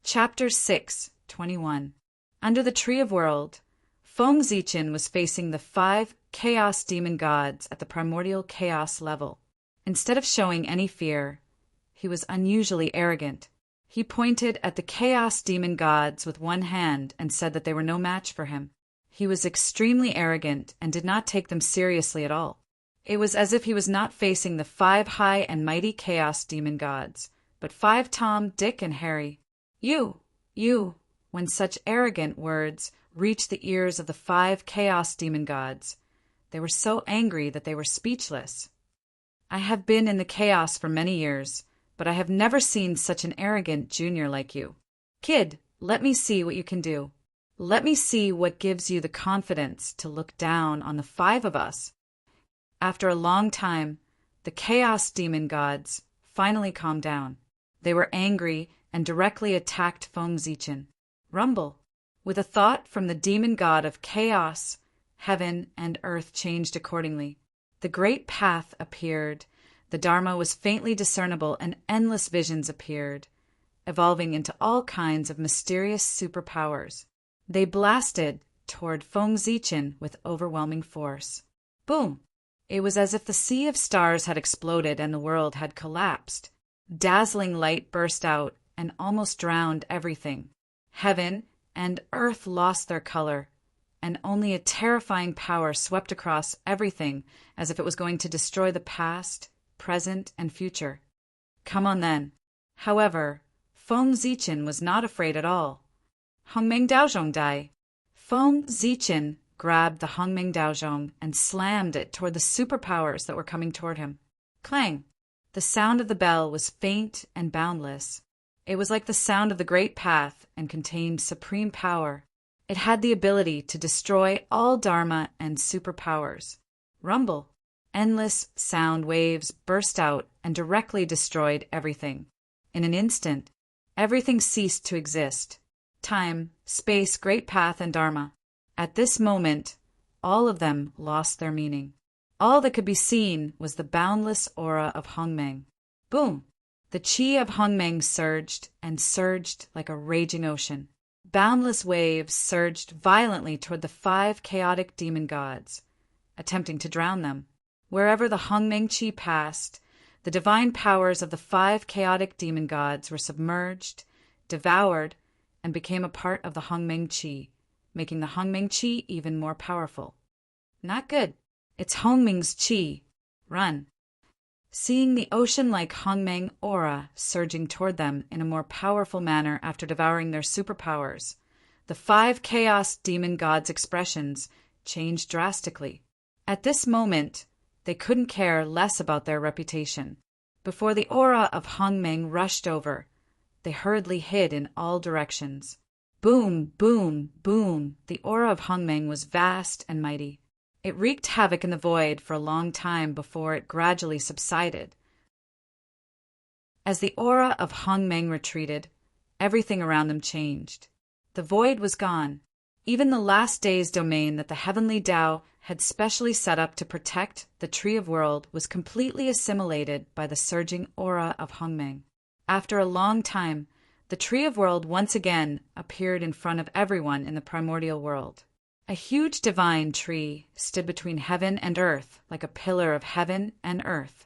Chapter 6:21. Under the Tree of World, Feng Zichin was facing the 5 Chaos Demon Gods at the primordial chaos level. Instead of showing any fear, he was unusually arrogant. He pointed at the Chaos Demon Gods with one hand and said that they were no match for him. He was extremely arrogant and did not take them seriously at all. It was as if he was not facing the 5 high and mighty Chaos Demon Gods, but 5 Tom, Dick, and Harry. You. When such arrogant words reached the ears of the 5 Chaos Demon Gods, they were so angry that they were speechless. I have been in the chaos for many years, but I have never seen such an arrogant junior like you. Kid, let me see what you can do. Let me see what gives you the confidence to look down on the 5 of us. After a long time, the Chaos Demon Gods finally calmed down. They were angry and directly attacked Feng Zichin. Rumble. With a thought from the demon god of chaos, heaven and earth changed accordingly. The great path appeared, the Dharma was faintly discernible, and endless visions appeared, evolving into all kinds of mysterious superpowers. They blasted toward Feng Zichin with overwhelming force. Boom! It was as if the sea of stars had exploded and the world had collapsed. Dazzling light burst out and almost drowned everything. Heaven and earth lost their color, and only a terrifying power swept across everything as if it was going to destroy the past, present, and future. Come on then. However, Feng Zichin was not afraid at all. Hongmeng Daozhong Dai. Feng Zichin grabbed the Hongmeng Daozhong and slammed it toward the superpowers that were coming toward him. Clang! The sound of the bell was faint and boundless. It was like the sound of the great path and contained supreme power. It had the ability to destroy all dharma and superpowers. Rumble. Endless sound waves burst out and directly destroyed everything. In an instant, everything ceased to exist. Time, space, great path, and dharma. At this moment, all of them lost their meaning. All that could be seen was the boundless aura of Hongmeng. Boom! The chi of Hongmeng surged and surged like a raging ocean. Boundless waves surged violently toward the 5 chaotic demon gods, attempting to drown them. Wherever the Hongmeng chi passed, the divine powers of the 5 chaotic demon gods were submerged, devoured, and became a part of the Hongmeng chi, making the Hongmeng chi even more powerful. Not good. It's Hongmeng's chi. Run. Seeing the ocean-like Hongmeng aura surging toward them in a more powerful manner after devouring their superpowers, the 5 Chaos Demon Gods' expressions changed drastically. At this moment, they couldn't care less about their reputation. Before the aura of Hongmeng rushed over, they hurriedly hid in all directions. Boom, boom, boom! The aura of Hongmeng was vast and mighty. It wreaked havoc in the void for a long time before it gradually subsided. As the aura of Hongmeng retreated, everything around them changed. The void was gone. Even the last day's domain that the heavenly Tao had specially set up to protect the Tree of World was completely assimilated by the surging aura of Hongmeng. After a long time, the Tree of World once again appeared in front of everyone in the primordial world. A huge divine tree stood between heaven and earth like a pillar of heaven and earth,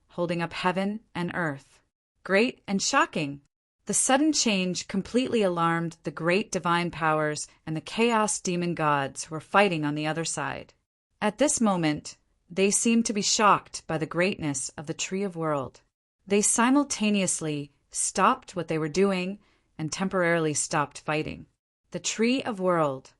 holding up heaven and earth. Great and shocking! The sudden change completely alarmed the great divine powers and the chaos demon gods who were fighting on the other side. At this moment, they seemed to be shocked by the greatness of the Tree of World. They simultaneously stopped what they were doing and temporarily stopped fighting. The Tree of World.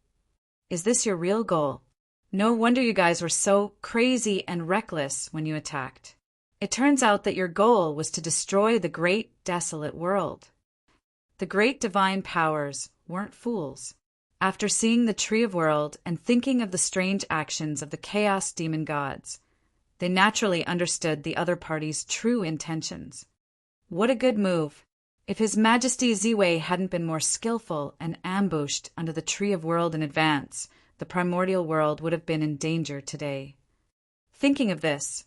Is this your real goal? No wonder you guys were so crazy and reckless when you attacked. It turns out that your goal was to destroy the great desolate world. The great divine powers weren't fools. After seeing the Tree of World and thinking of the strange actions of the Chaos Demon Gods, they naturally understood the other party's true intentions. What a good move! If His Majesty Ziwei hadn't been more skillful and ambushed under the Tree of World in advance, the primordial world would have been in danger today. Thinking of this,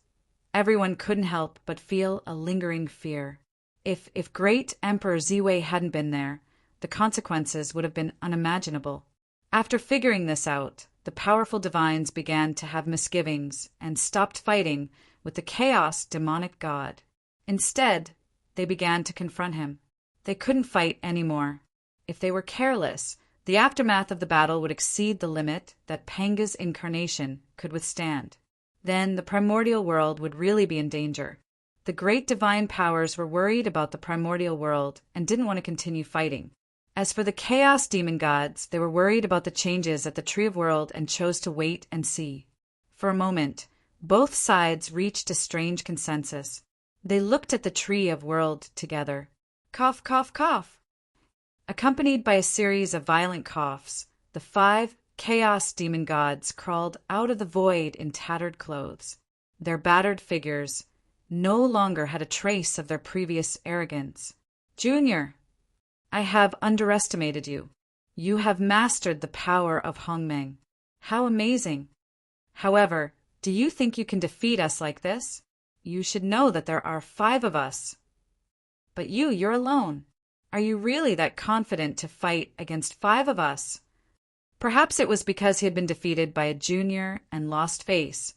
everyone couldn't help but feel a lingering fear. If great Emperor Ziwei hadn't been there, the consequences would have been unimaginable. After figuring this out, the powerful divines began to have misgivings and stopped fighting with the chaos demonic god. Instead, they began to confront him. They couldn't fight anymore. If they were careless, the aftermath of the battle would exceed the limit that Panga's incarnation could withstand. Then the primordial world would really be in danger. The great divine powers were worried about the primordial world and didn't want to continue fighting. As for the chaos demon gods, they were worried about the changes at the Tree of World and chose to wait and see. For a moment, both sides reached a strange consensus. They looked at the Tree of World together. Cough, cough, cough. Accompanied by a series of violent coughs, the 5 chaos demon gods crawled out of the void in tattered clothes. Their battered figures no longer had a trace of their previous arrogance. Junior, I have underestimated you. You have mastered the power of Hongmeng. How amazing! However, do you think you can defeat us like this? You should know that there are 5 of us. But you're alone. Are you really that confident to fight against 5 of us? Perhaps it was because he had been defeated by a junior and lost face,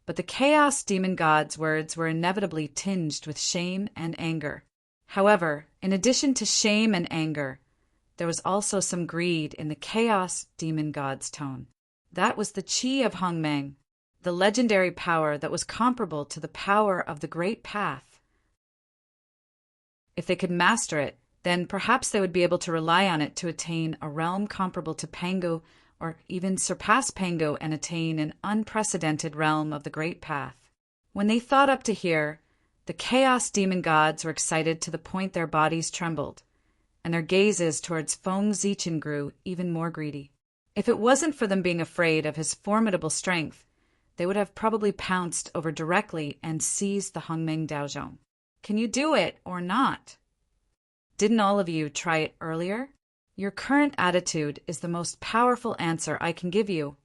but the chaos demon god's words were inevitably tinged with shame and anger. However, in addition to shame and anger, there was also some greed in the chaos demon god's tone. That was the Qi of Hongmeng, the legendary power that was comparable to the power of the Great Path. If they could master it, then perhaps they would be able to rely on it to attain a realm comparable to Pango, or even surpass Pango and attain an unprecedented realm of the Great Path. When they thought up to here, the chaos demon gods were excited to the point their bodies trembled, and their gazes towards Feng Zichen grew even more greedy. If it wasn't for them being afraid of his formidable strength, they would have probably pounced over directly and seized the Hongmeng Daozhong. Can you do it or not? Didn't all of you try it earlier? Your current attitude is the most powerful answer I can give you.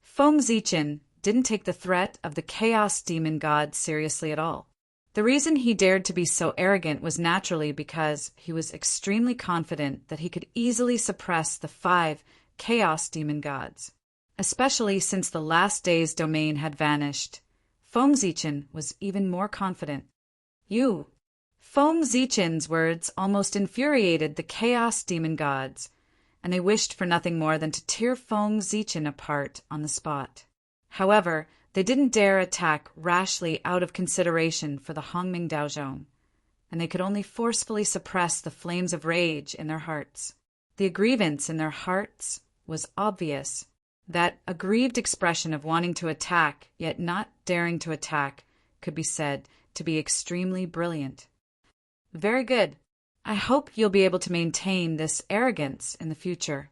Feng Zichen didn't take the threat of the chaos demon god seriously at all. The reason he dared to be so arrogant was naturally because he was extremely confident that he could easily suppress the 5 chaos demon gods. Especially since the last day's domain had vanished, Feng Zichen was even more confident. Feng Zichen's words almost infuriated the chaos demon gods, and they wished for nothing more than to tear Feng Zichen apart on the spot. However, they didn't dare attack rashly out of consideration for the Hongmeng Daozhong, and they could only forcefully suppress the flames of rage in their hearts. The grievance in their hearts was obvious. That aggrieved expression of wanting to attack, yet not daring to attack, could be said to be extremely brilliant. Very good. I hope you'll be able to maintain this arrogance in the future.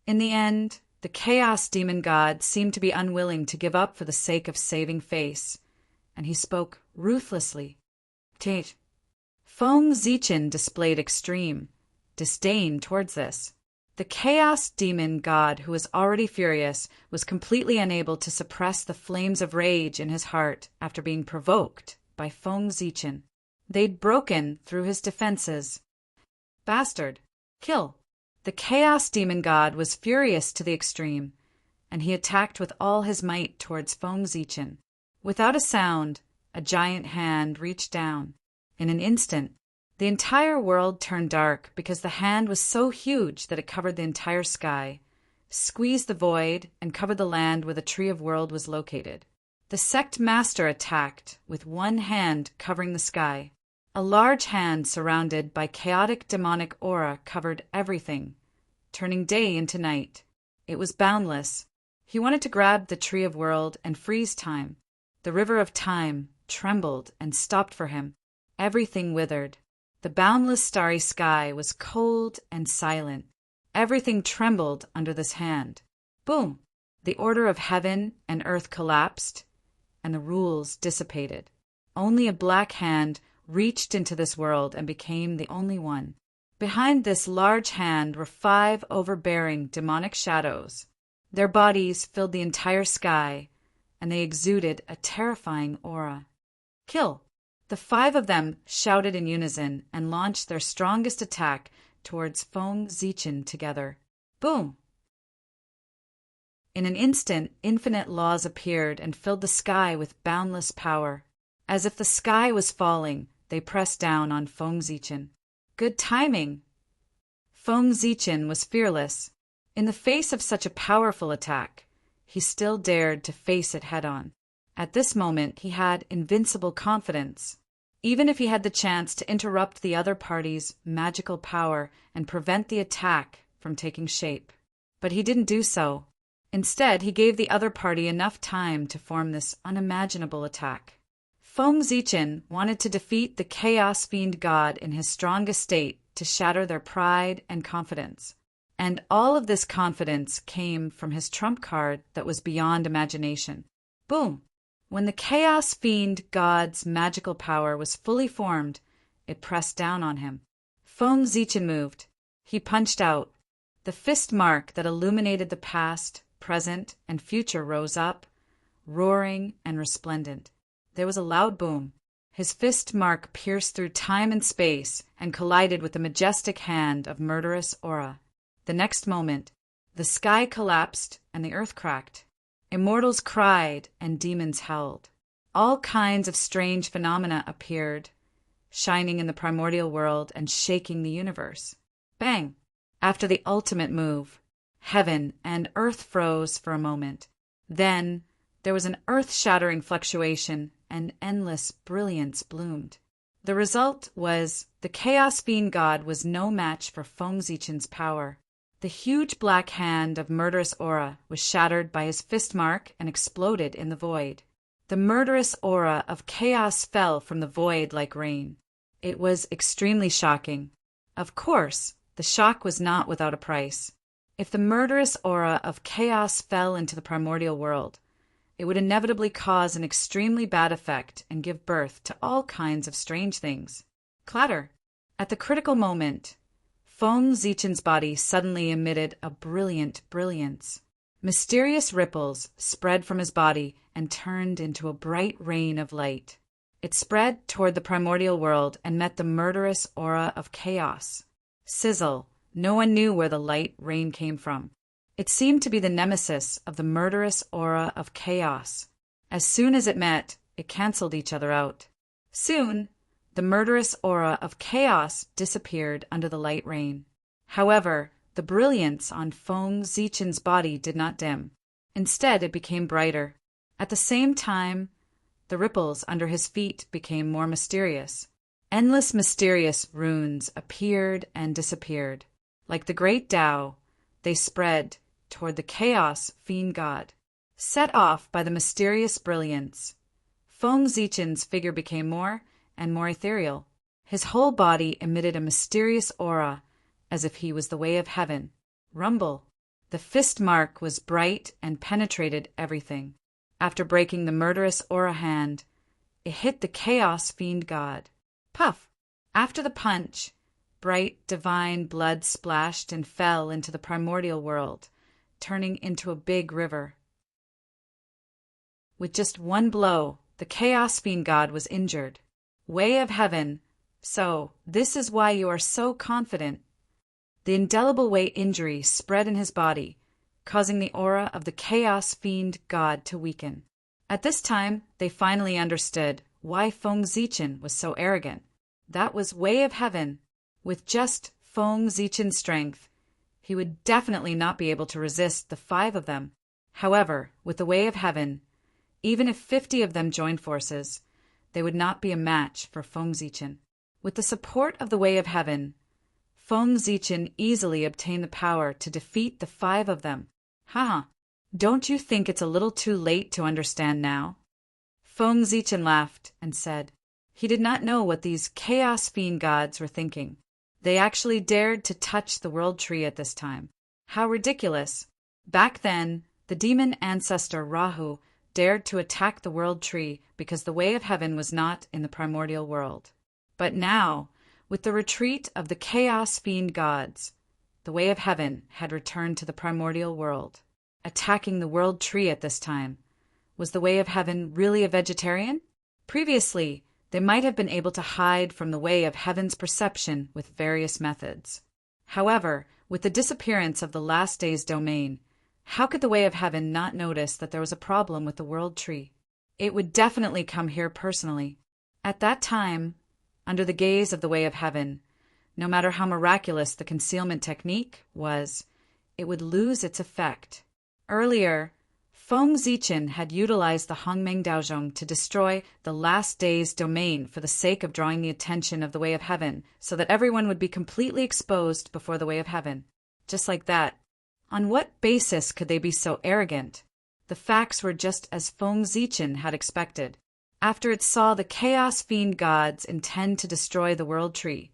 In the end, the chaos demon god seemed to be unwilling to give up for the sake of saving face, and he spoke ruthlessly. Feng Zichen displayed extreme disdain towards this. The chaos demon god, who was already furious, was completely unable to suppress the flames of rage in his heart after being provoked by Feng Zichen. They'd broken through his defenses. Bastard! Kill! The chaos demon god was furious to the extreme, and he attacked with all his might towards Feng Zichen. Without a sound, a giant hand reached down. In an instant, the entire world turned dark because the hand was so huge that it covered the entire sky, squeezed the void, and covered the land where the Tree of World was located. The sect master attacked with one hand covering the sky. A large hand surrounded by chaotic demonic aura covered everything, turning day into night. It was boundless. He wanted to grab the Tree of World and freeze time. The river of time trembled and stopped for him. Everything withered. The boundless starry sky was cold and silent. Everything trembled under this hand. Boom! The order of heaven and earth collapsed, and the rules dissipated. Only a black hand reached into this world and became the only one. Behind this large hand were 5 overbearing demonic shadows. Their bodies filled the entire sky, and they exuded a terrifying aura. Kill! The 5 of them shouted in unison and launched their strongest attack towards Feng Zichen together. Boom! In an instant, infinite laws appeared and filled the sky with boundless power. As if the sky was falling, they pressed down on Feng Zichen. Good timing! Feng Zichen was fearless. In the face of such a powerful attack, he still dared to face it head-on. At this moment, he had invincible confidence. Even if he had the chance to interrupt the other party's magical power and prevent the attack from taking shape. But he didn't do so. Instead, he gave the other party enough time to form this unimaginable attack. Feng Zichen wanted to defeat the Chaos Fiend God in his strongest state to shatter their pride and confidence. And all of this confidence came from his trump card that was beyond imagination. Boom! When the Chaos Fiend God's magical power was fully formed, it pressed down on him. Feng Zichen moved. He punched out. The fist mark that illuminated the past, present, and future rose up, roaring and resplendent. There was a loud boom. His fist mark pierced through time and space and collided with the majestic hand of murderous aura. The next moment, the sky collapsed and the earth cracked. Immortals cried and demons howled. All kinds of strange phenomena appeared, shining in the primordial world and shaking the universe. Bang! After the ultimate move, heaven and earth froze for a moment. Then there was an earth-shattering fluctuation and endless brilliance bloomed. The result was the Chaos Fiend God was no match for Feng Zichen's power. The huge black hand of murderous aura was shattered by his fist mark and exploded in the void. The murderous aura of chaos fell from the void like rain. It was extremely shocking. Of course, the shock was not without a price. If the murderous aura of chaos fell into the primordial world, it would inevitably cause an extremely bad effect and give birth to all kinds of strange things. Clatter! At the critical moment, Feng Zichen's body suddenly emitted a brilliant brilliance. Mysterious ripples spread from his body and turned into a bright rain of light. It spread toward the primordial world and met the murderous aura of chaos. Sizzle! No one knew where the light rain came from. It seemed to be the nemesis of the murderous aura of chaos. As soon as it met, it canceled each other out. Soon, the murderous aura of chaos disappeared under the light rain. However, the brilliance on Feng Zichen's body did not dim. Instead, it became brighter. At the same time, the ripples under his feet became more mysterious. Endless mysterious runes appeared and disappeared. Like the great Tao, they spread toward the Chaos Fiend God. Set off by the mysterious brilliance, Feng Zichen's figure became more and more ethereal. His whole body emitted a mysterious aura, as if he was the way of heaven. Rumble! The fist mark was bright and penetrated everything. After breaking the murderous aura hand, it hit the Chaos Fiend God. Puff! After the punch, bright divine blood splashed and fell into the primordial world, turning into a big river. With just one blow, the Chaos Fiend God was injured. Way of heaven! So, this is why you are so confident. The indelible way injury spread in his body, causing the aura of the Chaos Fiend God to weaken. At this time, they finally understood why Feng Zichen was so arrogant. That was way of heaven. With just Feng Zichen's strength, he would definitely not be able to resist the 5 of them. However, with the way of heaven, even if 50 of them joined forces, they would not be a match for Feng Zichen. With the support of the way of heaven, Feng Zichen easily obtained the power to defeat the 5 of them. Haha, don't you think it's a little too late to understand now? Feng Zichen laughed and said he did not know what these Chaos Fiend gods were thinking. They actually dared to touch the world tree at this time. How ridiculous! Back then, the demon ancestor Rahu dared to attack the world tree because the way of heaven was not in the primordial world. But now, with the retreat of the Chaos Fiend gods, the way of heaven had returned to the primordial world. Attacking the world tree at this time. Was the way of heaven really a vegetarian? Previously, they might have been able to hide from the way of heaven's perception with various methods. However, with the disappearance of the last day's domain, how could the Way of Heaven not notice that there was a problem with the World Tree? It would definitely come here personally. At that time, under the gaze of the Way of Heaven, no matter how miraculous the concealment technique was, it would lose its effect. Earlier, Feng Zichen had utilized the Hongmeng Daozhong to destroy the last day's domain for the sake of drawing the attention of the Way of Heaven so that everyone would be completely exposed before the Way of Heaven. Just like that. On what basis could they be so arrogant? The facts were just as Feng Zichen had expected. After it saw the Chaos Fiend gods intend to destroy the World Tree,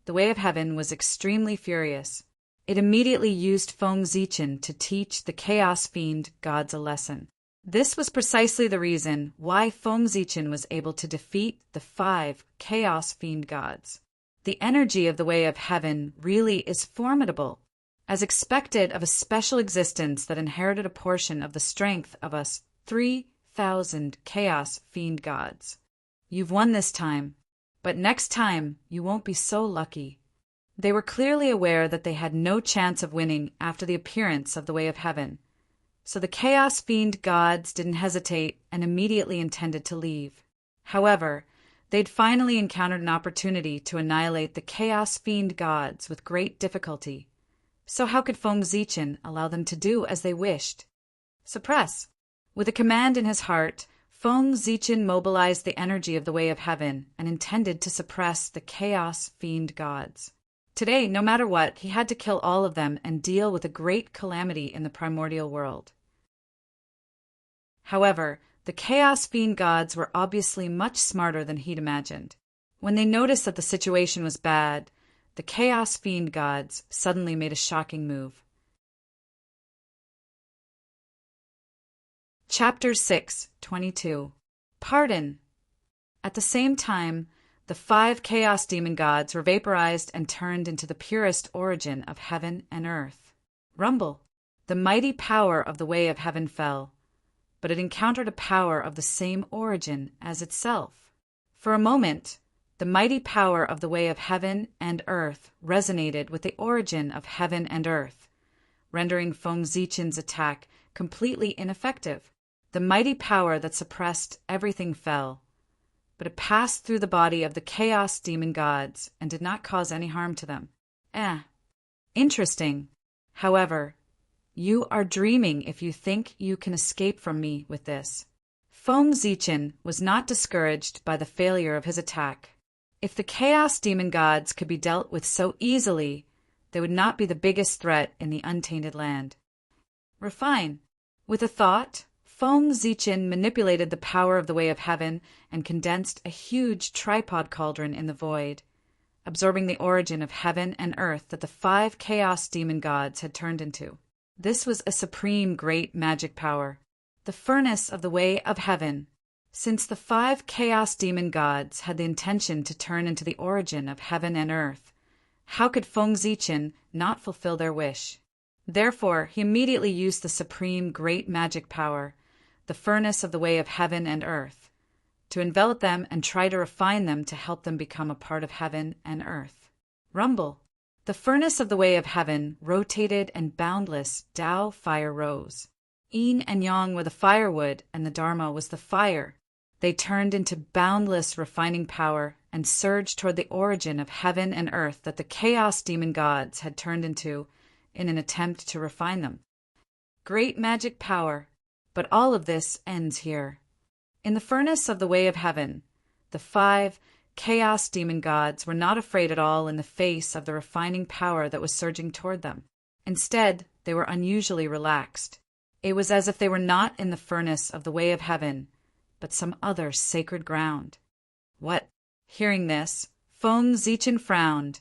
the Way of Heaven was extremely furious. It immediately used Feng Zichen to teach the Chaos Fiend gods a lesson. This was precisely the reason why Feng Zichen was able to defeat the 5 Chaos Fiend gods. The energy of the Way of Heaven really is formidable. As expected of a special existence that inherited a portion of the strength of us 3,000 Chaos Fiend gods. You've won this time, but next time you won't be so lucky. They were clearly aware that they had no chance of winning after the appearance of the Way of Heaven, so the Chaos Fiend gods didn't hesitate and immediately intended to leave. However, they'd finally encountered an opportunity to annihilate the Chaos Fiend gods with great difficulty. So how could Feng Zichen allow them to do as they wished? Suppress. With a command in his heart, Feng Zichen mobilized the energy of the Way of Heaven and intended to suppress the Chaos Fiend gods. Today, no matter what, he had to kill all of them and deal with a great calamity in the primordial world. However, the Chaos Fiend gods were obviously much smarter than he'd imagined. When they noticed that the situation was bad, the Chaos Fiend gods suddenly made a shocking move. Chapter 6:22. Pardon. At the same time, the 5 Chaos Demon gods were vaporized and turned into the purest origin of heaven and earth. Rumble. The mighty power of the Way of Heaven fell, but it encountered a power of the same origin as itself. For a moment, the mighty power of the Way of Heaven and earth resonated with the origin of heaven and earth, rendering Feng Zichen's attack completely ineffective. The mighty power that suppressed everything fell, but it passed through the body of the Chaos Demon gods and did not cause any harm to them. Interesting. However, you are dreaming if you think you can escape from me with this. Feng Zichen was not discouraged by the failure of his attack. If the Chaos Demon gods could be dealt with so easily, they would not be the biggest threat in the untainted land. Refine. With a thought, Feng Zichen manipulated the power of the Way of Heaven and condensed a huge tripod cauldron in the void, absorbing the origin of heaven and earth that the 5 Chaos Demon gods had turned into. This was a supreme great magic power, the furnace of the Way of Heaven. Since the 5 Chaos Demon gods had the intention to turn into the origin of heaven and earth, how could Feng Zichen not fulfill their wish? Therefore, he immediately used the supreme great magic power, the furnace of the Way of Heaven and earth, to envelop them and try to refine them to help them become a part of heaven and earth. Rumble. The furnace of the Way of Heaven rotated and boundless Tao fire rose. Yin and Yang were the firewood and the Dharma was the fire. They turned into boundless refining power and surged toward the origin of heaven and earth that the Chaos Demon gods had turned into in an attempt to refine them. Great magic power, but all of this ends here. In the furnace of the Way of Heaven, the 5 Chaos Demon gods were not afraid at all in the face of the refining power that was surging toward them. Instead, they were unusually relaxed. It was as if they were not in the furnace of the Way of Heaven, but some other sacred ground. What? Hearing this, Feng Zichen frowned,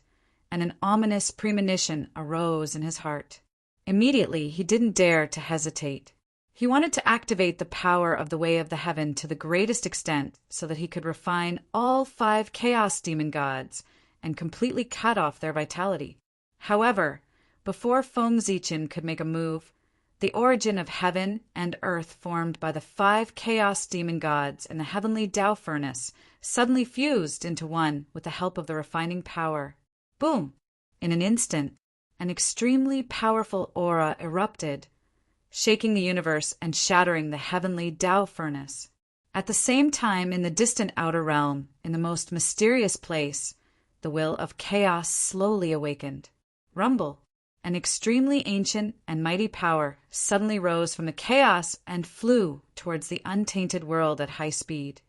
and an ominous premonition arose in his heart. Immediately, he didn't dare to hesitate. He wanted to activate the power of the Way of the Heaven to the greatest extent so that he could refine all 5 Chaos Demon gods and completely cut off their vitality. However, before Feng Zichen could make a move, the origin of heaven and earth formed by the 5 Chaos Demon gods and the heavenly Tao furnace suddenly fused into one with the help of the refining power. Boom! In an instant, an extremely powerful aura erupted, shaking the universe and shattering the heavenly Tao furnace. At the same time, in the distant outer realm, in the most mysterious place, the will of chaos slowly awakened. Rumble! An extremely ancient and mighty power suddenly rose from the chaos and flew towards the untainted world at high speed.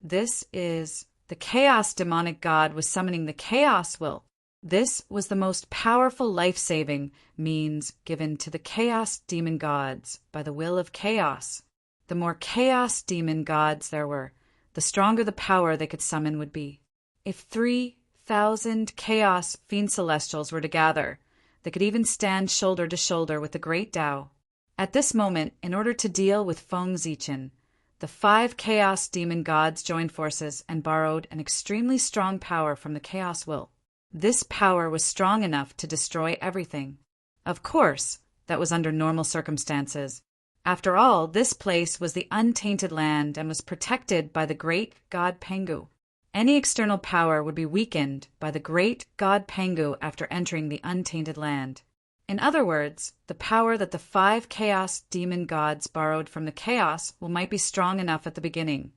This is the chaos demonic god was summoning the chaos will. This was the most powerful life-saving means given to the chaos demon gods by the will of chaos. The more chaos demon gods there were, the stronger the power they could summon would be. If 3,000 chaos fiend celestials were to gather, they could even stand shoulder to shoulder with the great Tao. At this moment, in order to deal with Feng Zichen, the 5 chaos demon gods joined forces and borrowed an extremely strong power from the chaos will. This power was strong enough to destroy everything. Of course, that was under normal circumstances. After all, this place was the untainted land and was protected by the great god Pengu. Any external power would be weakened by the great god Pengu after entering the untainted land. In other words, the power that the 5 chaos demon gods borrowed from the chaos will might be strong enough at the beginning,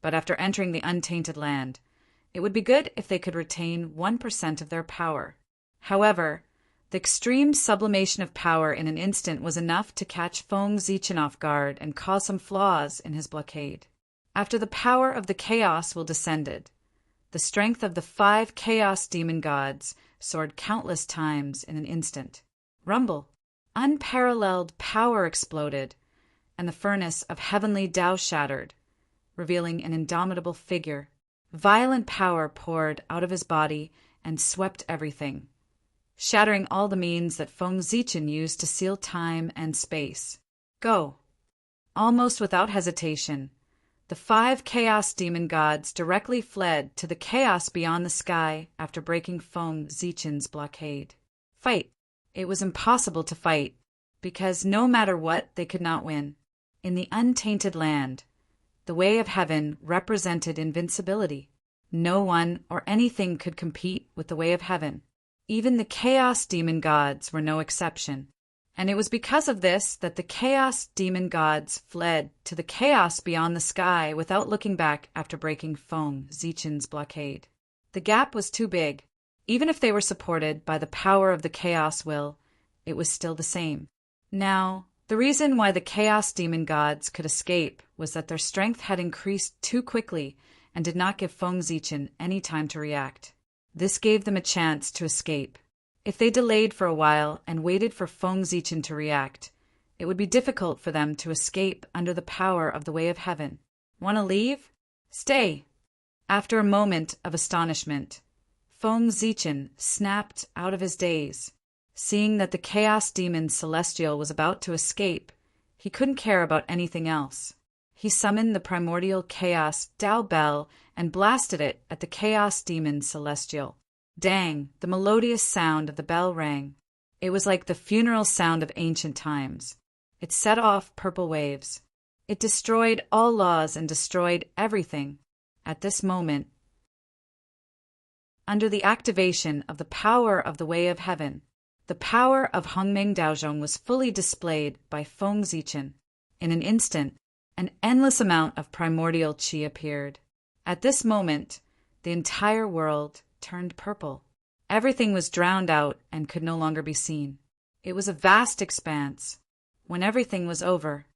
but after entering the untainted land, it would be good if they could retain 1% of their power. However, the extreme sublimation of power in an instant was enough to catch Feng Zichen off guard and cause some flaws in his blockade. After the power of the chaos will descended, the strength of the 5 chaos demon gods soared countless times in an instant. Rumble! Unparalleled power exploded, and the furnace of heavenly Tao shattered, revealing an indomitable figure. Violent power poured out of his body and swept everything, shattering all the means that Feng Zichen used to seal time and space. Go! Almost without hesitation, the 5 chaos demon gods directly fled to the chaos beyond the sky after breaking Feng Zichen's blockade. Fight! It was impossible to fight, because no matter what, they could not win. In the untainted land, the way of heaven represented invincibility. No one or anything could compete with the way of heaven. Even the chaos demon gods were no exception. And it was because of this that the chaos demon gods fled to the chaos beyond the sky without looking back after breaking Feng Zichen's blockade. The gap was too big. Even if they were supported by the power of the chaos will, it was still the same. Now, the reason why the chaos demon gods could escape was that their strength had increased too quickly and did not give Feng Zichen any time to react. This gave them a chance to escape. If they delayed for a while and waited for Feng Zichen to react, it would be difficult for them to escape under the power of the way of heaven. Want to leave? Stay! After a moment of astonishment, Feng Zichen snapped out of his daze. Seeing that the chaos demon celestial was about to escape, he couldn't care about anything else. He summoned the primordial chaos Tao bell and blasted it at the chaos demon celestial. Dang, the melodious sound of the bell rang. It was like the funeral sound of ancient times. It set off purple waves. It destroyed all laws and destroyed everything. At this moment, under the activation of the power of the way of heaven, the power of Hongmeng Daozhong was fully displayed by Feng Zichen. In an instant, an endless amount of primordial qi appeared. At this moment, the entire world turned purple. Everything was drowned out and could no longer be seen. It was a vast expanse. When everything was over,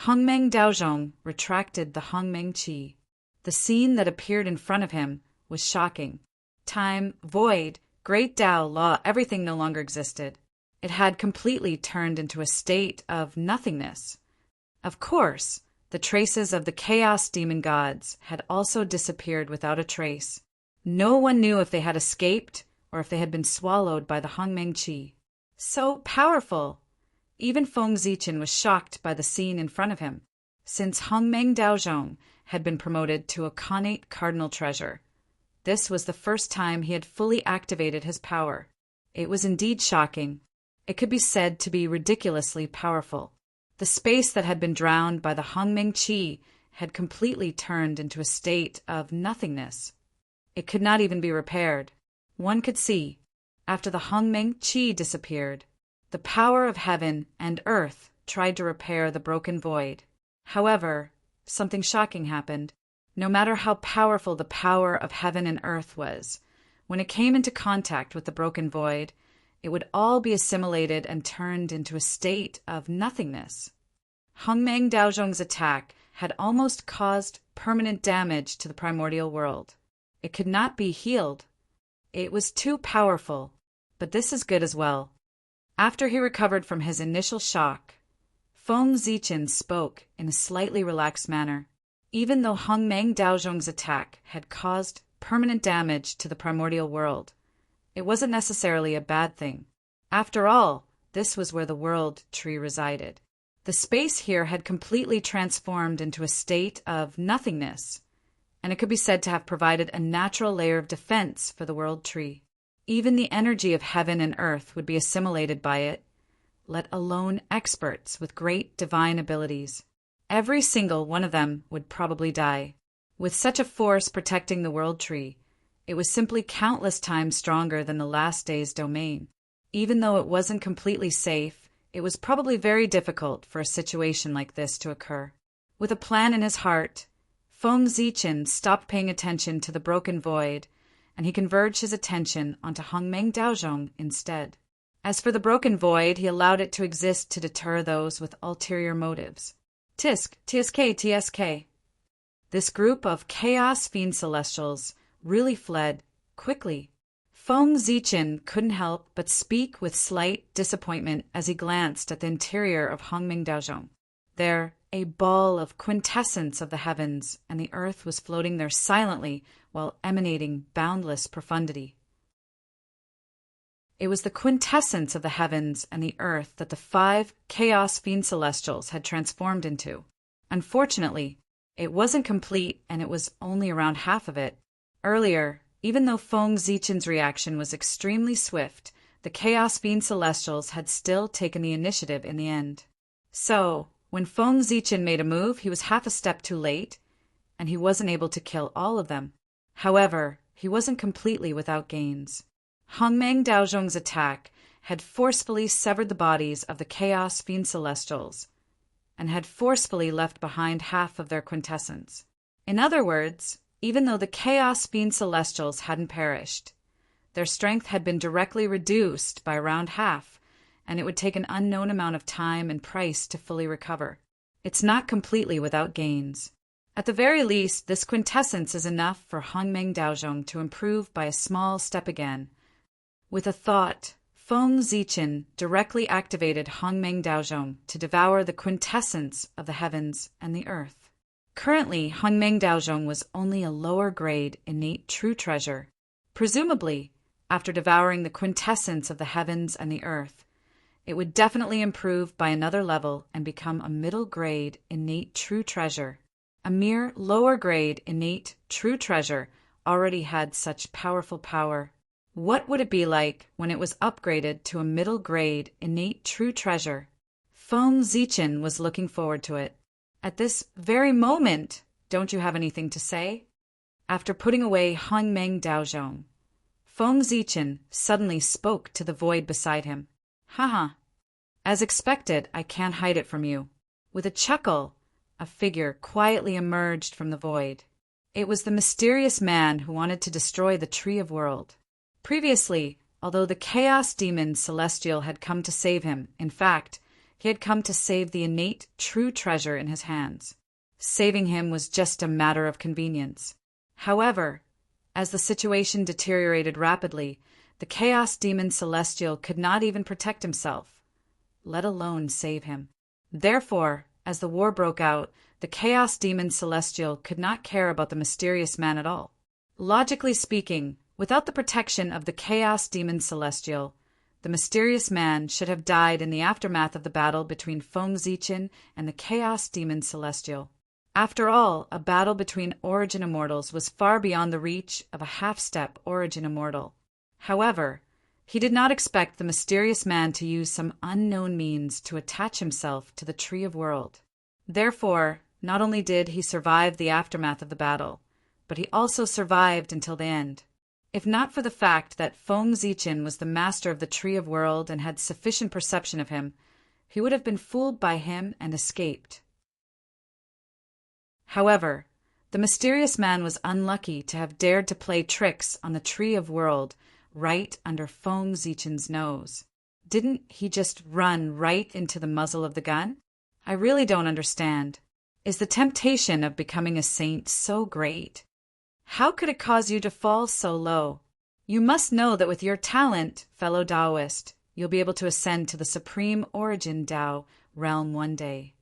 Hongmeng Daozhong retracted the Hongmeng qi. The scene that appeared in front of him was shocking. Time, void, great Tao, law, everything no longer existed. It had completely turned into a state of nothingness. Of course, the traces of the chaos demon gods had also disappeared without a trace. No one knew if they had escaped or if they had been swallowed by the Hongmeng qi. So powerful! Even Feng Zichen was shocked by the scene in front of him. Since Hongmeng Daozhong had been promoted to a Khanate cardinal treasure, this was the first time he had fully activated his power. It was indeed shocking. It could be said to be ridiculously powerful. The space that had been drowned by the Hongmeng qi had completely turned into a state of nothingness. It could not even be repaired. One could see, After the Hongmeng Qi disappeared, the power of heaven and earth tried to repair the broken void. However, something shocking happened. No matter how powerful the power of heaven and earth was, when it came into contact with the broken void, it would all be assimilated and turned into a state of nothingness. Hongmeng Daozhong's attack had almost caused permanent damage to the primordial world. It could not be healed. It was too powerful, but this is good as well. After he recovered from his initial shock, Feng Zichen spoke in a slightly relaxed manner. Even though Hongmeng Daozhong's attack had caused permanent damage to the primordial world, it wasn't necessarily a bad thing. After all, this was where the world tree resided. The space here had completely transformed into a state of nothingness, and it could be said to have provided a natural layer of defense for the world tree. Even the energy of heaven and earth would be assimilated by it, let alone experts with great divine abilities. Every single one of them would probably die. With such a force protecting the world tree, it was simply countless times stronger than the last day's domain. Even though it wasn't completely safe, it was probably very difficult for a situation like this to occur. With a plan in his heart, Feng Zichen stopped paying attention to the broken void, and he converged his attention onto Hongmeng Daozhong instead. As for the broken void, he allowed it to exist to deter those with ulterior motives. Tisk, TSK, TSK. This group of chaos fiend celestials really fled quickly. Feng Zichen couldn't help but speak with slight disappointment as he glanced at the interior of Hongmeng Daozhong. There, a ball of quintessence of the heavens and the earth was floating there silently while emanating boundless profundity. It was the quintessence of the heavens and the earth that the 5 chaos fiend celestials had transformed into. Unfortunately, it wasn't complete and it was only around half of it. Earlier, even though Feng Zichen's reaction was extremely swift, the chaos fiend celestials had still taken the initiative in the end. So, when Feng Zichen made a move, he was half a step too late, and he wasn't able to kill all of them. However, he wasn't completely without gains. Hongmeng Daozhong's attack had forcefully severed the bodies of the Chaos Fiend Celestials, and had forcefully left behind half of their quintessence. In other words, even though the Chaos Fiend Celestials hadn't perished, their strength had been directly reduced by around half, and it would take an unknown amount of time and price to fully recover. It's not completely without gains. At the very least, this quintessence is enough for Hongmeng Daozhong to improve by a small step again. With a thought, Feng Zichen directly activated Hongmeng Daozhong to devour the quintessence of the heavens and the earth. Currently, Hongmeng Daozhong was only a lower-grade innate true treasure. Presumably, after devouring the quintessence of the heavens and the earth, it would definitely improve by another level and become a middle-grade innate true treasure. A mere lower-grade innate true treasure already had such powerful power. What would it be like when it was upgraded to a middle-grade innate true treasure? Feng Zichen was looking forward to it. At this very moment, don't you have anything to say? After putting away Hongmeng Daozhong, Feng Zichen suddenly spoke to the void beside him. Haha. As expected, I can't hide it from you. With a chuckle, a figure quietly emerged from the void. It was the mysterious man who wanted to destroy the Tree of World. Previously, although the Chaos Demon Celestial had come to save him, in fact, he had come to save the innate true treasure in his hands. Saving him was just a matter of convenience. However, as the situation deteriorated rapidly, the Chaos Demon Celestial could not even protect himself, let alone save him. Therefore, as the war broke out, the Chaos Demon Celestial could not care about the mysterious man at all. Logically speaking, without the protection of the Chaos Demon Celestial, the mysterious man should have died in the aftermath of the battle between Feng Zichen and the Chaos Demon Celestial. After all, a battle between Origin Immortals was far beyond the reach of a half-step Origin Immortal. However, he did not expect the mysterious man to use some unknown means to attach himself to the Tree of World. Therefore, not only did he survive the aftermath of the battle, but he also survived until the end. If not for the fact that Feng Zichen was the master of the Tree of World and had sufficient perception of him, he would have been fooled by him and escaped. However, the mysterious man was unlucky to have dared to play tricks on the Tree of World right under Feng Zichen's nose. Didn't he just run right into the muzzle of the gun? I really don't understand. Is the temptation of becoming a saint so great? How could it cause you to fall so low? You must know that with your talent, fellow Taoist, you'll be able to ascend to the supreme origin Tao realm one day.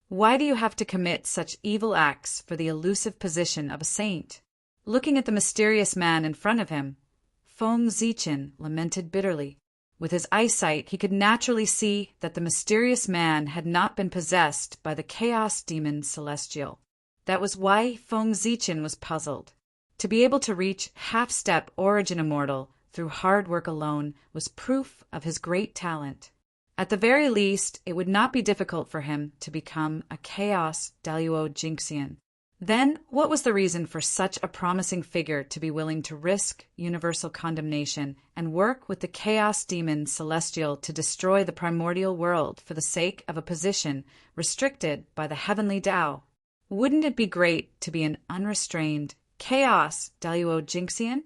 Why do you have to commit such evil acts for the elusive position of a saint? Looking at the mysterious man in front of him, Feng Zichen lamented bitterly. With his eyesight, he could naturally see that the mysterious man had not been possessed by the chaos demon Celestial. That was why Feng Zichen was puzzled. To be able to reach half-step origin immortal through hard work alone was proof of his great talent. At the very least, it would not be difficult for him to become a chaos Daluo Jinxian. Then, what was the reason for such a promising figure to be willing to risk universal condemnation and work with the chaos demon Celestial to destroy the primordial world for the sake of a position restricted by the heavenly Tao? Wouldn't it be great to be an unrestrained chaos Daluo Jinxian?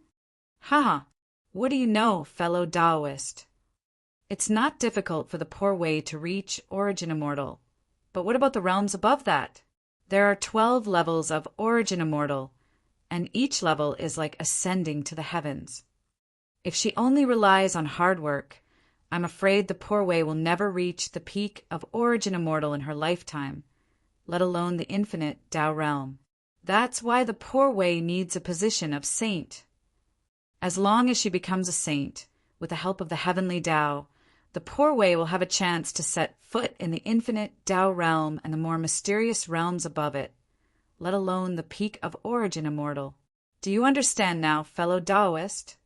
Haha, what do you know, fellow Taoist? It's not difficult for the poor way to reach origin immortal. But what about the realms above that? There are 12 levels of origin immortal, and each level is like ascending to the heavens. If she only relies on hard work, I'm afraid the poor way will never reach the peak of origin immortal in her lifetime, let alone the infinite Tao realm. That's why the poor way needs a position of saint. As long as she becomes a saint, with the help of the heavenly Tao, the poor way will have a chance to set foot in the infinite Tao realm and the more mysterious realms above it, let alone the peak of origin immortal. Do you understand now, fellow Taoist?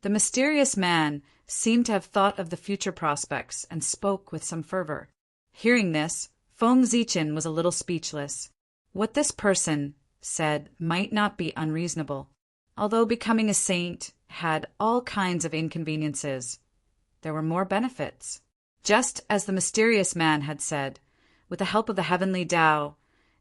The mysterious man seemed to have thought of the future prospects and spoke with some fervor. Hearing this, Feng Zichen was a little speechless. What this person said might not be unreasonable. Although becoming a saint had all kinds of inconveniences, there were more benefits. Just as the mysterious man had said, with the help of the heavenly Tao,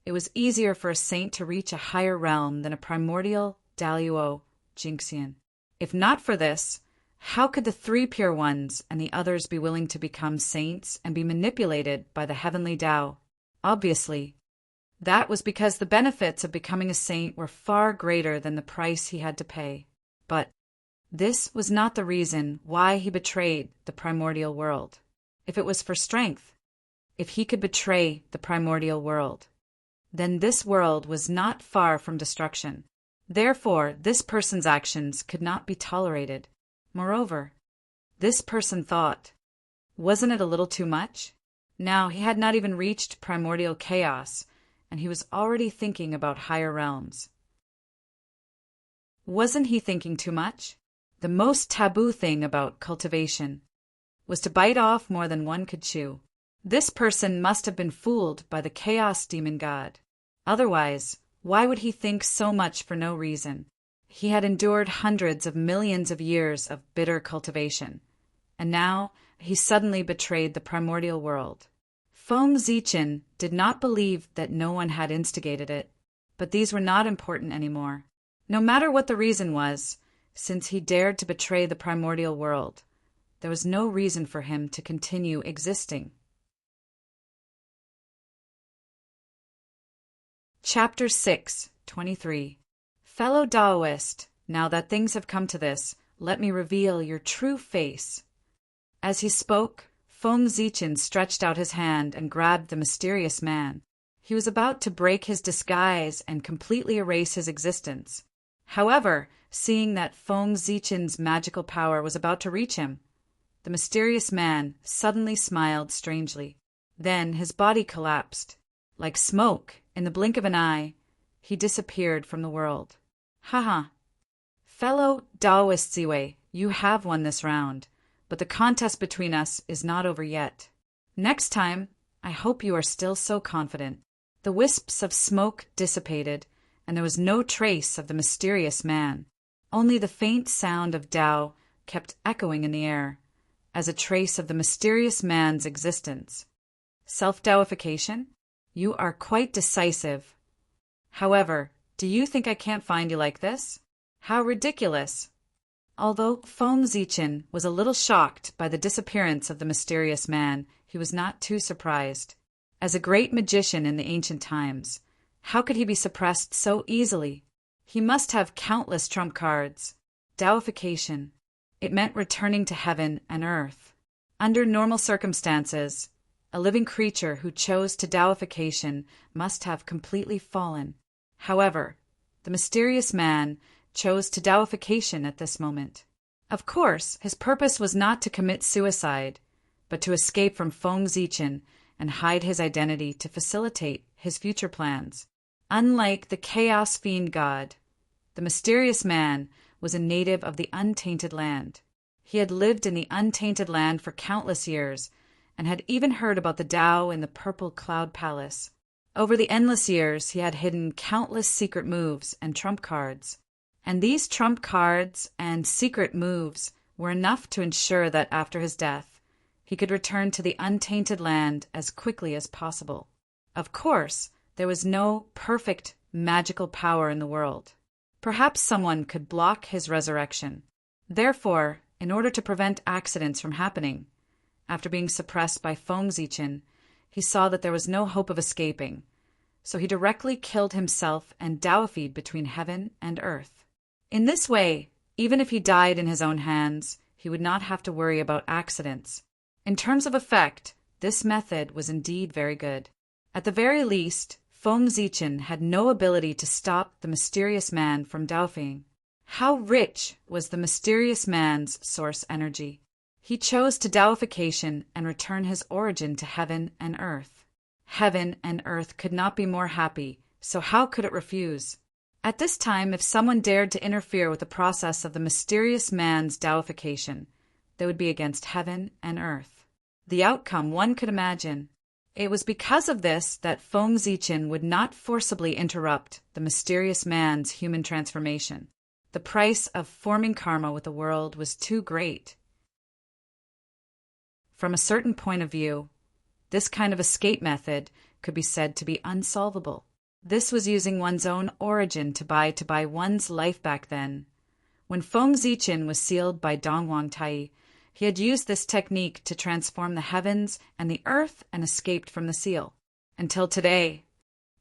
it was easier for a saint to reach a higher realm than a primordial Daluo Jinxian. If not for this, how could the 3 pure ones and the others be willing to become saints and be manipulated by the heavenly Tao? Obviously, that was because the benefits of becoming a saint were far greater than the price he had to pay. But this was not the reason why he betrayed the primordial world. If it was for strength, if he could betray the primordial world, then this world was not far from destruction. Therefore, this person's actions could not be tolerated. Moreover, this person thought, wasn't it a little too much? Now he had not even reached primordial chaos, and he was already thinking about higher realms. Wasn't he thinking too much? The most taboo thing about cultivation was to bite off more than one could chew. This person must have been fooled by the chaos demon god. Otherwise, why would he think so much for no reason? He had endured hundreds of millions of years of bitter cultivation, and now he suddenly betrayed the primordial world. Feng Zichen did not believe that no one had instigated it, but these were not important anymore. No matter what the reason was, since he dared to betray the primordial world, there was no reason for him to continue existing. Chapter 6, 23. Fellow Taoist, now that things have come to this, let me reveal your true face. As he spoke, Feng Zichen stretched out his hand and grabbed the mysterious man. He was about to break his disguise and completely erase his existence. However, seeing that Feng Zichen's magical power was about to reach him, the mysterious man suddenly smiled strangely. Then his body collapsed. Like smoke, in the blink of an eye, he disappeared from the world. Haha. Fellow Taoist Ziwei, you have won this round, but the contest between us is not over yet. Next time, I hope you are still so confident. The wisps of smoke dissipated, and there was no trace of the mysterious man. Only the faint sound of Tao kept echoing in the air, as a trace of the mysterious man's existence. Self-Taoification? You are quite decisive. However, do you think I can't find you like this? How ridiculous! Although Feng Zichen was a little shocked by the disappearance of the mysterious man, he was not too surprised. As a great magician in the ancient times, how could he be suppressed so easily? He must have countless trump cards. Taoification. It meant returning to heaven and earth. Under normal circumstances, a living creature who chose to Taoification must have completely fallen. However, the mysterious man chose to Taoification at this moment. Of course, his purpose was not to commit suicide, but to escape from Feng Zichen and hide his identity to facilitate his future plans. Unlike the Chaos Fiend God, the mysterious man was a native of the untainted land. He had lived in the untainted land for countless years and had even heard about the Tao in the Purple Cloud Palace. Over the endless years, he had hidden countless secret moves and trump cards. And these trump cards and secret moves were enough to ensure that after his death, he could return to the untainted land as quickly as possible. Of course, there was no perfect magical power in the world. Perhaps someone could block his resurrection. Therefore, in order to prevent accidents from happening, after being suppressed by Feng Zichen, he saw that there was no hope of escaping, so he directly killed himself and Taoified between heaven and earth. In this way, even if he died in his own hands, he would not have to worry about accidents. In terms of effect, this method was indeed very good. At the very least, Feng Zichen had no ability to stop the mysterious man from Taoifying. How rich was the mysterious man's source energy! He chose to Taoification and return his origin to heaven and earth. Heaven and earth could not be more happy, so how could it refuse? At this time, if someone dared to interfere with the process of the mysterious man's Taoification, they would be against heaven and earth. The outcome one could imagine. It was because of this that Feng Zichen would not forcibly interrupt the mysterious man's human transformation. The price of forming karma with the world was too great. From a certain point of view, this kind of escape method could be said to be unsolvable. This was using one's own origin to buy one's life back then. When Feng Zichen was sealed by Dongwang Tai, he had used this technique to transform the heavens and the earth and escaped from the seal. Until today,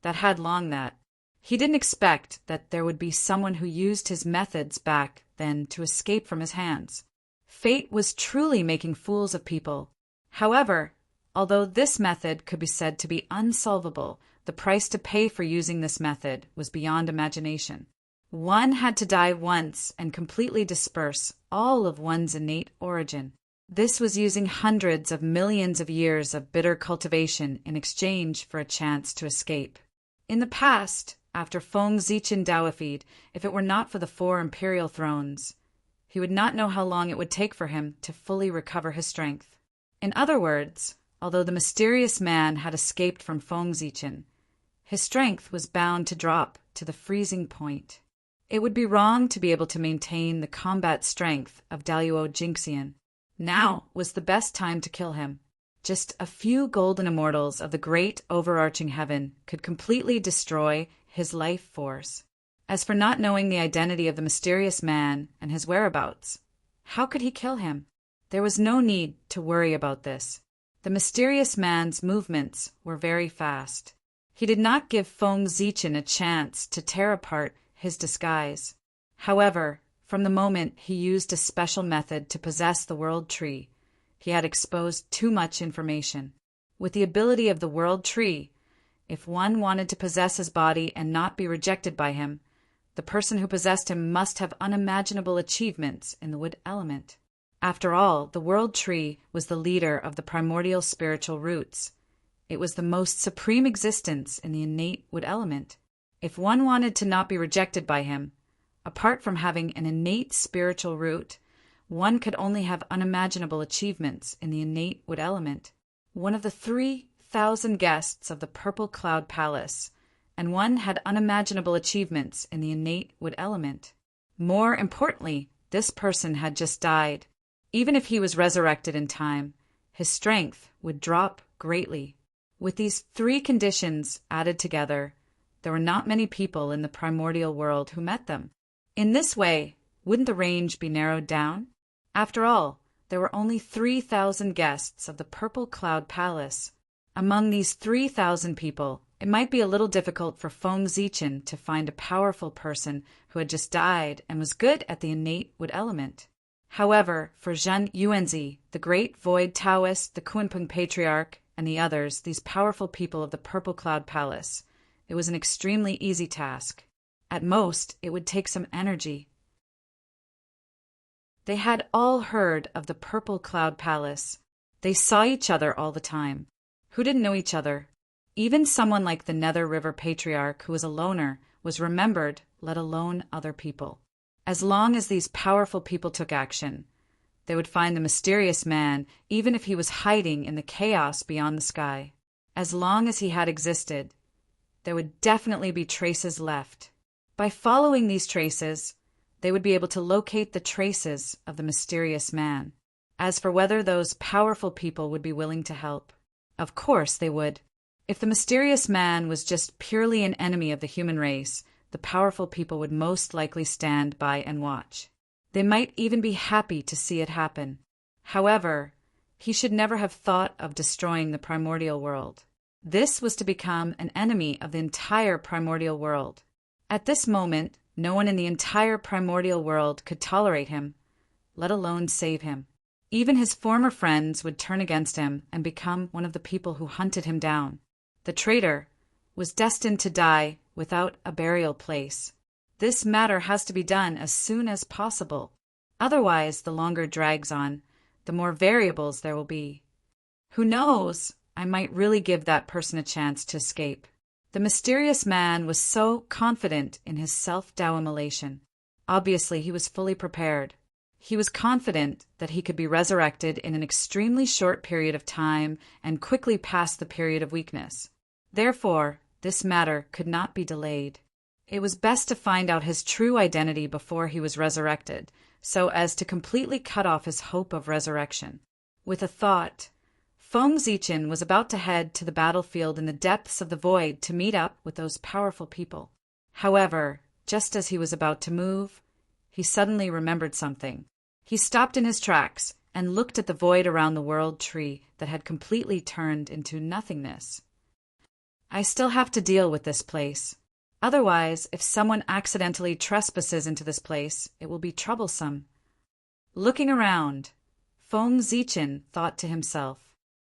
that had long that. He didn't expect that there would be someone who used his methods back then to escape from his hands. Fate was truly making fools of people. However, although this method could be said to be unsolvable, the price to pay for using this method was beyond imagination. One had to die once and completely disperse all of one's innate origin. This was using hundreds of millions of years of bitter cultivation in exchange for a chance to escape. In the past, after Feng Zichen Taoified, if it were not for the 4 imperial thrones, he would not know how long it would take for him to fully recover his strength. In other words, although the mysterious man had escaped from Feng Zichen, his strength was bound to drop to the freezing point. It would be wrong to be able to maintain the combat strength of Daluo Jingxian. Now was the best time to kill him. Just a few golden immortals of the great overarching heaven could completely destroy his life force. As for not knowing the identity of the mysterious man and his whereabouts, how could he kill him? There was no need to worry about this. The mysterious man's movements were very fast. He did not give Feng Zichen a chance to tear apart his disguise. However, from the moment he used a special method to possess the World Tree, he had exposed too much information. With the ability of the World Tree, if one wanted to possess his body and not be rejected by him, the person who possessed him must have unimaginable achievements in the wood element. After all, the World Tree was the leader of the primordial spiritual roots. It was the most supreme existence in the innate wood element. If one wanted to not be rejected by him, apart from having an innate spiritual root, one could only have unimaginable achievements in the innate wood element. One of the 3,000 guests of the Purple Cloud Palace, and one had unimaginable achievements in the innate wood element. More importantly, this person had just died. Even if he was resurrected in time, his strength would drop greatly. With these three conditions added together, there were not many people in the primordial world who met them. In this way, wouldn't the range be narrowed down? After all, there were only 3,000 guests of the Purple Cloud Palace. Among these 3,000 people, it might be a little difficult for Feng Zichen to find a powerful person who had just died and was good at the innate wood element. However, for Zhen Yuanzi, the great void Taoist, the Kunpeng Patriarch, and the others, these powerful people of the Purple Cloud Palace, it was an extremely easy task. At most, it would take some energy. They had all heard of the Purple Cloud Palace. They saw each other all the time. Who didn't know each other? Even someone like the Nether River Patriarch, who was a loner, was remembered, let alone other people. As long as these powerful people took action, they would find the mysterious man, even if he was hiding in the chaos beyond the sky. As long as he had existed, there would definitely be traces left. By following these traces, they would be able to locate the traces of the mysterious man. As for whether those powerful people would be willing to help, of course they would. If the mysterious man was just purely an enemy of the human race, the powerful people would most likely stand by and watch. They might even be happy to see it happen. However, he should never have thought of destroying the primordial world. This was to become an enemy of the entire primordial world. At this moment, no one in the entire primordial world could tolerate him, let alone save him. Even his former friends would turn against him and become one of the people who hunted him down. The traitor was destined to die without a burial place. This matter has to be done as soon as possible. Otherwise, the longer it drags on, the more variables there will be. Who knows? I might really give that person a chance to escape. The mysterious man was so confident in his self-immolation. Obviously, he was fully prepared. He was confident that he could be resurrected in an extremely short period of time and quickly pass the period of weakness. Therefore, this matter could not be delayed. It was best to find out his true identity before he was resurrected, so as to completely cut off his hope of resurrection. With a thought, Feng Zichen was about to head to the battlefield in the depths of the void to meet up with those powerful people. However, just as he was about to move, he suddenly remembered something. He stopped in his tracks and looked at the void around the world tree that had completely turned into nothingness. I still have to deal with this place. Otherwise, if someone accidentally trespasses into this place, it will be troublesome. Looking around, Feng Zichen thought to himself,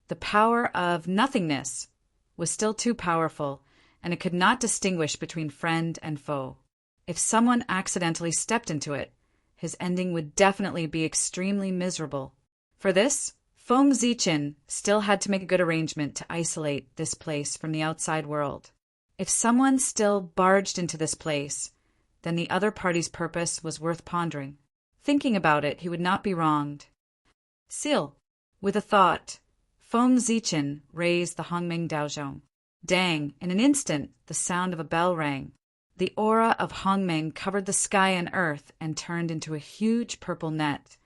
the power of nothingness was still too powerful, and it could not distinguish between friend and foe. If someone accidentally stepped into it, his ending would definitely be extremely miserable. For this, Feng Zichen still had to make a good arrangement to isolate this place from the outside world. If someone still barged into this place, then the other party's purpose was worth pondering. Thinking about it, he would not be wronged. Seal. With a thought, Feng Zichen raised the Hongmeng Daozhong. Dang, in an instant, the sound of a bell rang. The aura of Hongmeng covered the sky and earth and turned into a huge purple net,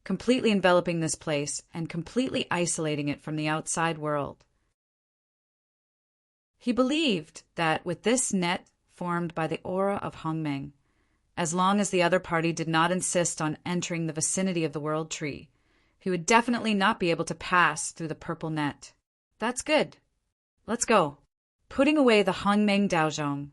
completely enveloping this place and completely isolating it from the outside world. He believed that with this net formed by the aura of Hongmeng, as long as the other party did not insist on entering the vicinity of the world tree, he would definitely not be able to pass through the purple net. That's good. Let's go. Putting away the Hongmeng Daozhong,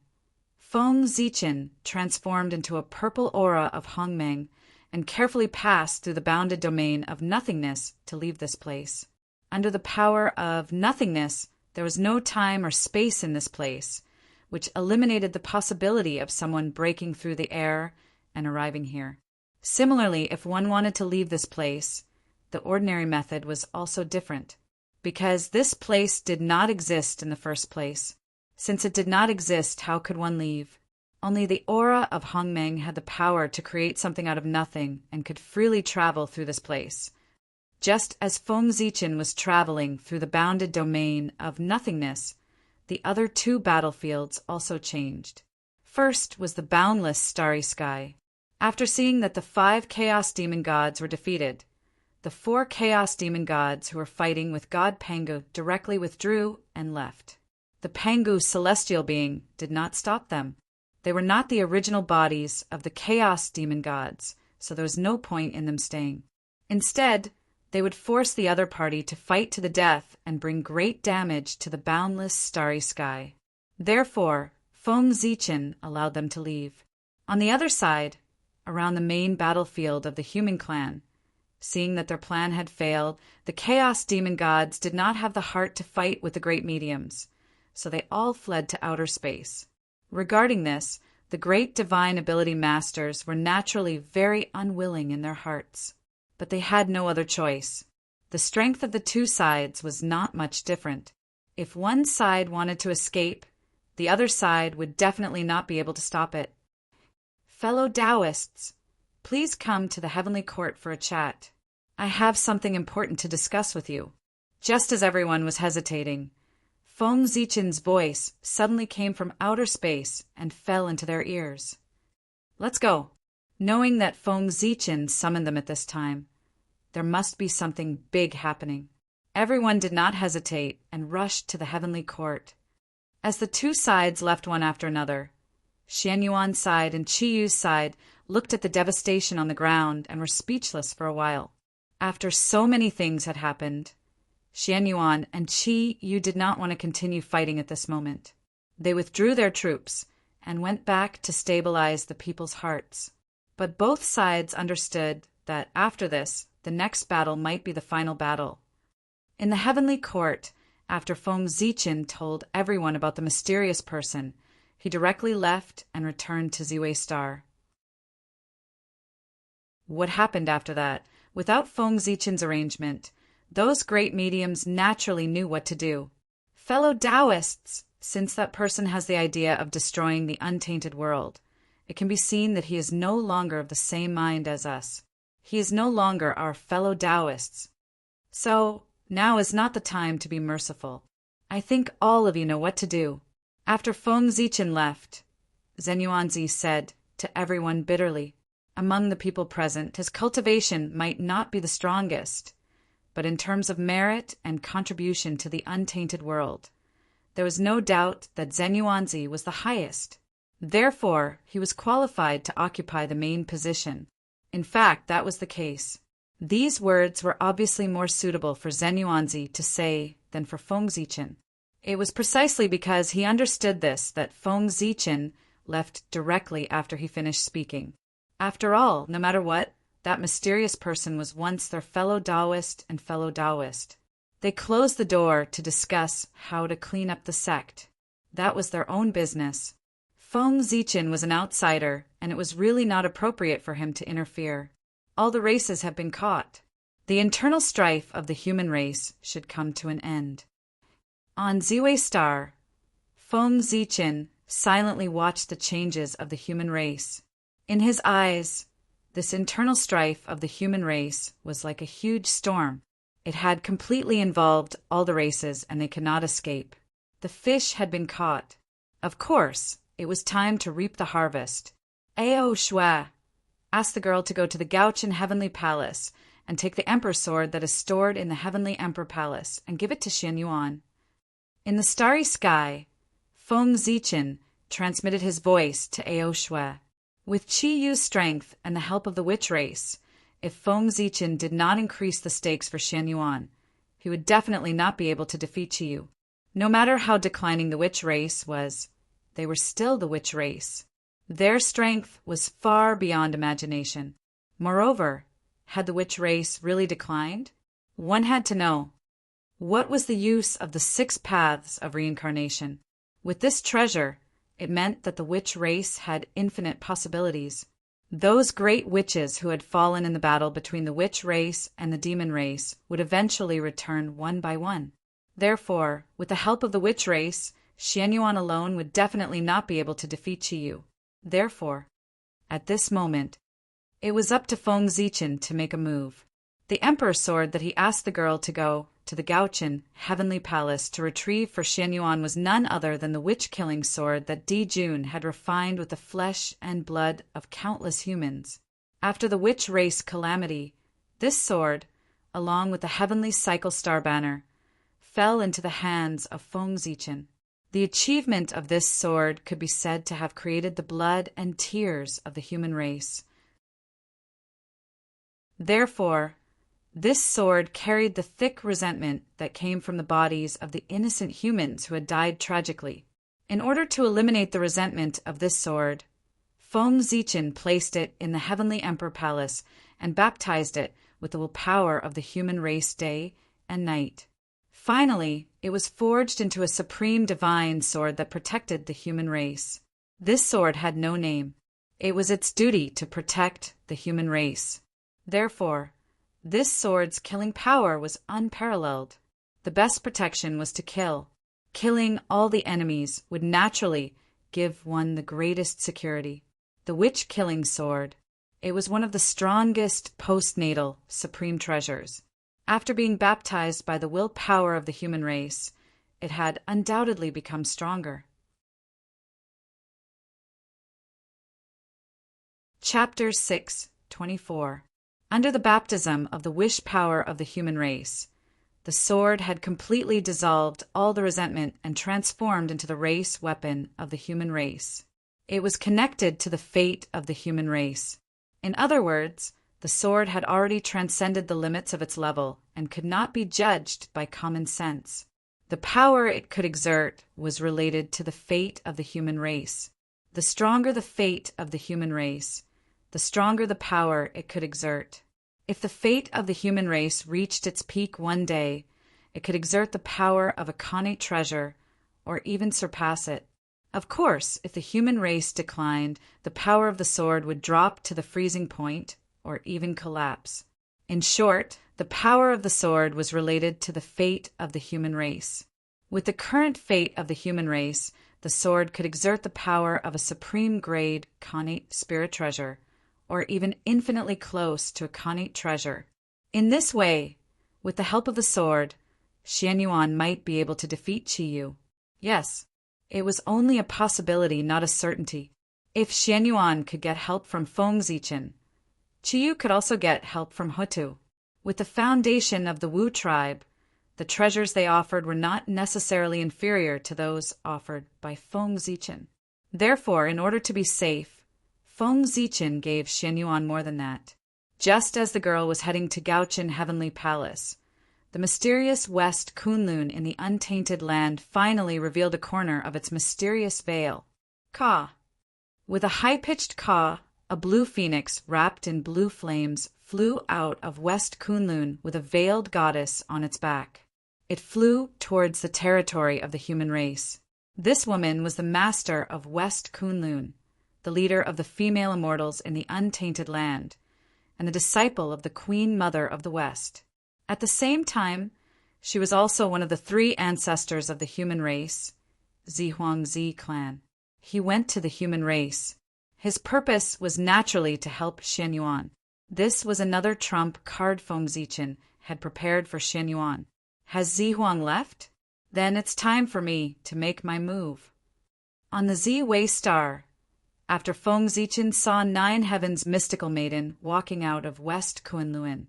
Feng Zichen transformed into a purple aura of Hongmeng and carefully passed through the bounded domain of nothingness to leave this place. Under the power of nothingness, there was no time or space in this place, which eliminated the possibility of someone breaking through the air and arriving here. Similarly, if one wanted to leave this place, the ordinary method was also different, because this place did not exist in the first place. Since it did not exist, how could one leave? Only the aura of Hongmeng had the power to create something out of nothing and could freely travel through this place. Just as Feng Zichen was traveling through the bounded domain of nothingness, the other two battlefields also changed. First was the boundless starry sky. After seeing that the 5 Chaos Demon Gods were defeated, the 4 Chaos Demon Gods who were fighting with God Pangu directly withdrew and left. The Pangu celestial being did not stop them. They were not the original bodies of the Chaos Demon Gods, so there was no point in them staying. Instead, they would force the other party to fight to the death and bring great damage to the boundless starry sky. Therefore, Feng Zichen allowed them to leave. On the other side, around the main battlefield of the human clan, seeing that their plan had failed, the Chaos Demon Gods did not have the heart to fight with the Great Mediums, so they all fled to outer space. Regarding this, the great divine ability masters were naturally very unwilling in their hearts. But they had no other choice. The strength of the two sides was not much different. If one side wanted to escape, the other side would definitely not be able to stop it. Fellow Taoists, please come to the Heavenly Court for a chat. I have something important to discuss with you. Just as everyone was hesitating, Feng Zichen's voice suddenly came from outer space and fell into their ears. Let's go. Knowing that Feng Zichen summoned them at this time, there must be something big happening. Everyone did not hesitate and rushed to the Heavenly Court. As the two sides left one after another, Xianyuan's side and Qiyu's side looked at the devastation on the ground and were speechless for a while. After so many things had happened, Xianyuan and Qiyu did not want to continue fighting at this moment. They withdrew their troops and went back to stabilize the people's hearts. But both sides understood that after this, the next battle might be the final battle. In the Heavenly Court, after Feng Zichen told everyone about the mysterious person, he directly left and returned to Ziwei Star. What happened after that? Without Feng Zichen's arrangement, those great mediums naturally knew what to do. Fellow Taoists, since that person has the idea of destroying the untainted world, it can be seen that he is no longer of the same mind as us. He is no longer our fellow Taoists. So, now is not the time to be merciful. I think all of you know what to do. After Feng Zichen left, Zenyuanzi said to everyone bitterly, among the people present, his cultivation might not be the strongest, but in terms of merit and contribution to the untainted world, there was no doubt that Zenyuanzi was the highest. Therefore, he was qualified to occupy the main position. In fact, that was the case. These words were obviously more suitable for Zenyuanzi to say than for Feng Zichen. It was precisely because he understood this that Feng Zichen left directly after he finished speaking. After all, no matter what, that mysterious person was once their fellow Taoist and fellow Taoist. They closed the door to discuss how to clean up the sect. That was their own business. Feng Zichen was an outsider, and it was really not appropriate for him to interfere. All the races have been caught. The internal strife of the human race should come to an end. On Ziwei Star, Feng Zichen silently watched the changes of the human race. In his eyes, this internal strife of the human race was like a huge storm. It had completely involved all the races, and they could not escape. The fish had been caught. Of course, it was time to reap the harvest. Ao Shui asked the girl to go to the Gauchan Heavenly Palace and take the Emperor Sword that is stored in the Heavenly Emperor Palace and give it to Xianyuan. In the starry sky, Feng Zichen transmitted his voice to Ao Shui. With Qiyu's strength and the help of the witch race, if Feng Zichen did not increase the stakes for Xianyuan, he would definitely not be able to defeat Qiyu. No matter how declining the witch race was, they were still the witch race. Their strength was far beyond imagination. Moreover, had the witch race really declined? One had to know, what was the use of the 6 paths of reincarnation? With this treasure, it meant that the witch race had infinite possibilities. Those great witches who had fallen in the battle between the witch race and the demon race would eventually return one by one. Therefore, with the help of the witch race, Xianyuan alone would definitely not be able to defeat Qiyu. Therefore, at this moment, it was up to Feng Zichen to make a move. The Emperor Sword that he asked the girl to go to the Gaochen heavenly palace to retrieve for Xianyuan was none other than the witch-killing sword that Di Jun had refined with the flesh and blood of countless humans. After the witch race calamity, this sword, along with the heavenly cycle star banner, fell into the hands of Feng Zichen. The achievement of this sword could be said to have created the blood and tears of the human race. Therefore, this sword carried the thick resentment that came from the bodies of the innocent humans who had died tragically. In order to eliminate the resentment of this sword, Feng Zichen placed it in the Heavenly Emperor Palace and baptized it with the power of the human race day and night. Finally, it was forged into a supreme divine sword that protected the human race. This sword had no name. It was its duty to protect the human race. Therefore, this sword's killing power was unparalleled. The best protection was to kill. Killing all the enemies would naturally give one the greatest security. The witch-killing sword. It was one of the strongest postnatal supreme treasures. After being baptized by the willpower of the human race, it had undoubtedly become stronger. Chapter 6:24. Under the baptism of the wish power of the human race, the sword had completely dissolved all the resentment and transformed into the race weapon of the human race. It was connected to the fate of the human race. In other words, the sword had already transcended the limits of its level and could not be judged by common sense. The power it could exert was related to the fate of the human race. The stronger the fate of the human race, the stronger the power it could exert. If the fate of the human race reached its peak one day, it could exert the power of a connate treasure, or even surpass it. Of course, if the human race declined, the power of the sword would drop to the freezing point, or even collapse. In short, the power of the sword was related to the fate of the human race. With the current fate of the human race, the sword could exert the power of a supreme grade connate spirit treasure, or even infinitely close to a connate treasure. In this way, with the help of the sword, Xianyuan might be able to defeat Qiyu. Yes, it was only a possibility, not a certainty. If Xianyuan could get help from Feng Zichen, Qiyu could also get help from Hutu. With the foundation of the Wu tribe, the treasures they offered were not necessarily inferior to those offered by Feng Zichen. Therefore, in order to be safe, Feng Zichen gave Xianyuan more than that. Just as the girl was heading to Gaochen Heavenly Palace, the mysterious West Kunlun in the untainted land finally revealed a corner of its mysterious veil. Ka. With a high-pitched ka, a blue phoenix wrapped in blue flames flew out of West Kunlun with a veiled goddess on its back. It flew towards the territory of the human race. This woman was the master of West Kunlun, the leader of the female immortals in the untainted land, and the disciple of the Queen Mother of the West. At the same time, she was also one of the three ancestors of the human race, Zihuangzi clan. He went to the human race. His purpose was naturally to help Xianyuan. This was another trump card Feng Zichen had prepared for Xianyuan. Has Zihuang left? Then it's time for me to make my move. On the Zi-Wei star, after Feng Zichen saw Nine Heaven's mystical maiden walking out of West Kunlun,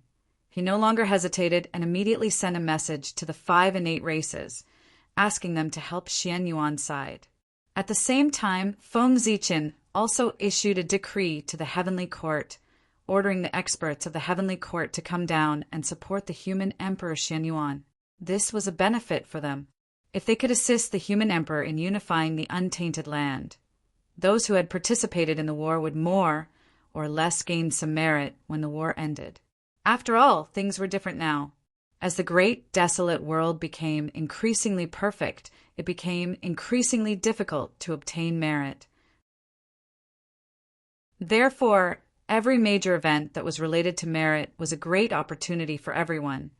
he no longer hesitated and immediately sent a message to the 5 innate races, asking them to help Xianyuan's side. At the same time, Feng Zichen also issued a decree to the heavenly court, ordering the experts of the heavenly court to come down and support the human emperor Xianyuan. This was a benefit for them. If they could assist the human emperor in unifying the untainted land, those who had participated in the war would more or less gain some merit when the war ended. After all, things were different now. As the great desolate world became increasingly perfect, it became increasingly difficult to obtain merit. Therefore, every major event that was related to merit was a great opportunity for everyone,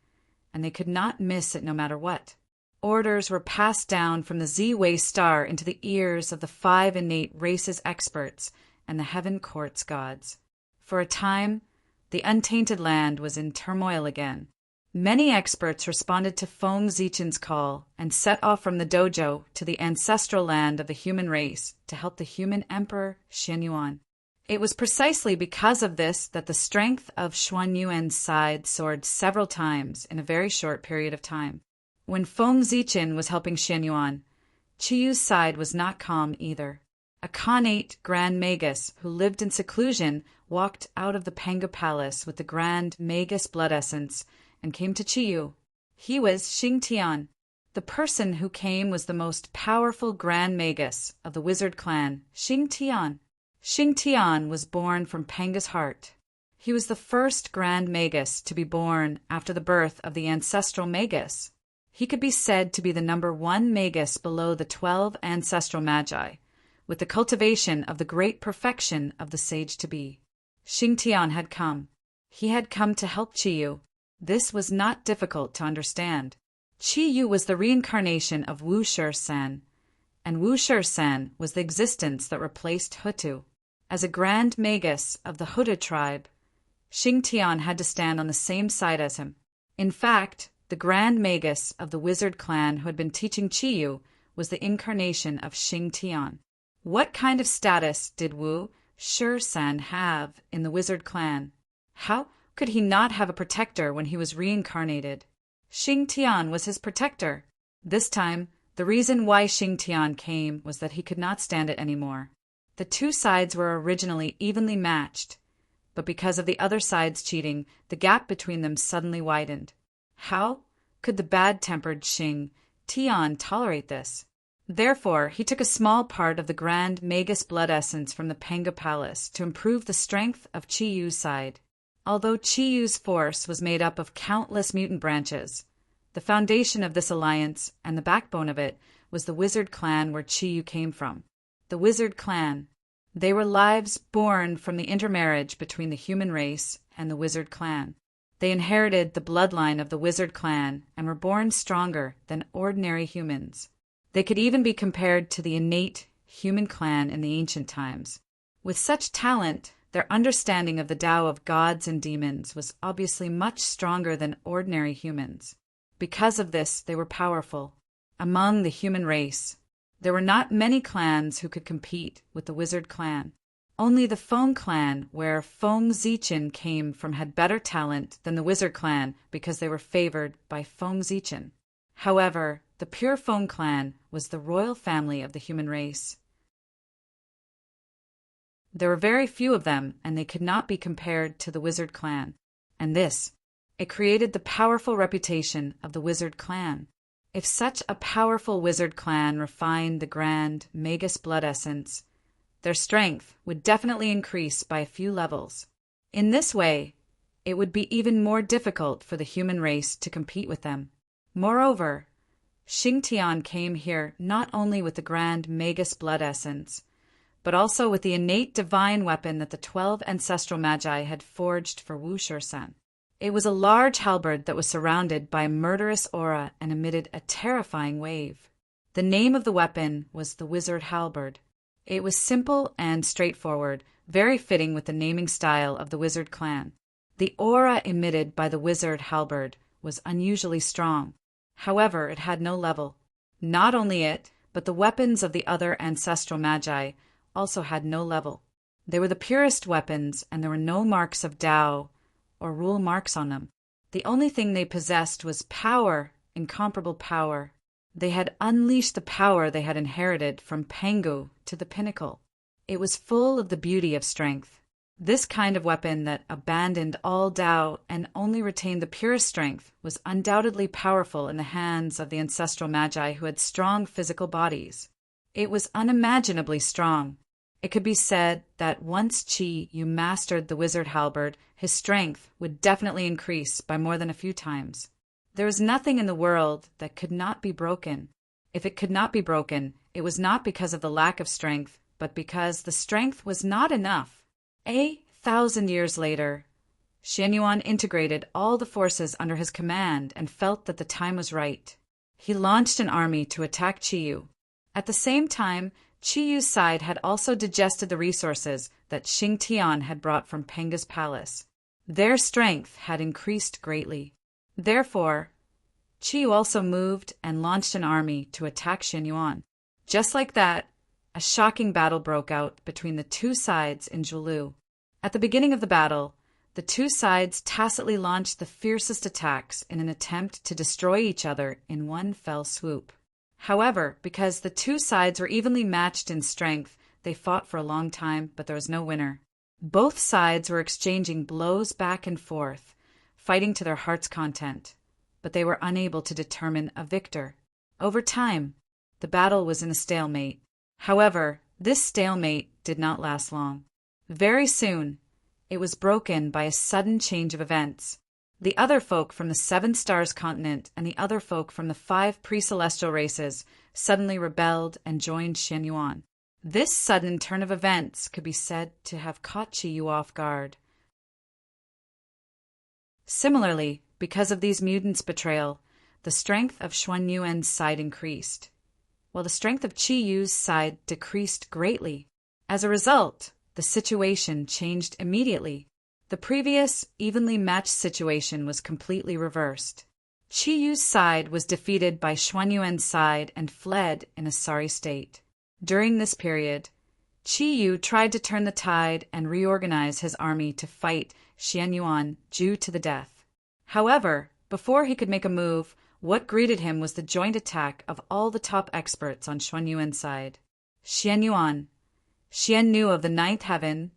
and they could not miss it no matter what. Orders were passed down from the Zi-Wei star into the ears of the 5 innate races experts and the heaven court's gods. For a time, the untainted land was in turmoil again. Many experts responded to Feng Zichen's call and set off from the dojo to the ancestral land of the human race to help the human emperor Xuanyuan. It was precisely because of this that the strength of Xuanyuan's side soared several times in a very short period of time. When Feng Zichen was helping Xuanyuan, Qiyu's side was not calm either. A Khanate Grand Magus who lived in seclusion walked out of the Panga Palace with the Grand Magus blood essence and came to Qiyu. He was Xingtian. The person who came was the most powerful Grand Magus of the wizard clan, Xingtian. Xingtian was born from Panga's heart. He was the first Grand Magus to be born after the birth of the ancestral Magus. He could be said to be the number 1 Magus below the 12 ancestral Magi, with the cultivation of the great perfection of the sage-to-be. Xingtian had come. He had come to help Qiyu. This was not difficult to understand. Qiyu was the reincarnation of Wu Shi-san, and Wu Shi-san was the existence that replaced Hutu. As a Grand Magus of the Hutu tribe, Xingtian had to stand on the same side as him. In fact, the Grand Magus of the wizard clan who had been teaching Qiyu was the incarnation of Xingtian. What kind of status did Wu Shi-san have in the wizard clan? How could he not have a protector when he was reincarnated? Xingtian was his protector. This time, the reason why Xingtian came was that he could not stand it anymore. The two sides were originally evenly matched, but because of the other side's cheating, the gap between them suddenly widened. How could the bad-tempered Xingtian tolerate this? Therefore, he took a small part of the Grand Magus blood essence from the Panga Palace to improve the strength of Qiyu's side. Although Qiyu's force was made up of countless mutant branches, the foundation of this alliance and the backbone of it was the wizard clan where Qiyu came from. The wizard clan. They were lives born from the intermarriage between the human race and the wizard clan. They inherited the bloodline of the wizard clan and were born stronger than ordinary humans. They could even be compared to the innate human clan in the ancient times. With such talent, their understanding of the Tao of gods and demons was obviously much stronger than ordinary humans. Because of this, they were powerful. Among the human race, there were not many clans who could compete with the wizard clan. Only the Feng clan, where Feng Zichen came from, had better talent than the wizard clan because they were favored by Feng Zichen. However, the pure Feng clan was the royal family of the human race. There were very few of them, and they could not be compared to the wizard clan. And this, it created the powerful reputation of the wizard clan. If such a powerful wizard clan refined the Grand Magus blood essence, their strength would definitely increase by a few levels. In this way, it would be even more difficult for the human race to compete with them. Moreover, Xingtian came here not only with the Grand Magus blood essence, but also with the innate divine weapon that the 12 ancestral Magi had forged for Wu Shi-san. It was a large halberd that was surrounded by a murderous aura and emitted a terrifying wave. The name of the weapon was the Wizard Halberd. It was simple and straightforward, very fitting with the naming style of the wizard clan. The aura emitted by the Wizard Halberd was unusually strong. However, it had no level. Not only it, but the weapons of the other ancestral Magi also had no level. They were the purest weapons, and there were no marks of Tao or rule marks on them. The only thing they possessed was power, incomparable power. They had unleashed the power they had inherited from Pangu to the pinnacle. It was full of the beauty of strength. This kind of weapon that abandoned all Tao and only retained the purest strength was undoubtedly powerful in the hands of the ancestral Magi who had strong physical bodies. It was unimaginably strong. It could be said that once Qiyu mastered the wizard halberd, his strength would definitely increase by more than a few times. There is nothing in the world that could not be broken. If it could not be broken, it was not because of the lack of strength, but because the strength was not enough. 1,000 years later, Xuanyuan integrated all the forces under his command and felt that the time was right. He launched an army to attack Qiyu. At the same time, Qiyu's side had also digested the resources that Xingtian had brought from Panga's palace. Their strength had increased greatly. Therefore, Qi Yu also moved and launched an army to attack Xianyuan. Just like that, a shocking battle broke out between the two sides in Zhuliu. At the beginning of the battle, the two sides tacitly launched the fiercest attacks in an attempt to destroy each other in one fell swoop. However, because the two sides were evenly matched in strength, they fought for a long time, but there was no winner. Both sides were exchanging blows back and forth, fighting to their heart's content, but they were unable to determine a victor. Over time, the battle was in a stalemate. However, this stalemate did not last long. Very soon, it was broken by a sudden change of events. The other folk from the Seven Stars continent and the other folk from the 5 pre-celestial races suddenly rebelled and joined Xianyuan. This sudden turn of events could be said to have caught Qi Yu off guard. Similarly, because of these mutants' betrayal, the strength of Xuanyuan's side increased, while the strength of Qi Yu's side decreased greatly. As a result, the situation changed immediately. The previous, evenly matched situation was completely reversed. Qi Yu's side was defeated by Xuanyuan's side and fled in a sorry state. During this period, Qi Yu tried to turn the tide and reorganize his army to fight Xianyuan due to the death. However, before he could make a move, what greeted him was the joint attack of all the top experts on Xuanyuan's side. Xianyuan, Xian Nu of the Ninth Heaven,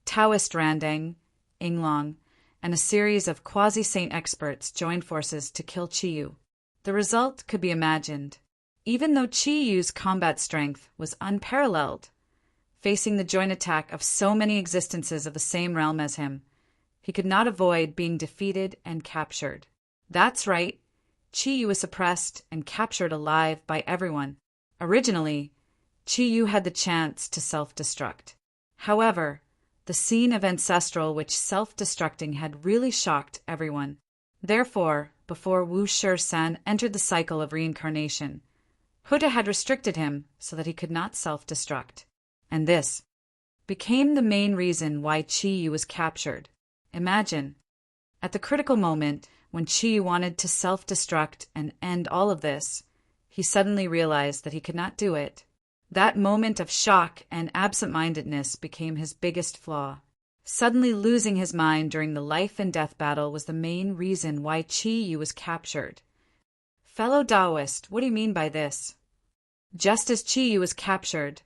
Taoist Randang, Yinglong, and a series of quasi-saint experts joined forces to kill Qi Yu. The result could be imagined. Even though Qi Yu's combat strength was unparalleled, facing the joint attack of so many existences of the same realm as him, he could not avoid being defeated and captured. That's right, Qi Yu was suppressed and captured alive by everyone. Originally, Qi Yu had the chance to self-destruct. However, the scene of Ancestral which self-destructing had really shocked everyone. Therefore, before Wu Shi-san entered the cycle of reincarnation, Huda had restricted him so that he could not self-destruct. And this became the main reason why Qi Yu was captured. Imagine, at the critical moment when Qi Yu wanted to self-destruct and end all of this, he suddenly realized that he could not do it. That moment of shock and absent-mindedness became his biggest flaw. Suddenly losing his mind during the life and death battle was the main reason why Qi Yu was captured. Fellow Taoist, what do you mean by this? Just as Qi Yu was captured,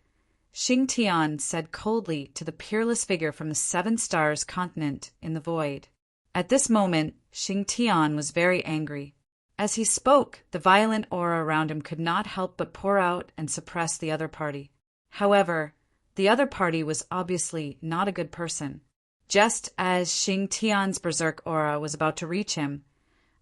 Xing Tian said coldly to the peerless figure from the Seven Stars continent in the void. At this moment, Xing Tian was very angry. As he spoke, the violent aura around him could not help but pour out and suppress the other party. However, the other party was obviously not a good person. Just as Xing Tian's berserk aura was about to reach him,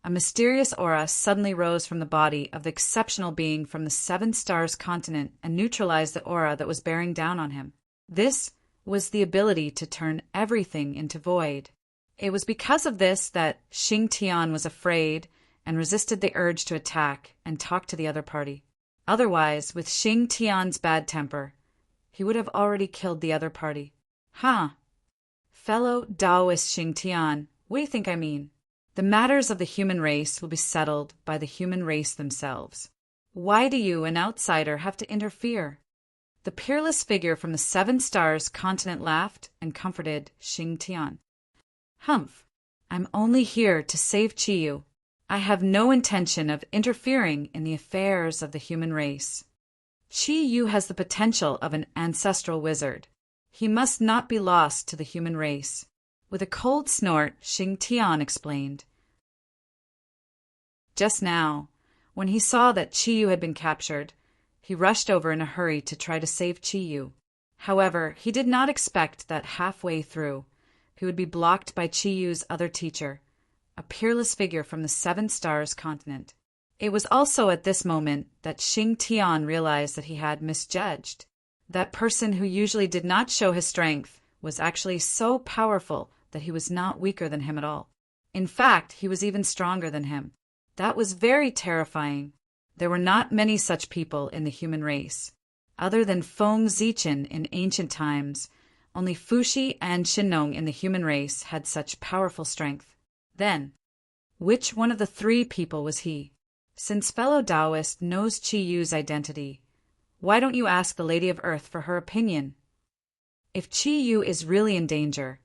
a mysterious aura suddenly rose from the body of the exceptional being from the Seven Stars continent and neutralized the aura that was bearing down on him. This was the ability to turn everything into void. It was because of this that Xing Tian was afraid and resisted the urge to attack and talk to the other party. Otherwise, with Xing Tian's bad temper, he would have already killed the other party. Fellow Taoist Xing Tian, what do you think I mean? The matters of the human race will be settled by the human race themselves. Why do you, an outsider, have to interfere? The peerless figure from the Seven Stars continent laughed and comforted Xing Tian. Humph, I'm only here to save Qi Yu. I have no intention of interfering in the affairs of the human race. Qi Yu has the potential of an ancestral wizard. He must not be lost to the human race. With a cold snort, Xing Tian explained. Just now, when he saw that Qi Yu had been captured, he rushed over in a hurry to try to save Qi Yu. However, he did not expect that halfway through, he would be blocked by Qi Yu's other teacher, a peerless figure from the Seven Stars continent. It was also at this moment that Xing Tian realized that he had misjudged. That person who usually did not show his strength was actually so powerful that he was not weaker than him at all. In fact, he was even stronger than him. That was very terrifying. There were not many such people in the human race. Other than Feng Zichen in ancient times, only Fuxi and Shinnong in the human race had such powerful strength. Then, Which one of the three people was he? Since fellow Taoist knows Qi Yu's identity, why don't you ask the Lady of Earth for her opinion? If Qi Yu is really in danger,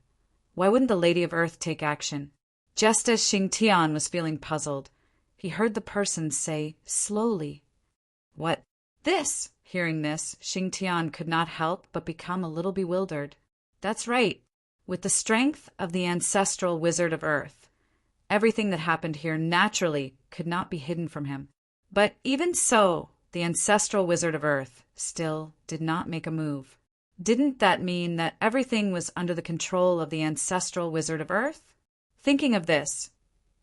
why wouldn't the Lady of Earth take action? Just as Xing Tian was feeling puzzled, he heard the person say slowly, "What? This?" Hearing this, Xing Tian could not help but become a little bewildered. That's right. With the strength of the ancestral Wizard of Earth, everything that happened here naturally could not be hidden from him. But even so, the ancestral Wizard of Earth still did not make a move. Didn't that mean that everything was under the control of the ancestral Wizard of Earth? Thinking of this,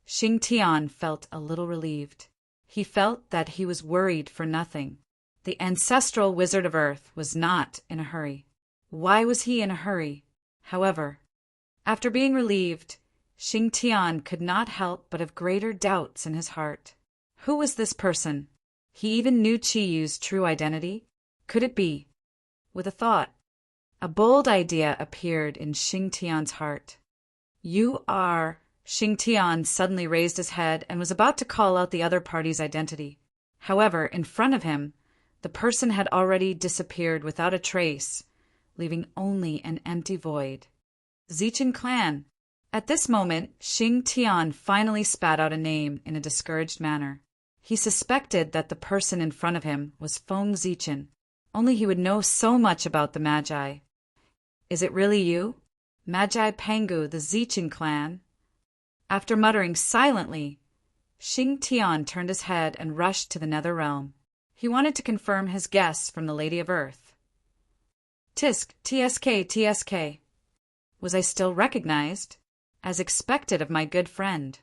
Xing Tian felt a little relieved. He felt that he was worried for nothing. The ancestral Wizard of Earth was not in a hurry. Why was he in a hurry? However, after being relieved, Xing Tian could not help but have greater doubts in his heart. Who was this person? He even knew Qi Yu's true identity? Could it be? With a thought, a bold idea appeared in Xing Tian's heart. You are... Xing Tian suddenly raised his head and was about to call out the other party's identity. However, in front of him, the person had already disappeared without a trace, leaving only an empty void. Zichen clan. At this moment, Xing Tian finally spat out a name in a discouraged manner. He suspected that the person in front of him was Feng Zichen, only he would know so much about the Magi. Is it really you? Magi Pangu, the Zichen clan? After muttering silently, Xing Tian turned his head and rushed to the nether realm. He wanted to confirm his guess from the Lady of Earth. Tisk, TSK, TSK. Was I still recognized? As expected of my good friend.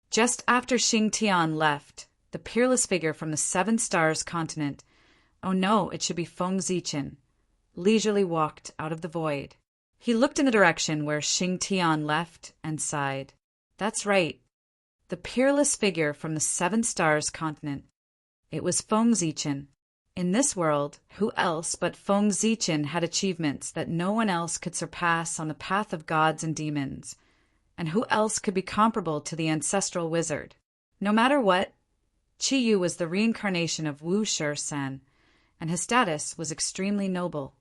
Just after Xing Tian left, the peerless figure from the Seven Stars continent, oh no, it should be Feng Zichen, leisurely walked out of the void. He looked in the direction where Xing Tian left and sighed. That's right. The peerless figure from the Seven Stars continent. It was Feng Zichen. In this world, who else but Feng Zichen had achievements that no one else could surpass on the path of gods and demons? And who else could be comparable to the ancestral wizard? No matter what, Qi Yu was the reincarnation of Wu Shi-san, and his status was extremely noble.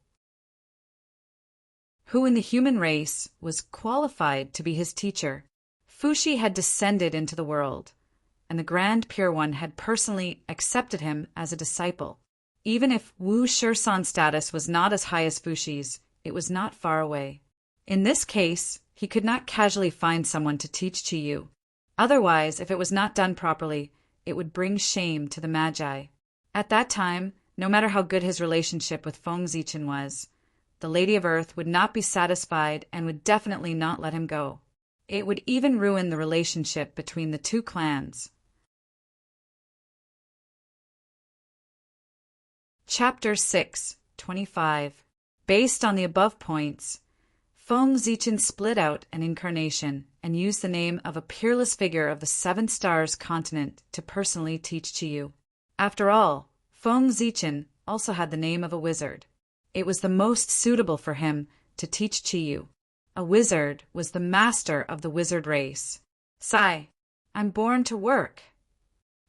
Who in the human race was qualified to be his teacher? Fuxi had descended into the world, and the Grand Pure One had personally accepted him as a disciple. Even if Wu Shi-san's status was not as high as Fuxi's, it was not far away. In this case, he could not casually find someone to teach Qi Yu. Otherwise, if it was not done properly, it would bring shame to the Magi. At that time, no matter how good his relationship with Feng Zichen was, the Lady of Earth would not be satisfied and would definitely not let him go. It would even ruin the relationship between the two clans. Chapter 6, 25. Based on the above points, Feng Zichen split out an incarnation and used the name of a peerless figure of the Seven Stars continent to personally teach Qi Yu. After all, Feng Zichen also had the name of a wizard. It was the most suitable for him to teach Qi Yu. A wizard was the master of the wizard race. Sigh, I'm born to work.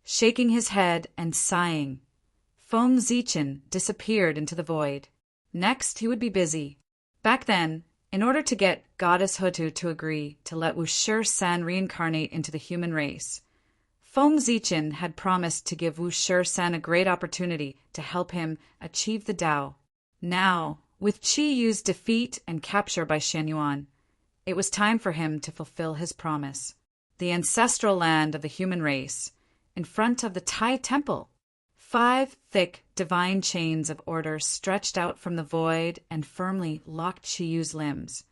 Shaking his head and sighing, Feng Zichen disappeared into the void. Next, he would be busy. Back then, in order to get Goddess Hutu to agree to let Wu Shi-san reincarnate into the human race, Feng Zichen had promised to give Wu Shi-san a great opportunity to help him achieve the Tao. Now, with Qi Yu's defeat and capture by Shen Yuan, it was time for him to fulfill his promise. The ancestral land of the human race, in front of the Tai Temple, 5 thick divine chains of order stretched out from the void and firmly locked Qi Yu's limbs,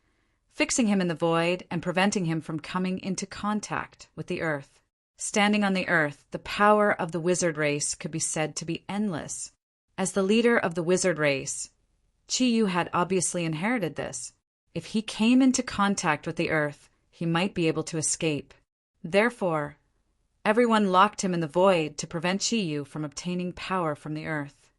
fixing him in the void and preventing him from coming into contact with the earth. Standing on the earth, the power of the wizard race could be said to be endless. As the leader of the wizard race, Qi Yu had obviously inherited this. If he came into contact with the earth, he might be able to escape. Therefore, everyone locked him in the void to prevent Qi Yu from obtaining power from the earth.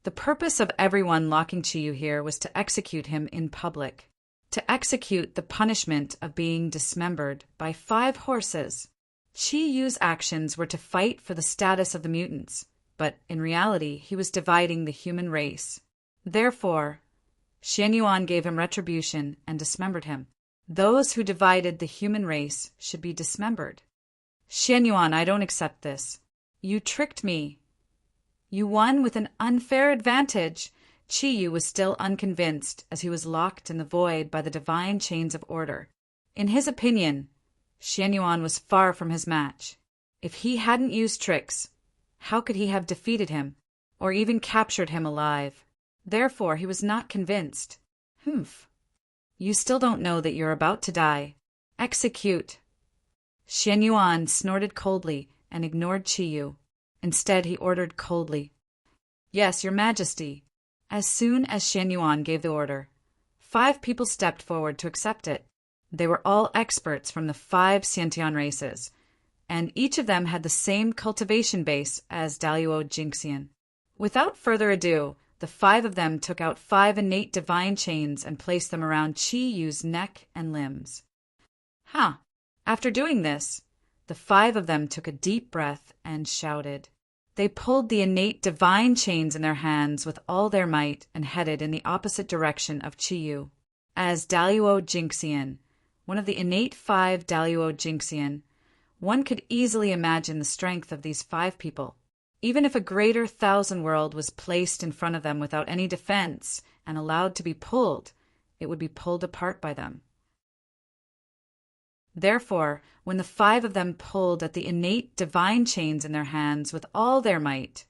The purpose of everyone locking Qi Yu here was to execute him in public. to execute the punishment of being dismembered by 5 horses. Qi Yu's actions were to fight for the status of the mutants, but in reality he was dividing the human race. Therefore, Xian Yuan gave him retribution and dismembered him. Those who divided the human race should be dismembered. Xian Yuan, I don't accept this. You tricked me. You won with an unfair advantage. Qi Yu was still unconvinced as he was locked in the void by the divine chains of order. In his opinion, Xian Yuan was far from his match. If he hadn't used tricks, how could he have defeated him, or even captured him alive? Therefore, he was not convinced. You still don't know that you're about to die. Execute. Xian Yuan snorted coldly and ignored Qi Yu. Instead, he ordered coldly, Yes, Your Majesty. As soon as Xian Yuan gave the order, 5 people stepped forward to accept it. They were all experts from the 5 Xiantian races, and each of them had the same cultivation base as Daluo Jingxian. Without further ado, the 5 of them took out 5 innate divine chains and placed them around Qi Yu's neck and limbs. After doing this, the 5 of them took a deep breath and shouted. They pulled the innate divine chains in their hands with all their might and headed in the opposite direction of Qi Yu. As Daluo Jingxian, one of the innate 5 Daluo Jingxian, one could easily imagine the strength of these 5 people. Even if a greater 1,000 world was placed in front of them without any defense and allowed to be pulled, it would be pulled apart by them. Therefore, when the 5 of them pulled at the innate divine chains in their hands with all their might,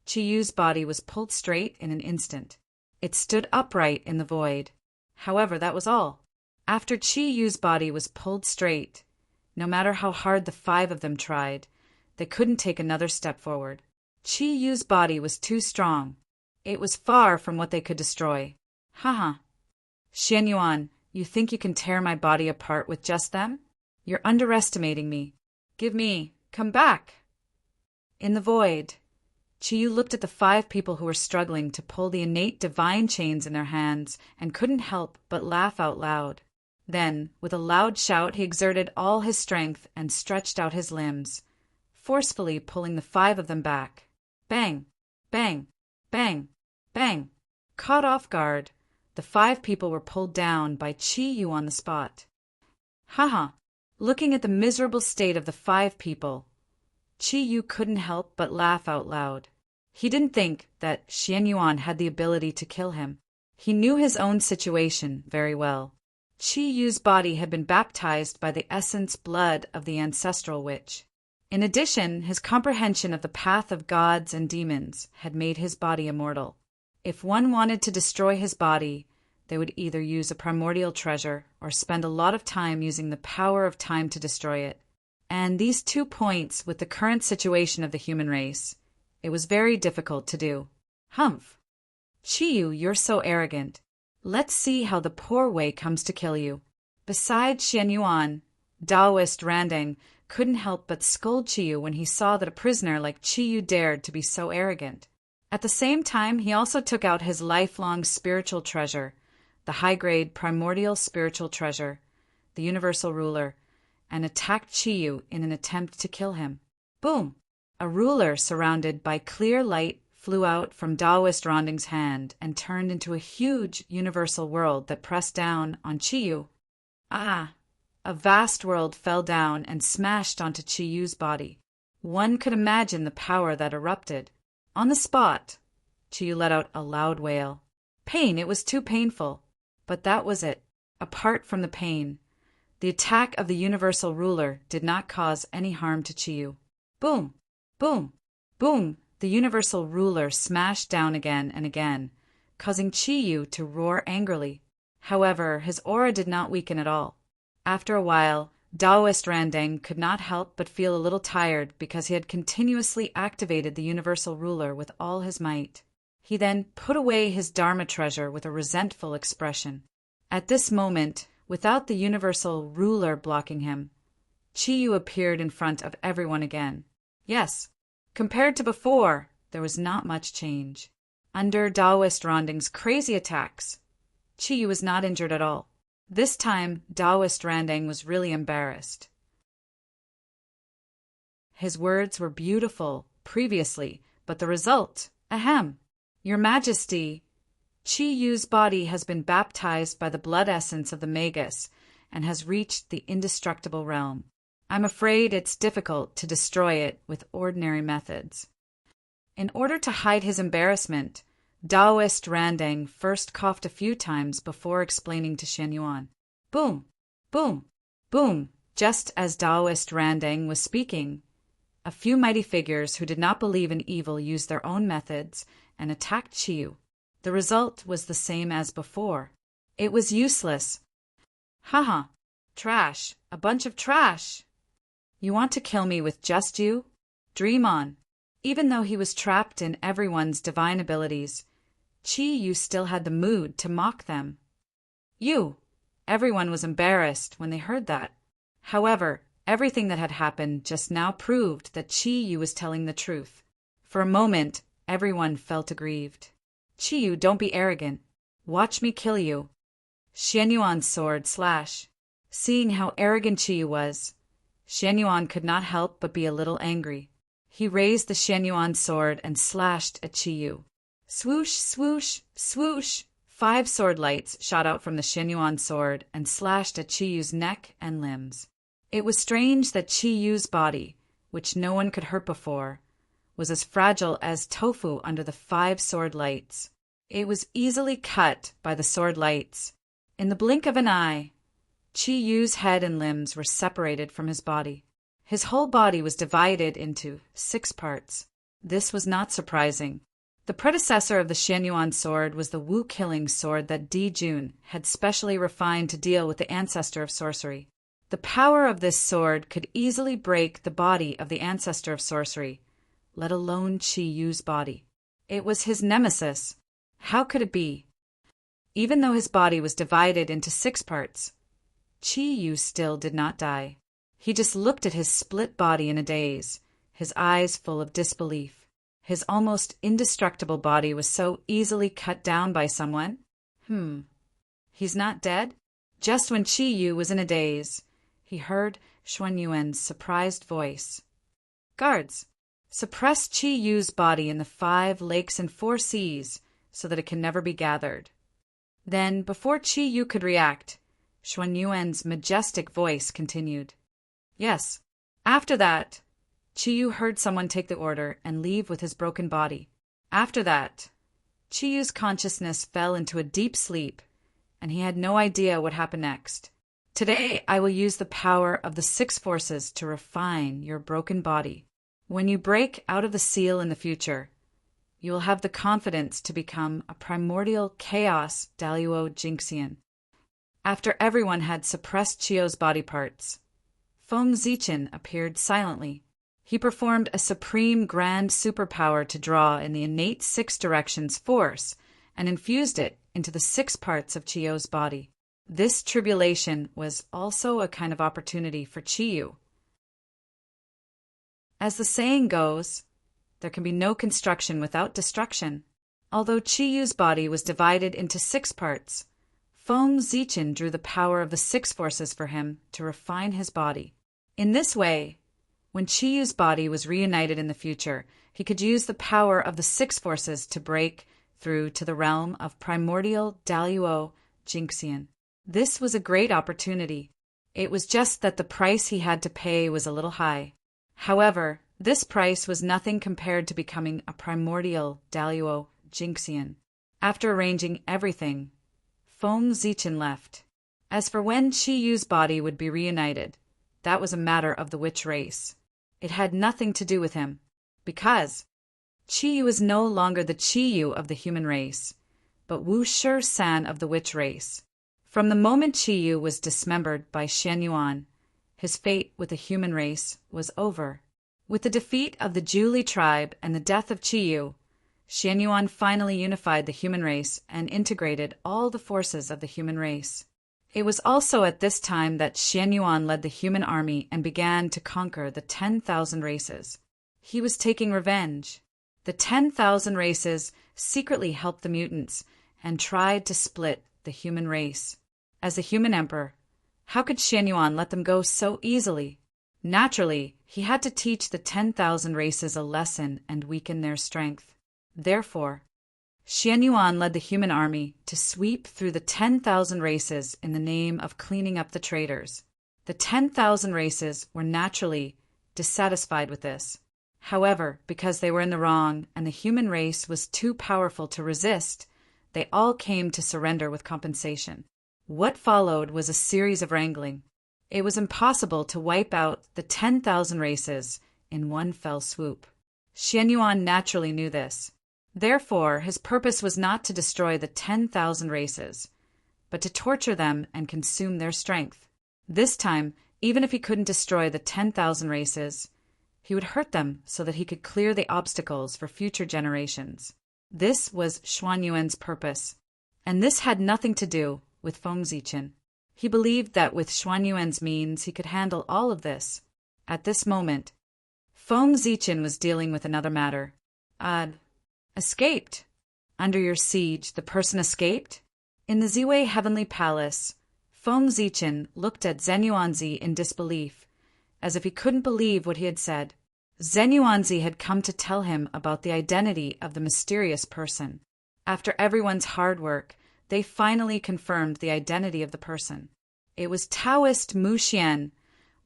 Qi Yu's body was pulled straight in an instant. It stood upright in the void. However, that was all. After Qi Yu's body was pulled straight, no matter how hard the 5 of them tried, they couldn't take another step forward. Qi Yu's body was too strong. It was far from what they could destroy. Xian Yuan, you think you can tear my body apart with just them? You're underestimating me. Come back. In the void, Qi Yu looked at the 5 people who were struggling to pull the innate divine chains in their hands and couldn't help but laugh out loud. Then, with a loud shout, he exerted all his strength and stretched out his limbs, forcefully pulling the 5 of them back. Bang! Bang! Bang! Bang! Caught off guard, the 5 people were pulled down by Qi Yu on the spot. Looking at the miserable state of the 5 people, Qi Yu couldn't help but laugh out loud. He didn't think that Xian Yuan had the ability to kill him. He knew his own situation very well. Qi Yu's body had been baptized by the essence blood of the ancestral witch. In addition, his comprehension of the path of gods and demons had made his body immortal. If one wanted to destroy his body, they would either use a primordial treasure or spend a lot of time using the power of time to destroy it. And these 2 points with the current situation of the human race, it was very difficult to do. Qi Yu, you're so arrogant. Let's see how the poor way comes to kill you. Besides Xian Yuan, Taoist Randang couldn't help but scold Qi Yu when he saw that a prisoner like Qi Yu dared to be so arrogant. At the same time, he also took out his lifelong spiritual treasure, the high-grade primordial spiritual treasure, the universal ruler, and attacked Qi Yu in an attempt to kill him. Boom! A ruler surrounded by clear light flew out from Taoist Randang's hand and turned into a huge universal world that pressed down on Qi Yu. A vast world fell down and smashed onto Qi Yu's body. One could imagine the power that erupted. On the spot, Qi Yu let out a loud wail. Pain, it was too painful. But that was it. Apart from the pain, the attack of the universal ruler did not cause any harm to Qi Yu. Boom! Boom! Boom! The universal ruler smashed down again and again, causing Qi Yu to roar angrily. However, his aura did not weaken at all. After a while, Taoist Randang could not help but feel a little tired because he had continuously activated the universal ruler with all his might. He then put away his Dharma treasure with a resentful expression. At this moment, without the universal ruler blocking him, Qi Yu appeared in front of everyone again. Yes, compared to before, there was not much change. Under Taoist Randang's crazy attacks, Qi Yu was not injured at all. This time, Taoist Randang was really embarrassed. His words were beautiful previously, but the result, ahem. Your Majesty, Qi Yu's body has been baptized by the blood essence of the Magus and has reached the indestructible realm. I'm afraid it's difficult to destroy it with ordinary methods. In order to hide his embarrassment, Taoist Randang first coughed a few times before explaining to Shen Yuan. Boom, boom, boom. Just as Taoist Randang was speaking, a few mighty figures who did not believe in evil used their own methods and attacked Qi Yu. The result was the same as before. It was useless. Haha, trash, a bunch of trash. You want to kill me with just you? Dream on. Even though he was trapped in everyone's divine abilities, Qi Yu still had the mood to mock them. Everyone was embarrassed when they heard that. However, everything that had happened just now proved that Qi Yu was telling the truth. For a moment, everyone felt aggrieved. Qi Yu, don't be arrogant. Watch me kill you. Shen Yuan's sword slash. Seeing how arrogant Qi Yu was, Shen Yuan could not help but be a little angry. He raised the Shen Yuan sword and slashed at Qi Yu. Swoosh, swoosh, swoosh! 5 sword lights shot out from the Shen Yuan sword and slashed at Qi Yu's neck and limbs. It was strange that Qi Yu's body, which no one could hurt before, was as fragile as tofu under the 5 sword lights. It was easily cut by the sword lights. In the blink of an eye, Qi Yu's head and limbs were separated from his body. His whole body was divided into 6 parts. This was not surprising. The predecessor of the Shen Yuan sword was the Wu-killing sword that Di Jun had specially refined to deal with the ancestor of sorcery. The power of this sword could easily break the body of the ancestor of sorcery, let alone Qi Yu's body. It was his nemesis. How could it be? Even though his body was divided into 6 parts, Qi Yu still did not die. He just looked at his split body in a daze, his eyes full of disbelief. His almost indestructible body was so easily cut down by someone. He's not dead? Just when Qi Yu was in a daze, he heard Xuan Yuan's surprised voice. Guards, suppress Qi Yu's body in the 5 lakes and 4 seas so that it can never be gathered. Then, before Qi Yu could react, Xuan Yuan's majestic voice continued. Yes. After that, Qi Yu heard someone take the order and leave with his broken body. After that, Qi Yu's consciousness fell into a deep sleep, and he had no idea what happened next. Today, I will use the power of the 6 forces to refine your broken body. When you break out of the seal in the future, you will have the confidence to become a primordial chaos Daluo Jinxian. After everyone had suppressed Qiu's body parts, Feng Zichen appeared silently. He performed a supreme grand superpower to draw in the innate 6 directions force and infused it into the 6 parts of Qiu's body. This tribulation was also a kind of opportunity for Qi Yu. As the saying goes, there can be no construction without destruction. Although Qi Yu's body was divided into 6 parts, Feng Zichen drew the power of the 6 forces for him to refine his body. In this way, when Qi Yu's body was reunited in the future, he could use the power of the 6 forces to break through to the realm of primordial Daluo Jinxian. This was a great opportunity. It was just that the price he had to pay was a little high. However, this price was nothing compared to becoming a primordial Daluo Jinxian. After arranging everything, Feng Zichen left. As for when Qi Yu's body would be reunited, that was a matter of the witch race. It had nothing to do with him, because Qi Yu was no longer the Qi Yu of the human race, but Wu Shi-san of the witch race. From the moment Qi Yu was dismembered by Shen Yuan, his fate with the human race was over. With the defeat of the Zhuli tribe and the death of Qi Yu, Shen Yuan finally unified the human race and integrated all the forces of the human race. It was also at this time that Shen Yuan led the human army and began to conquer the 10,000 races. He was taking revenge. The 10,000 races secretly helped the mutants and tried to split the human race. As the human emperor, how could Xianyuan let them go so easily? Naturally, he had to teach the 10,000 races a lesson and weaken their strength. Therefore, Xianyuan led the human army to sweep through the 10,000 races in the name of cleaning up the traitors. The 10,000 races were naturally dissatisfied with this. However, because they were in the wrong and the human race was too powerful to resist, they all came to surrender with compensation. What followed was a series of wrangling. It was impossible to wipe out the 10,000 races in one fell swoop. Xianyuan naturally knew this. Therefore, his purpose was not to destroy the 10,000 races, but to torture them and consume their strength. This time, even if he couldn't destroy the 10,000 races, he would hurt them so that he could clear the obstacles for future generations. This was Xuanyuan's purpose, and this had nothing to do with Feng Zichen. He believed that with Xuanyuan's means he could handle all of this. At this moment, Feng Zichen was dealing with another matter. Escaped. Under your siege, the person escaped? In the Ziwei Heavenly Palace, Feng Zichen looked at Zhen Yuanzi in disbelief, as if he couldn't believe what he had said. Zhen Yuanzi had come to tell him about the identity of the mysterious person. After everyone's hard work, they finally confirmed the identity of the person. It was Taoist Mu Xian,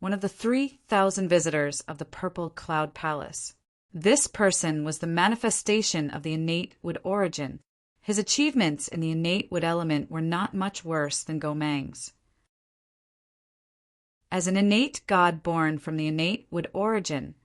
one of the 3,000 visitors of the Purple Cloud Palace. This person was the manifestation of the innate wood origin. His achievements in the innate wood element were not much worse than Gomang's. As an innate god born from the innate wood origin,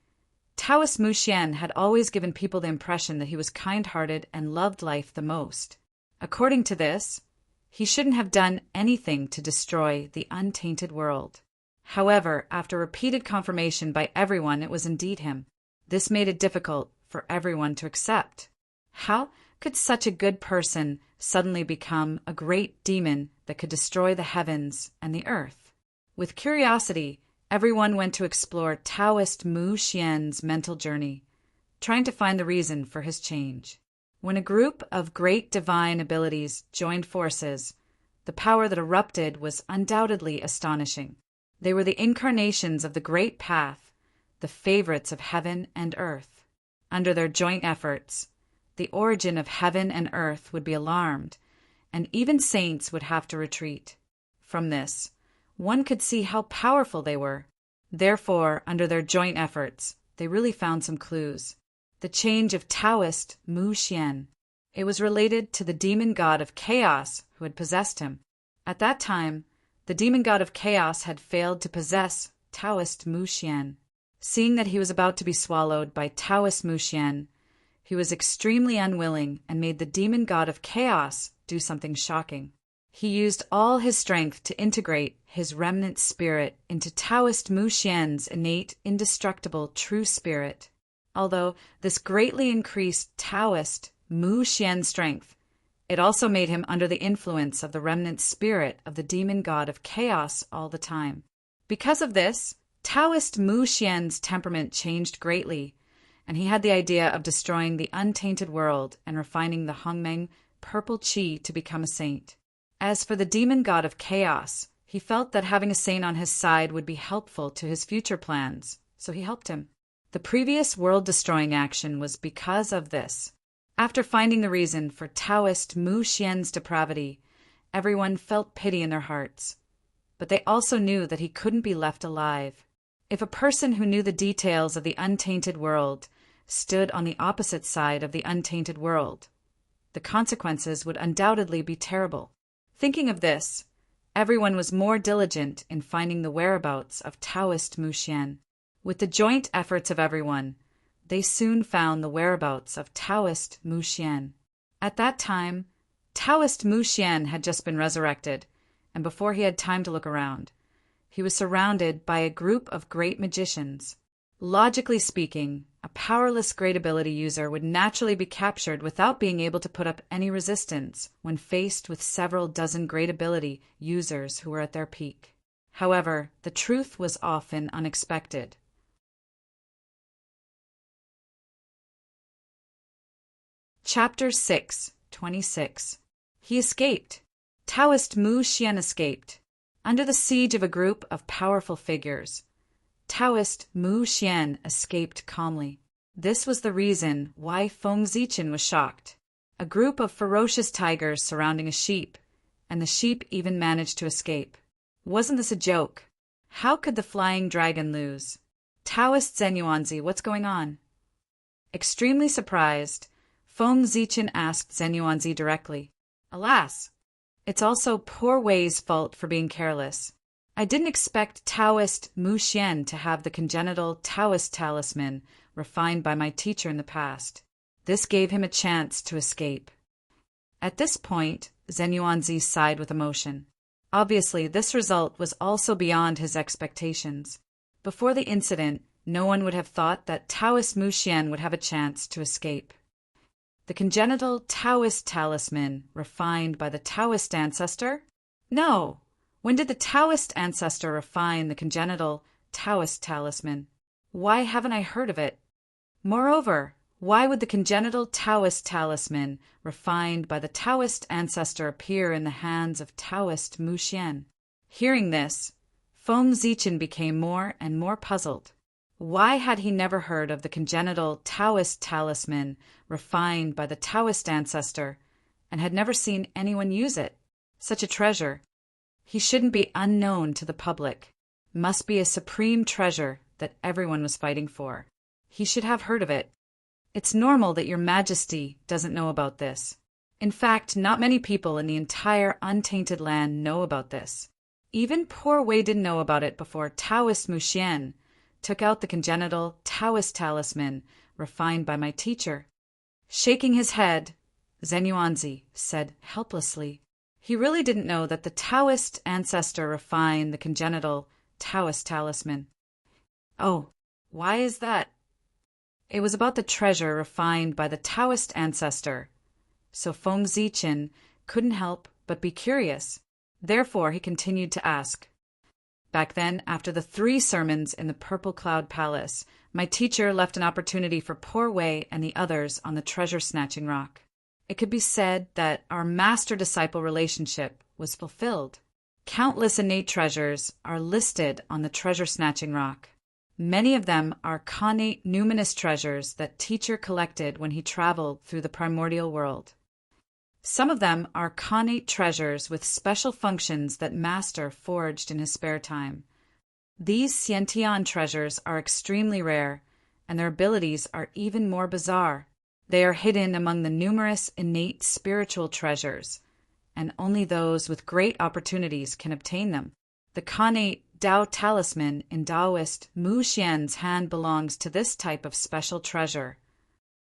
Taoist Mu Xian had always given people the impression that he was kind-hearted and loved life the most. According to this, he shouldn't have done anything to destroy the untainted world. However, after repeated confirmation by everyone it was indeed him, this made it difficult for everyone to accept. How could such a good person suddenly become a great demon that could destroy the heavens and the earth? With curiosity, everyone went to explore Taoist Mu Xian's mental journey, trying to find the reason for his change. When a group of great divine abilities joined forces, the power that erupted was undoubtedly astonishing. They were the incarnations of the great path, the favorites of heaven and earth. Under their joint efforts, the origin of heaven and earth would be alarmed, and even saints would have to retreat. From this, one could see how powerful they were. Therefore, under their joint efforts, they really found some clues. The change of Taoist Mu Xian. It was related to the demon god of chaos who had possessed him. At that time, the demon god of chaos had failed to possess Taoist Mu Xian. Seeing that he was about to be swallowed by Taoist Mu Xian, he was extremely unwilling and made the demon god of chaos do something shocking. He used all his strength to integrate his remnant spirit into Taoist Mu Xian's innate, indestructible true spirit. Although this greatly increased Taoist Mu Xian's strength, it also made him under the influence of the remnant spirit of the demon god of chaos all the time. Because of this, Taoist Mu Xian's temperament changed greatly, and he had the idea of destroying the untainted world and refining the Hongmeng purple qi to become a saint. As for the demon god of chaos, he felt that having a saint on his side would be helpful to his future plans, so he helped him. The previous world-destroying action was because of this. After finding the reason for Taoist Mu Xian's depravity, everyone felt pity in their hearts. But they also knew that he couldn't be left alive. If a person who knew the details of the untainted world stood on the opposite side of the untainted world, the consequences would undoubtedly be terrible. Thinking of this, everyone was more diligent in finding the whereabouts of Taoist Mu Xian. With the joint efforts of everyone, they soon found the whereabouts of Taoist Mu Xian. At that time, Taoist Mu Xian had just been resurrected, and before he had time to look around, he was surrounded by a group of great magicians. Logically speaking, a powerless great ability user would naturally be captured without being able to put up any resistance when faced with several dozen great ability users who were at their peak. However, the truth was often unexpected. Chapter 6, 26. He escaped. Taoist Mu Xian escaped. Under the siege of a group of powerful figures, Taoist Mu Xian escaped calmly. This was the reason why Feng Zichen was shocked. A group of ferocious tigers surrounding a sheep, and the sheep even managed to escape. Wasn't this a joke? How could the flying dragon lose? Taoist Zenyuanzi, what's going on? Extremely surprised, Feng Zichen asked Zenyuanzi directly. Alas! It's also poor Wei's fault for being careless. I didn't expect Taoist Mu Xian to have the congenital Taoist talisman refined by my teacher in the past. This gave him a chance to escape. At this point, Zenyuanzi sighed with emotion. Obviously, this result was also beyond his expectations. Before the incident, no one would have thought that Taoist Mu Xian would have a chance to escape. The congenital Taoist talisman refined by the Taoist ancestor? No! When did the Taoist ancestor refine the congenital Taoist talisman? Why haven't I heard of it? Moreover, why would the congenital Taoist talisman refined by the Taoist ancestor appear in the hands of Taoist Mu Xian? Hearing this, Feng Zichen became more and more puzzled. Why had he never heard of the congenital Taoist talisman refined by the Taoist ancestor and had never seen anyone use it? Such a treasure. He shouldn't be unknown to the public. Must be a supreme treasure that everyone was fighting for. He should have heard of it. It's normal that your Majesty doesn't know about this. In fact, not many people in the entire untainted land know about this. Even poor Wei didn't know about it before Taoist Mu Xian took out the congenital Taoist talisman refined by my teacher. Shaking his head, Zenyuanzi said helplessly, he really didn't know that the Taoist ancestor refined the congenital Taoist talisman. Oh, why is that? It was about the treasure refined by the Taoist ancestor, so Feng Zichen couldn't help but be curious. Therefore, he continued to ask. Back then, after the 3 sermons in the Purple Cloud Palace, my teacher left an opportunity for poor Wei and the others on the treasure-snatching rock. It could be said that our master-disciple relationship was fulfilled. Countless innate treasures are listed on the treasure-snatching rock. Many of them are connate numinous treasures that teacher collected when he traveled through the primordial world. Some of them are connate treasures with special functions that Master forged in his spare time. These Xiantian treasures are extremely rare, and their abilities are even more bizarre. They are hidden among the numerous innate spiritual treasures, and only those with great opportunities can obtain them. The connate Tao talisman in Taoist Mu Xian's hand belongs to this type of special treasure.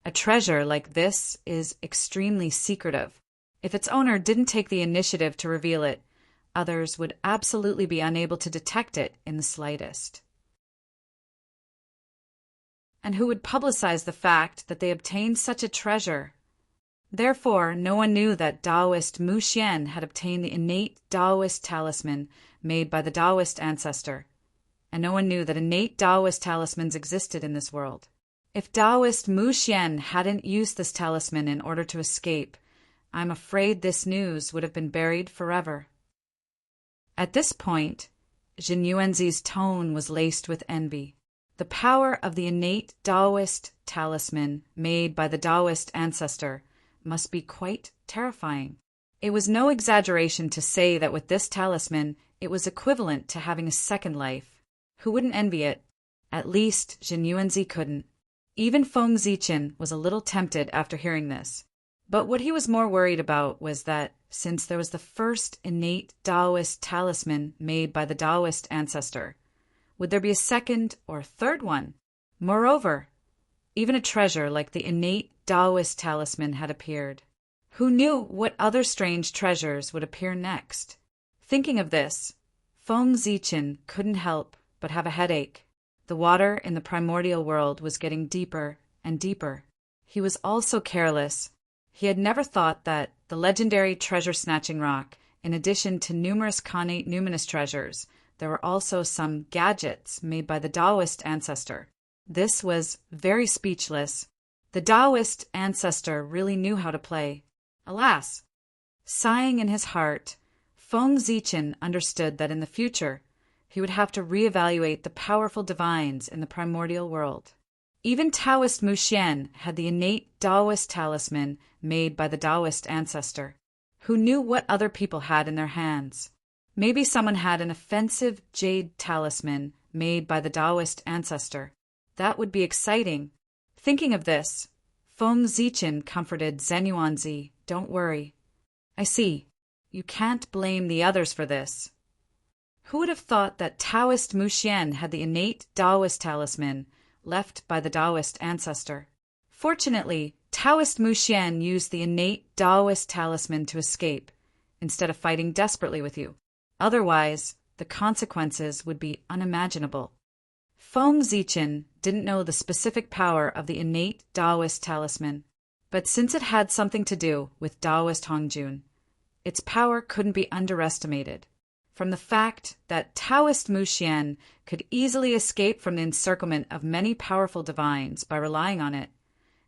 A treasure like this is extremely secretive. If its owner didn't take the initiative to reveal it, others would absolutely be unable to detect it in the slightest. And who would publicize the fact that they obtained such a treasure? Therefore, no one knew that Taoist Mu Xian had obtained the innate Taoist talisman made by the Taoist ancestor, and no one knew that innate Taoist talismans existed in this world. If Taoist Mu Xian hadn't used this talisman in order to escape, I'm afraid this news would have been buried forever. At this point, Zenyuanzi's tone was laced with envy. The power of the innate Taoist talisman made by the Taoist ancestor must be quite terrifying. It was no exaggeration to say that with this talisman, it was equivalent to having a second life. Who wouldn't envy it? At least Zenyuanzi couldn't. Even Feng Zichen was a little tempted after hearing this. But what he was more worried about was that, since there was the first innate Taoist talisman made by the Taoist ancestor, would there be a second or third one? Moreover, even a treasure like the innate Taoist talisman had appeared. Who knew what other strange treasures would appear next? Thinking of this, Feng Zichen couldn't help but have a headache. The water in the primordial world was getting deeper and deeper. He was also careless. He had never thought that the legendary treasure-snatching rock, in addition to numerous connate numinous treasures, there were also some gadgets made by the Taoist ancestor. This was very speechless. The Taoist ancestor really knew how to play. Alas! Sighing in his heart, Feng Zichen understood that in the future, he would have to reevaluate the powerful divines in the primordial world. Even Taoist Mu Xian had the innate Taoist talisman made by the Taoist ancestor. Who knew what other people had in their hands? Maybe someone had an offensive jade talisman made by the Taoist ancestor. That would be exciting. Thinking of this, Feng Zichen comforted Zhen Yuanzi, "Don't worry. I see. You can't blame the others for this." Who would have thought that Taoist Mu Xian had the innate Taoist talisman left by the Taoist ancestor? Fortunately, Taoist Mu Xian used the innate Taoist talisman to escape, instead of fighting desperately with you. Otherwise, the consequences would be unimaginable. Feng Zichen didn't know the specific power of the innate Taoist talisman, but since it had something to do with Taoist Hongjun, its power couldn't be underestimated. From the fact that Taoist Mu Xian could easily escape from the encirclement of many powerful divines by relying on it,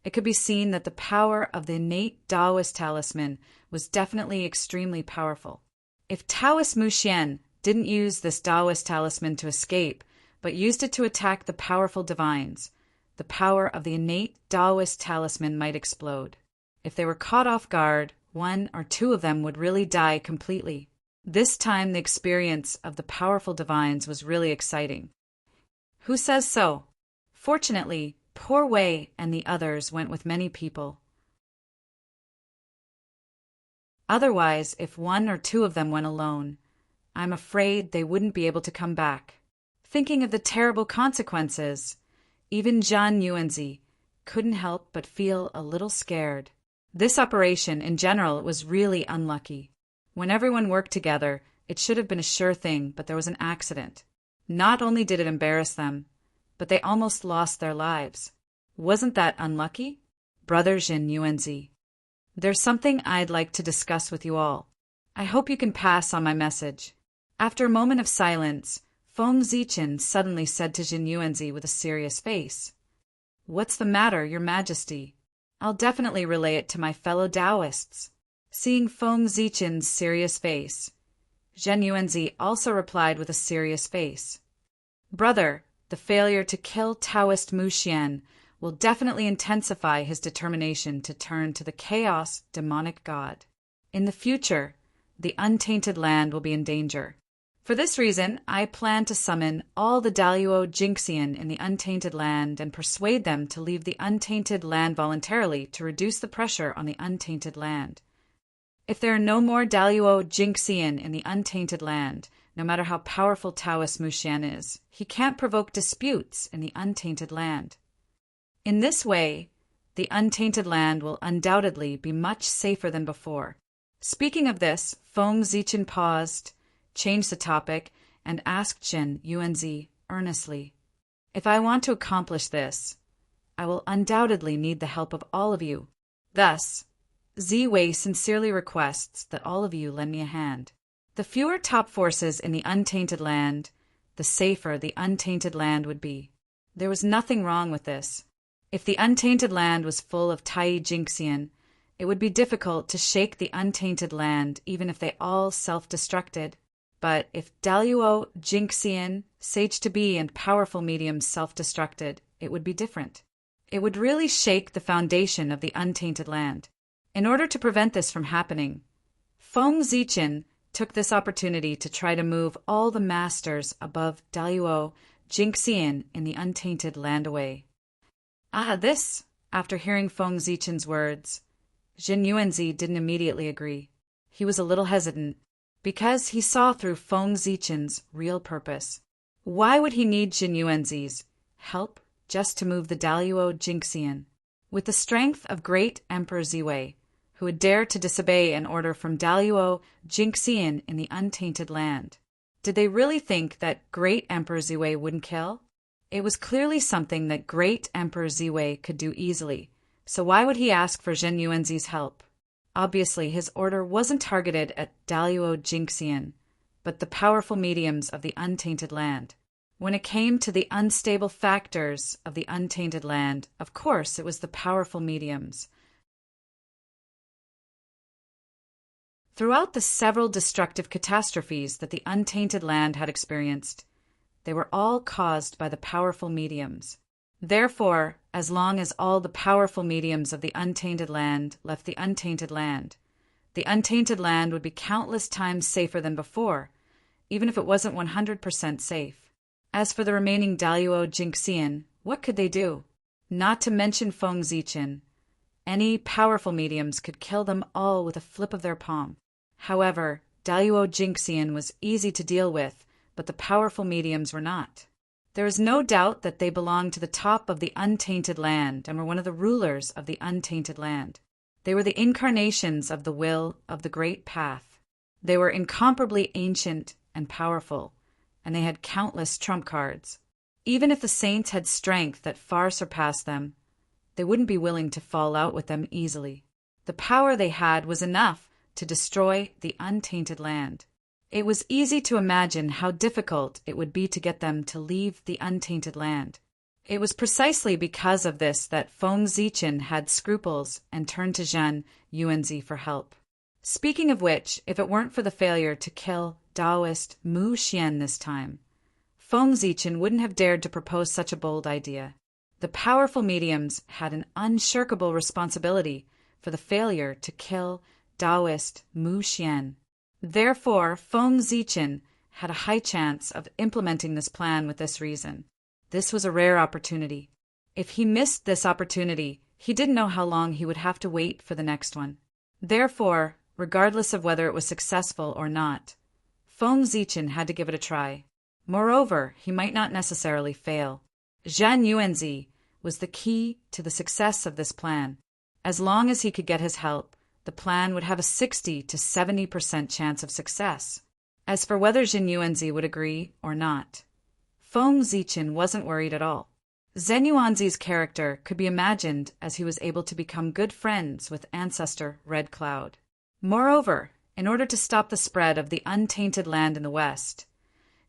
it could be seen that the power of the innate Taoist talisman was definitely extremely powerful. If Taoist Mu Xian didn't use this Taoist talisman to escape, but used it to attack the powerful divines, the power of the innate Taoist talisman might explode. If they were caught off guard, one or two of them would really die completely. This time the experience of the powerful divines was really exciting. Who says so? Fortunately, poor Wei and the others went with many people. Otherwise, if one or two of them went alone, I'm afraid they wouldn't be able to come back. Thinking of the terrible consequences, even Zhan Yuanzi couldn't help but feel a little scared. This operation, in general, was really unlucky. When everyone worked together, it should have been a sure thing, but there was an accident. Not only did it embarrass them, but they almost lost their lives. Wasn't that unlucky? Brother Zhen Yuanzi, there's something I'd like to discuss with you all. I hope you can pass on my message. After a moment of silence, Feng Zichen suddenly said to Zhen Yuanzi with a serious face, "What's the matter, Your Majesty? I'll definitely relay it to my fellow Taoists." Seeing Feng Zichen's serious face, Zhen Yuanzi also replied with a serious face, "Brother, the failure to kill Taoist Mu Xian will definitely intensify his determination to turn to the chaos demonic god. In the future, the untainted land will be in danger. For this reason, I plan to summon all the Daluo Jinxian in the untainted land and persuade them to leave the untainted land voluntarily to reduce the pressure on the untainted land. If there are no more Daluo Jinxian in the untainted land, no matter how powerful Taoist Mu Xian is, he can't provoke disputes in the untainted land. In this way, the untainted land will undoubtedly be much safer than before." Speaking of this, Feng Zichen paused, changed the topic, and asked Zhen Yuanzi earnestly, "If I want to accomplish this, I will undoubtedly need the help of all of you. Thus, Ziwei sincerely requests that all of you lend me a hand. The fewer top forces in the untainted land, the safer the untainted land would be." There was nothing wrong with this. If the untainted land was full of Tai Jinxian, it would be difficult to shake the untainted land even if they all self-destructed. But if Daluo Jinxian, Sage to Be, and powerful mediums self-destructed, it would be different. It would really shake the foundation of the untainted land. In order to prevent this from happening, Feng Zichen took this opportunity to try to move all the masters above Daluo Jinxian in the untainted land away. This, after hearing Feng Zichen's words, Zhen Yuanzi didn't immediately agree. He was a little hesitant, because he saw through Feng Zichen's real purpose. Why would he need Zhen Yuanzi's help just to move the Daluo Jinxian? With the strength of great Emperor Ziwei, who would dare to disobey an order from Daluo Jinxian in the untainted land. Did they really think that great Emperor Ziwei wouldn't kill? It was clearly something that great Emperor Ziwei could do easily, so why would he ask for Zhen Yuanzi's help? Obviously, his order wasn't targeted at Daluo Jinxian, but the powerful mediums of the untainted land. When it came to the unstable factors of the untainted land, of course it was the powerful mediums. Throughout the several destructive catastrophes that the untainted land had experienced, they were all caused by the powerful mediums. Therefore, as long as all the powerful mediums of the untainted land left the untainted land would be countless times safer than before, even if it wasn't 100% safe. As for the remaining Daluo Jinxian, what could they do? Not to mention Feng Zichen. Any powerful mediums could kill them all with a flip of their palm. However, Daluo Jinxian was easy to deal with, but the powerful mediums were not. There is no doubt that they belonged to the top of the untainted land and were one of the rulers of the untainted land. They were the incarnations of the will of the great path. They were incomparably ancient and powerful, and they had countless trump cards. Even if the saints had strength that far surpassed them, they wouldn't be willing to fall out with them easily. The power they had was enough to destroy the untainted land. It was easy to imagine how difficult it would be to get them to leave the untainted land. It was precisely because of this that Feng Zichen had scruples and turned to Zhen Yuanzi for help. Speaking of which, if it weren't for the failure to kill Taoist Mu Xian this time, Feng Zichen wouldn't have dared to propose such a bold idea. The powerful mediums had an unshirkable responsibility for the failure to kill Taoist Mu Xian. Therefore, Feng Zichen had a high chance of implementing this plan with this reason. This was a rare opportunity. If he missed this opportunity, he didn't know how long he would have to wait for the next one. Therefore, regardless of whether it was successful or not, Feng Zichen had to give it a try. Moreover, he might not necessarily fail. Zhen Yuanzi was the key to the success of this plan. As long as he could get his help, the plan would have a 60 to 70% chance of success. As for whether Zhen Yuanzi would agree or not, Feng Zichen wasn't worried at all. Zhen Yuanzi's character could be imagined as he was able to become good friends with ancestor Red Cloud. Moreover, in order to stop the spread of the untainted land in the west,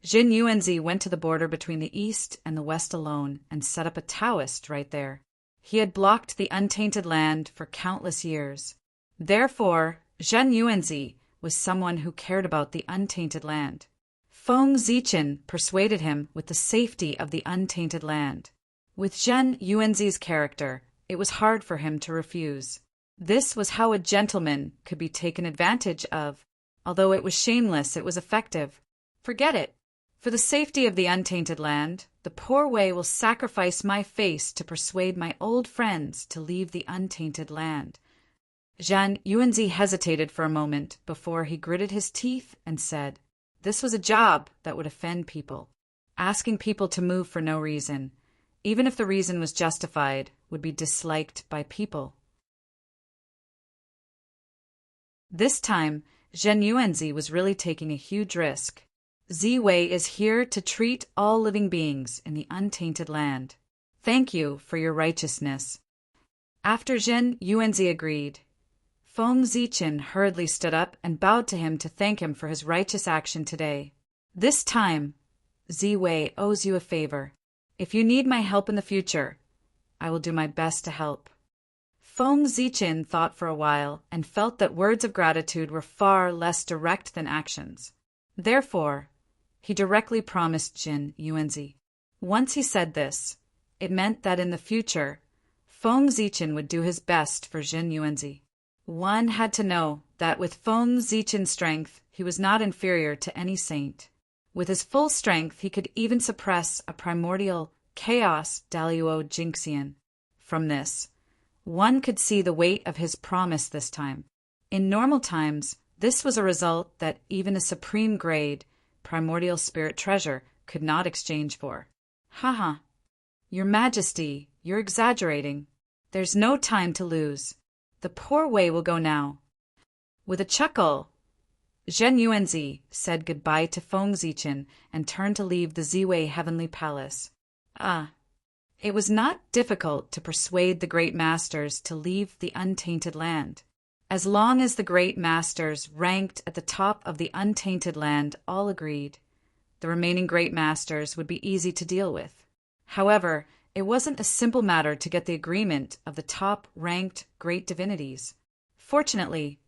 Zhen Yuanzi went to the border between the east and the west alone and set up a Taoist right there. He had blocked the untainted land for countless years. Therefore, Zhen Yuanzi was someone who cared about the untainted land. Feng Zichen persuaded him with the safety of the untainted land. With Zhen Yuanzi's character, it was hard for him to refuse. This was how a gentleman could be taken advantage of. Although it was shameless, it was effective. Forget it. For the safety of the untainted land, the poor Wei will sacrifice my face to persuade my old friends to leave the untainted land. Zhen Yuanzi hesitated for a moment before he gritted his teeth and said, this was a job that would offend people. Asking people to move for no reason, even if the reason was justified, would be disliked by people. This time, Zhen Yuanzi was really taking a huge risk. Ziwei is here to treat all living beings in the untainted land. Thank you for your righteousness. After Zhen Yuanzi agreed, Feng Zichen hurriedly stood up and bowed to him to thank him for his righteous action today. This time, Ziwei owes you a favor. If you need my help in the future, I will do my best to help. Feng Zichen thought for a while and felt that words of gratitude were far less direct than actions. Therefore, he directly promised Zhen Yuanzi. Once he said this, it meant that in the future, Feng Zichen would do his best for Zhen Yuanzi. One had to know that with Feng Zichen's strength, he was not inferior to any saint. With his full strength, he could even suppress a primordial chaos Daluo Jinxian. From this, one could see the weight of his promise this time. In normal times, this was a result that even a supreme grade, primordial spirit treasure could not exchange for. Haha. Your Majesty, you're exaggerating. There's no time to lose. The poor Wei will go now. With a chuckle, Zhen Yuanzi said goodbye to Feng Zichen and turned to leave the Ziwei Heavenly Palace. It was not difficult to persuade the great masters to leave the untainted land. As long as the great masters ranked at the top of the untainted land all agreed, the remaining great masters would be easy to deal with. However, it wasn't a simple matter to get the agreement of the top-ranked great divinities. Fortunately,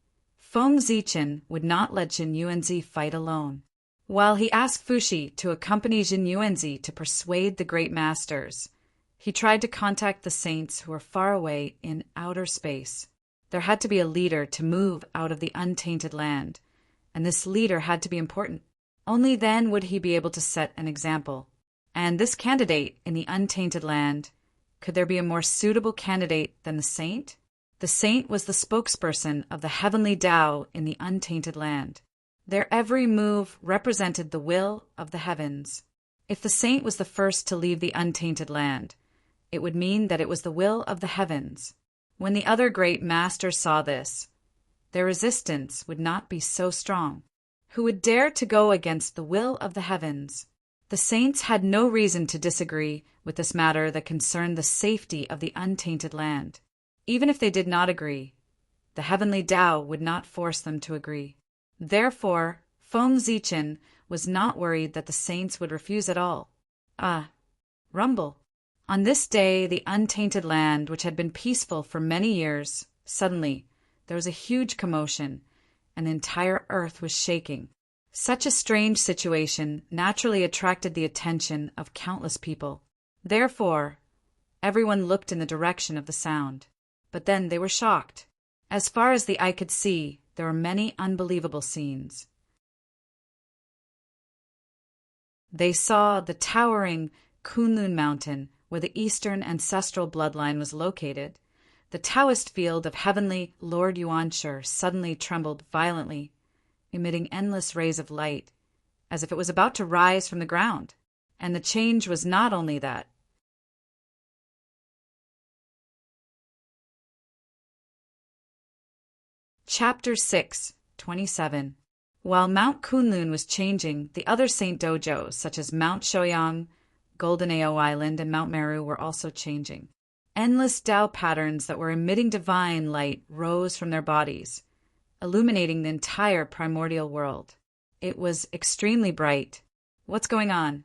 Feng Zichen would not let Jin Yuanzi fight alone. While he asked Fuxi to accompany Jin Yuanzi to persuade the great masters, he tried to contact the saints who were far away in outer space. There had to be a leader to move out of the untainted land, and this leader had to be important. Only then would he be able to set an example. And this candidate in the untainted land, could there be a more suitable candidate than the saint? The saint was the spokesperson of the heavenly Tao in the untainted land. Their every move represented the will of the heavens. If the saint was the first to leave the untainted land, it would mean that it was the will of the heavens. When the other great masters saw this, their resistance would not be so strong. Who would dare to go against the will of the heavens? The saints had no reason to disagree with this matter that concerned the safety of the untainted land. Even if they did not agree, the heavenly Tao would not force them to agree. Therefore, Feng Zichen was not worried that the saints would refuse at all. Rumble. On this day, the untainted land, which had been peaceful for many years, suddenly there was a huge commotion, and the entire earth was shaking. Such a strange situation naturally attracted the attention of countless people. Therefore, everyone looked in the direction of the sound. But then they were shocked. As far as the eye could see, there were many unbelievable scenes. They saw the towering Kunlun Mountain, where the eastern ancestral bloodline was located. The Taoist field of heavenly Lord Yuanshi suddenly trembled violently, emitting endless rays of light, as if it was about to rise from the ground. And the change was not only that. Chapter 6, 27. While Mount Kunlun was changing, the other Saint dojos, such as Mount Shouyang, Golden Ao Island, and Mount Meru, were also changing. Endless Tao patterns that were emitting divine light rose from their bodies, illuminating the entire primordial world. It was extremely bright. What's going on?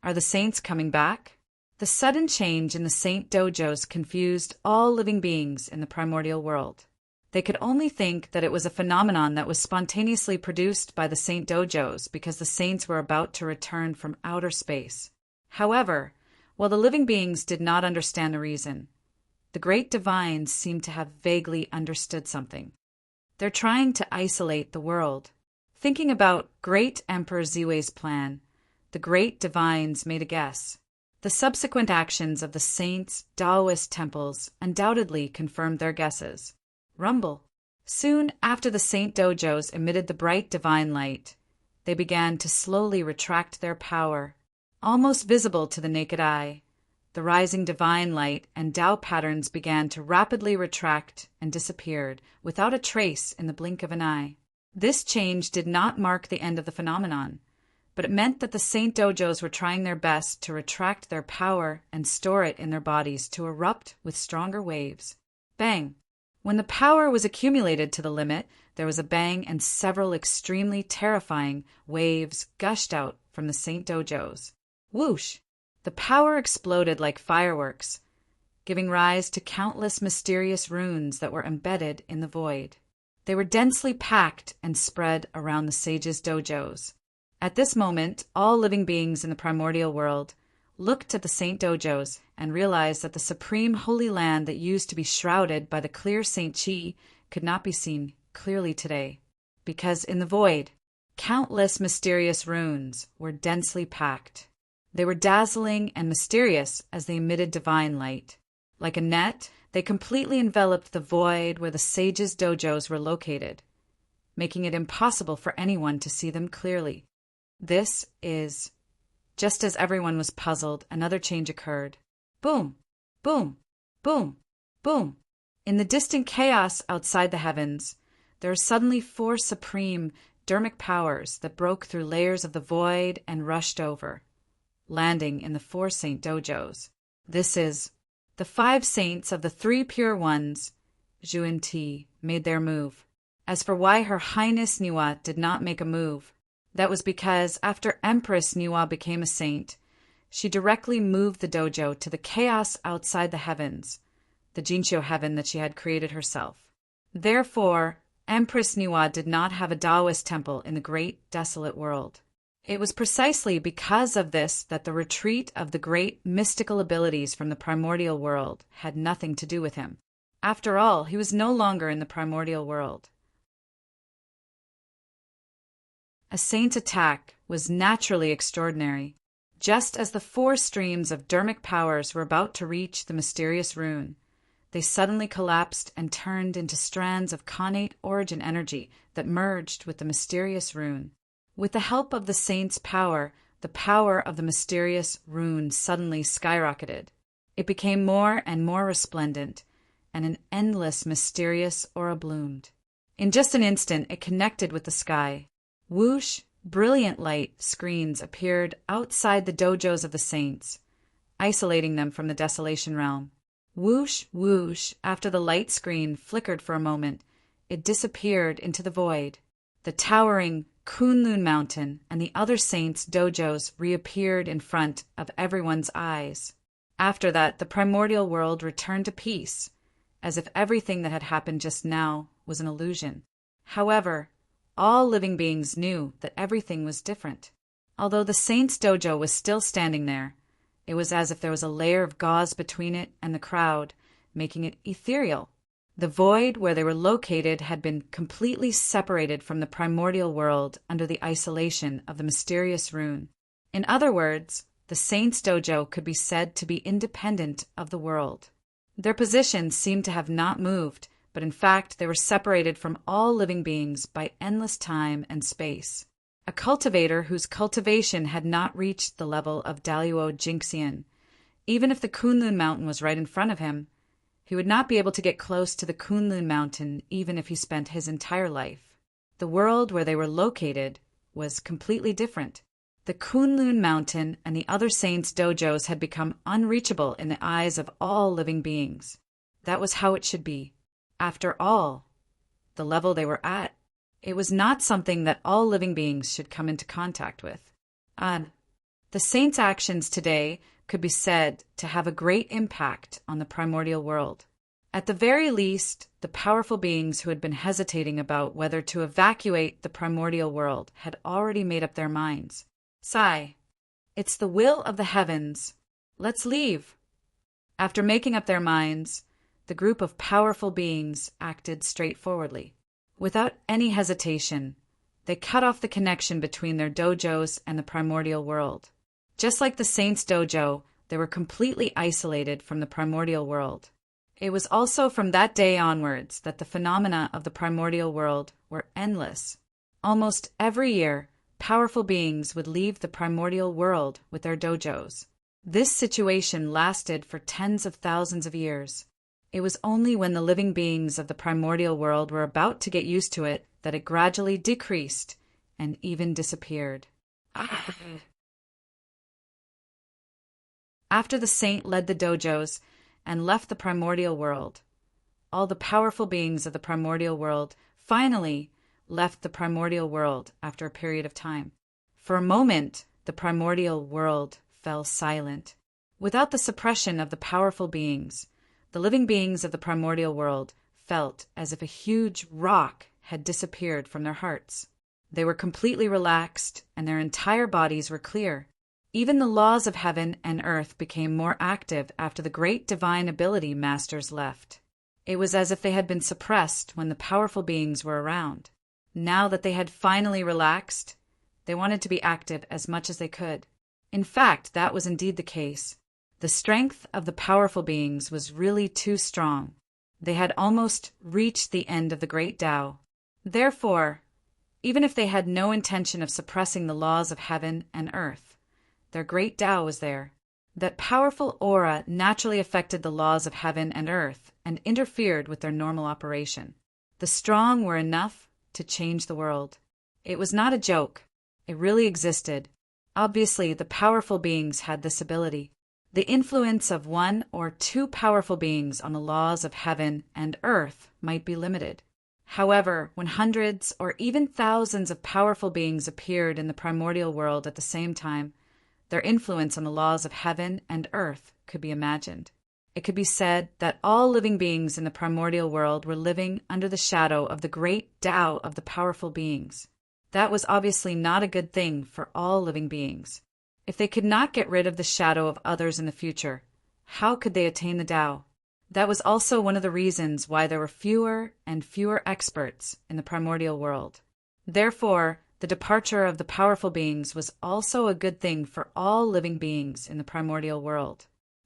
Are the saints coming back? The sudden change in the Saint dojos confused all living beings in the primordial world. They could only think that it was a phenomenon that was spontaneously produced by the Saint dojos because the saints were about to return from outer space. However, while the living beings did not understand the reason, the great divines seemed to have vaguely understood something. They're trying to isolate the world. Thinking about Great Emperor Ziwei's plan, the great divines made a guess. The subsequent actions of the saints' Taoist temples undoubtedly confirmed their guesses. Rumble. Soon after the Saint dojos emitted the bright divine light, they began to slowly retract their power. Almost visible to the naked eye, the rising divine light and Tao patterns began to rapidly retract and disappeared without a trace in the blink of an eye. This change did not mark the end of the phenomenon, but it meant that the Saint dojos were trying their best to retract their power and store it in their bodies to erupt with stronger waves. Bang! When the power was accumulated to the limit, there was a bang and several extremely terrifying waves gushed out from the Saint dojos. Whoosh! The power exploded like fireworks, giving rise to countless mysterious runes that were embedded in the void. They were densely packed and spread around the sages' dojos. At this moment, all living beings in the primordial world looked at the Saint dojos and realized that the supreme holy land that used to be shrouded by the clear Saint Chi could not be seen clearly today, because in the void, countless mysterious runes were densely packed. They were dazzling and mysterious as they emitted divine light. Like a net, they completely enveloped the void where the sages' dojos were located, making it impossible for anyone to see them clearly. This is... Just as everyone was puzzled, another change occurred. Boom! Boom! Boom! Boom! In the distant chaos outside the heavens, there are suddenly 4 supreme dermic powers that broke through layers of the void and rushed over, landing in the 4 Saint dojos. This is... The 5 saints of the 3 pure ones, Zhu and Ti, made their move. As for why Her Highness Niwa did not make a move, that was because after Empress Niwa became a saint, she directly moved the dojo to the chaos outside the heavens, the Jinshio heaven that she had created herself. Therefore, Empress Niwa did not have a Taoist temple in the great desolate world. It was precisely because of this that the retreat of the great mystical abilities from the primordial world had nothing to do with him. After all, he was no longer in the primordial world. A saint's attack was naturally extraordinary. Just as the 4 streams of dermic powers were about to reach the mysterious rune, they suddenly collapsed and turned into strands of connate origin energy that merged with the mysterious rune. With the help of the saint's power, the power of the mysterious rune suddenly skyrocketed. It became more and more resplendent, and an endless mysterious aura bloomed. In just an instant, it connected with the sky. Whoosh, brilliant light screens appeared outside the dojos of the saints, isolating them from the desolation realm. Whoosh, whoosh, after the light screen flickered for a moment, it disappeared into the void. The towering Kunlun Mountain and the other saints' dojos reappeared in front of everyone's eyes. After that, the primordial world returned to peace, as if everything that had happened just now was an illusion. However, all living beings knew that everything was different. Although the saint's dojo was still standing there, it was as if there was a layer of gauze between it and the crowd, making it ethereal. The void where they were located had been completely separated from the primordial world under the isolation of the mysterious rune. In other words, the saint's dojo could be said to be independent of the world. Their positions seemed to have not moved, but in fact they were separated from all living beings by endless time and space. A cultivator whose cultivation had not reached the level of Daluo Jinxian, even if the Kunlun Mountain was right in front of him, he would not be able to get close to the Kunlun Mountain even if he spent his entire life. The world where they were located was completely different. The Kunlun Mountain and the other saints' dojos had become unreachable in the eyes of all living beings. That was how it should be. After all, the level they were at, it was not something that all living beings should come into contact with. The saints' actions today could be said to have a great impact on the primordial world. At the very least, the powerful beings who had been hesitating about whether to evacuate the primordial world had already made up their minds. Sigh. It's the will of the heavens. Let's leave. After making up their minds, the group of powerful beings acted straightforwardly. Without any hesitation, they cut off the connection between their dojos and the primordial world. Just like the saints' dojo, they were completely isolated from the primordial world. It was also from that day onwards that the phenomena of the primordial world were endless. Almost every year, powerful beings would leave the primordial world with their dojos. This situation lasted for tens of thousands of years. It was only when the living beings of the primordial world were about to get used to it that it gradually decreased and even disappeared. After the saint led the dojos and left the primordial world, all the powerful beings of the primordial world finally left the primordial world after a period of time. For a moment, the primordial world fell silent. Without the suppression of the powerful beings, the living beings of the primordial world felt as if a huge rock had disappeared from their hearts. They were completely relaxed, and their entire bodies were clear. Even the laws of heaven and earth became more active after the great divine ability masters left. It was as if they had been suppressed when the powerful beings were around. Now that they had finally relaxed, they wanted to be active as much as they could. In fact, that was indeed the case. The strength of the powerful beings was really too strong. They had almost reached the end of the great Tao. Therefore, even if they had no intention of suppressing the laws of heaven and earth, their great Tao was there. That powerful aura naturally affected the laws of heaven and earth and interfered with their normal operation. The strong were enough to change the world. It was not a joke. It really existed. Obviously, the powerful beings had this ability. The influence of one or two powerful beings on the laws of heaven and earth might be limited. However, when hundreds or even thousands of powerful beings appeared in the primordial world at the same time, their influence on the laws of heaven and earth could be imagined. It could be said that all living beings in the primordial world were living under the shadow of the great Tao of the powerful beings. That was obviously not a good thing for all living beings. If they could not get rid of the shadow of others in the future, how could they attain the Tao? That was also one of the reasons why there were fewer and fewer experts in the primordial world. Therefore, the departure of the powerful beings was also a good thing for all living beings in the primordial world.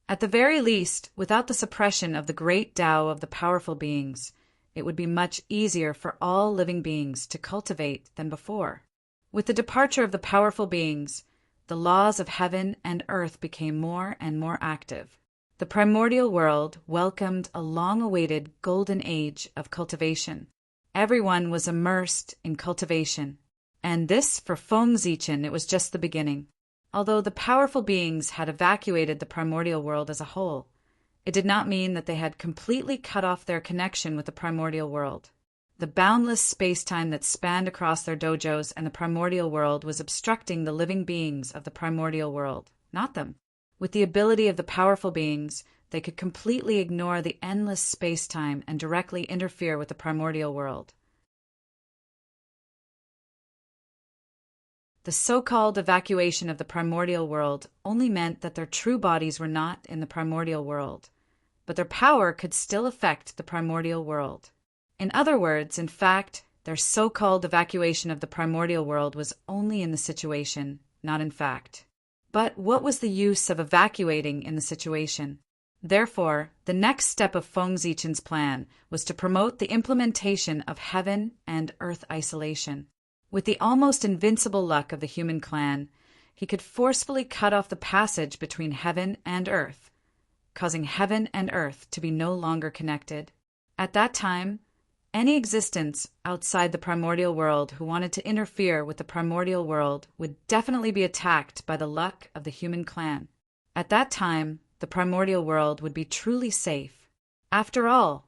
At the very least, without the suppression of the great Tao of the powerful beings, it would be much easier for all living beings to cultivate than before. With the departure of the powerful beings, the laws of heaven and earth became more and more active. The primordial world welcomed a long-awaited golden age of cultivation. Everyone was immersed in cultivation, and this, for Feng Zichen, it was just the beginning. Although the powerful beings had evacuated the primordial world as a whole, it did not mean that they had completely cut off their connection with the primordial world. The boundless space-time that spanned across their dojos and the primordial world was obstructing the living beings of the primordial world, not them. With the ability of the powerful beings, they could completely ignore the endless space-time and directly interfere with the primordial world. The so-called evacuation of the primordial world only meant that their true bodies were not in the primordial world, but their power could still affect the primordial world. In other words, in fact, their so-called evacuation of the primordial world was only in the situation, not in fact. But what was the use of evacuating in the situation? Therefore, the next step of Feng Zichen's plan was to promote the implementation of heaven and earth isolation. With the almost invincible luck of the human clan, he could forcefully cut off the passage between heaven and earth, causing heaven and earth to be no longer connected. At that time, any existence outside the primordial world who wanted to interfere with the primordial world would definitely be attacked by the luck of the human clan. At that time, the primordial world would be truly safe. After all,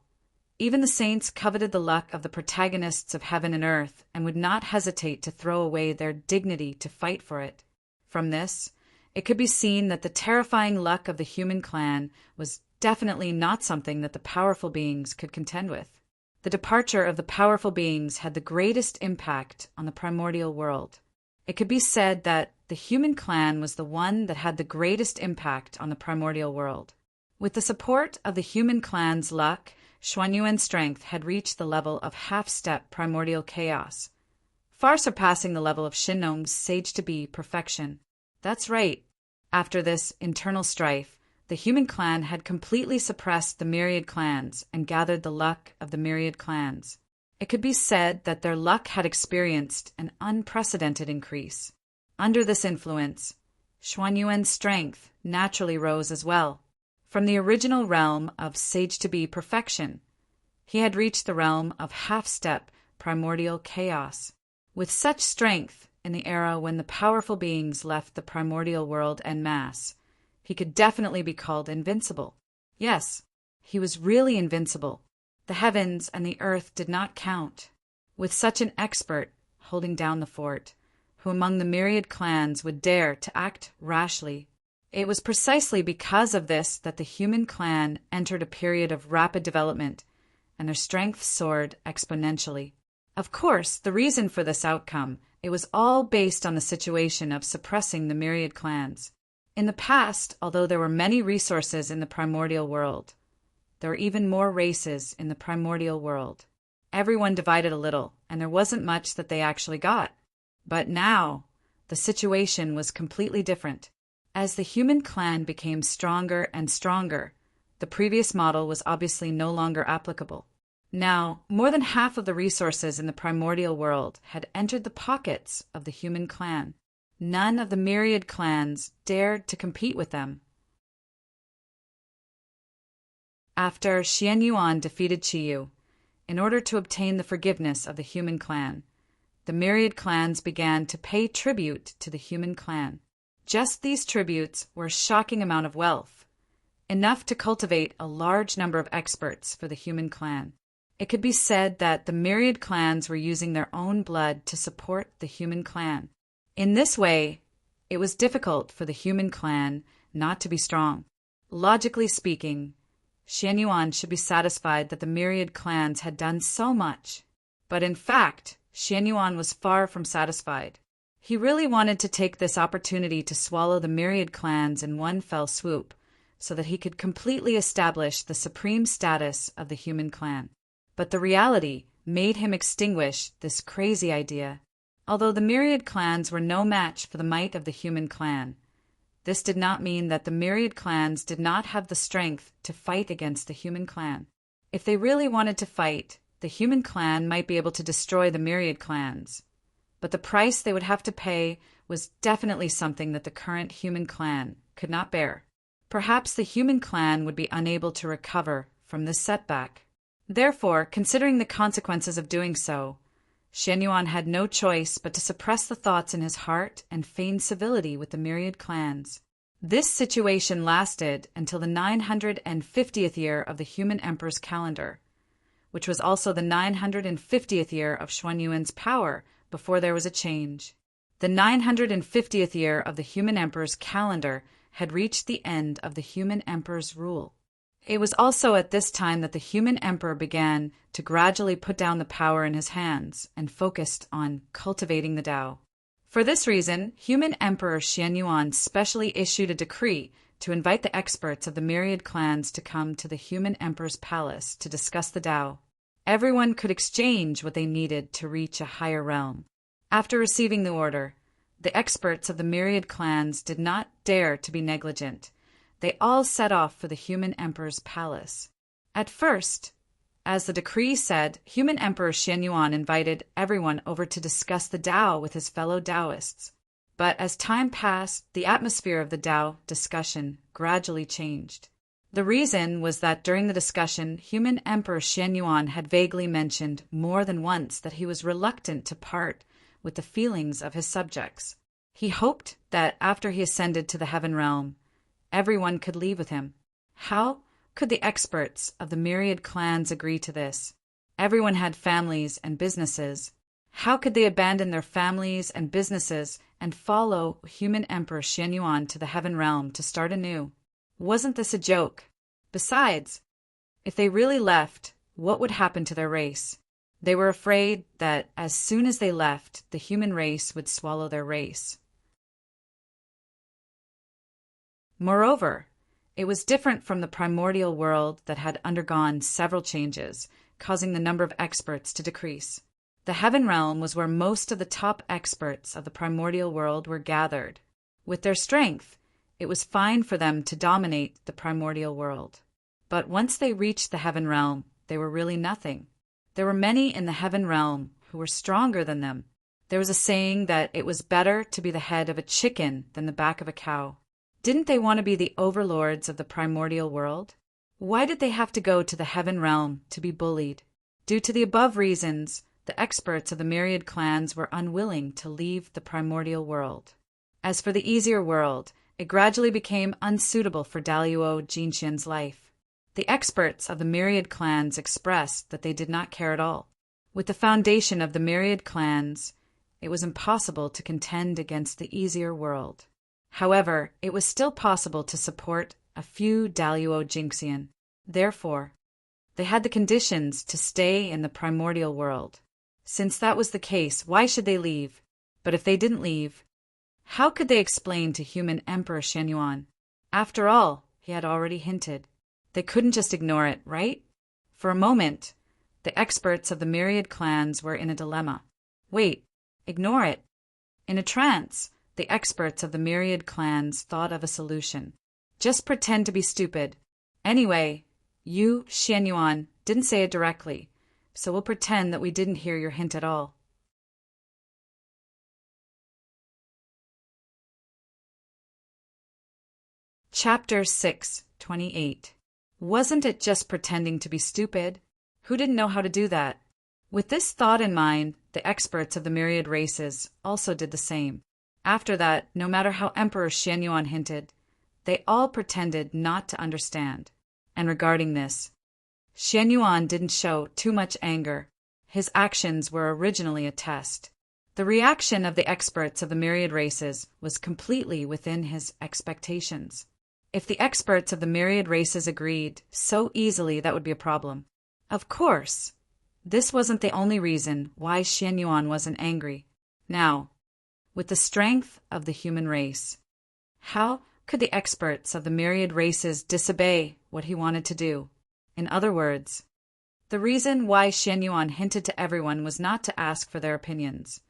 even the saints coveted the luck of the protagonists of heaven and earth and would not hesitate to throw away their dignity to fight for it. From this, it could be seen that the terrifying luck of the human clan was definitely not something that the powerful beings could contend with. The departure of the powerful beings had the greatest impact on the primordial world. It could be said that the human clan was the one that had the greatest impact on the primordial world. With the support of the human clan's luck, Xuanyuan's strength had reached the level of half-step primordial chaos, far surpassing the level of Shinnong's sage-to-be perfection. That's right. After this internal strife, the human clan had completely suppressed the myriad clans and gathered the luck of the myriad clans. It could be said that their luck had experienced an unprecedented increase. Under this influence, Xuanyuan's strength naturally rose as well. From the original realm of sage-to-be perfection, he had reached the realm of half-step primordial chaos. With such strength, in the era when the powerful beings left the primordial world en masse, he could definitely be called invincible. Yes, he was really invincible. The heavens and the earth did not count. With such an expert holding down the fort, who among the myriad clans would dare to act rashly? It was precisely because of this that the human clan entered a period of rapid development, and their strength soared exponentially. Of course, the reason for this outcome, it was all based on the situation of suppressing the myriad clans. In the past, although there were many resources in the primordial world, there were even more races in the primordial world. Everyone divided a little, and there wasn't much that they actually got. But now, the situation was completely different. As the human clan became stronger and stronger, the previous model was obviously no longer applicable. Now, more than half of the resources in the primordial world had entered the pockets of the human clan. None of the myriad clans dared to compete with them. After Xian Yuan defeated Qiyu, in order to obtain the forgiveness of the human clan, the myriad clans began to pay tribute to the human clan. Just these tributes were a shocking amount of wealth, enough to cultivate a large number of experts for the human clan. It could be said that the myriad clans were using their own blood to support the human clan. In this way, it was difficult for the human clan not to be strong. Logically speaking, Xian Yuan should be satisfied that the myriad clans had done so much. But in fact, Xian Yuan was far from satisfied. He really wanted to take this opportunity to swallow the myriad clans in one fell swoop, so that he could completely establish the supreme status of the human clan. But the reality made him extinguish this crazy idea. Although the myriad clans were no match for the might of the human clan, this did not mean that the myriad clans did not have the strength to fight against the human clan. If they really wanted to fight, the human clan might be able to destroy the myriad clans. But the price they would have to pay was definitely something that the current human clan could not bear. Perhaps the human clan would be unable to recover from this setback. Therefore, considering the consequences of doing so, Xian Yuan had no choice but to suppress the thoughts in his heart and feign civility with the myriad clans. This situation lasted until the 950th year of the human emperor's calendar, which was also the 950th year of Xuanyuan's power before there was a change. The 950th year of the human emperor's calendar had reached the end of the human emperor's rule. It was also at this time that the human emperor began to gradually put down the power in his hands and focused on cultivating the Tao. For this reason, human emperor Xian Yuan specially issued a decree to invite the experts of the myriad clans to come to the human emperor's palace to discuss the Tao. Everyone could exchange what they needed to reach a higher realm. After receiving the order, the experts of the myriad clans did not dare to be negligent. They all set off for the human emperor's palace. At first, as the decree said, human emperor Xian Yuan invited everyone over to discuss the Tao with his fellow Taoists. But as time passed, the atmosphere of the Tao discussion gradually changed. The reason was that during the discussion, human emperor Xian Yuan had vaguely mentioned more than once that he was reluctant to part with the feelings of his subjects. He hoped that after he ascended to the heaven realm, everyone could leave with him. How could the experts of the myriad clans agree to this? Everyone had families and businesses. How could they abandon their families and businesses and follow human emperor Xian Yuan to the heaven realm to start anew? Wasn't this a joke? Besides, if they really left, what would happen to their race? They were afraid that as soon as they left, the human race would swallow their race. Moreover, it was different from the primordial world that had undergone several changes, causing the number of experts to decrease. The heaven realm was where most of the top experts of the primordial world were gathered. With their strength, it was fine for them to dominate the primordial world. But once they reached the heaven realm, they were really nothing. There were many in the heaven realm who were stronger than them. There was a saying that it was better to be the head of a chicken than the back of a cow. Didn't they want to be the overlords of the primordial world? Why did they have to go to the heaven realm to be bullied? Due to the above reasons, the experts of the myriad clans were unwilling to leave the primordial world. As for the easier world, it gradually became unsuitable for Daluo Jinxian's life. The experts of the myriad clans expressed that they did not care at all. With the foundation of the myriad clans, it was impossible to contend against the easier world. However, it was still possible to support a few Daluo Jinxian. Therefore, they had the conditions to stay in the primordial world. Since that was the case, why should they leave? But if they didn't leave, how could they explain to human Emperor Xian Yuan? After all, he had already hinted. They couldn't just ignore it, right? For a moment, the experts of the myriad clans were in a dilemma. Wait, ignore it. In a trance, the experts of the myriad clans thought of a solution. Just pretend to be stupid. Anyway, you, Xian Yuan, didn't say it directly, so we'll pretend that we didn't hear your hint at all. Chapter 6:28. Wasn't it just pretending to be stupid? Who didn't know how to do that? With this thought in mind, the experts of the myriad races also did the same. After that, no matter how Emperor Xian Yuan hinted, they all pretended not to understand. And regarding this, Xian Yuan didn't show too much anger. His actions were originally a test. The reaction of the experts of the myriad races was completely within his expectations. If the experts of the myriad races agreed so easily, that would be a problem. Of course, this wasn't the only reason why Xian Yuan wasn't angry. Now, with the strength of the human race, how could the experts of the myriad races disobey what he wanted to do? In other words, the reason why Xian Yuan hinted to everyone was not to ask for their opinions,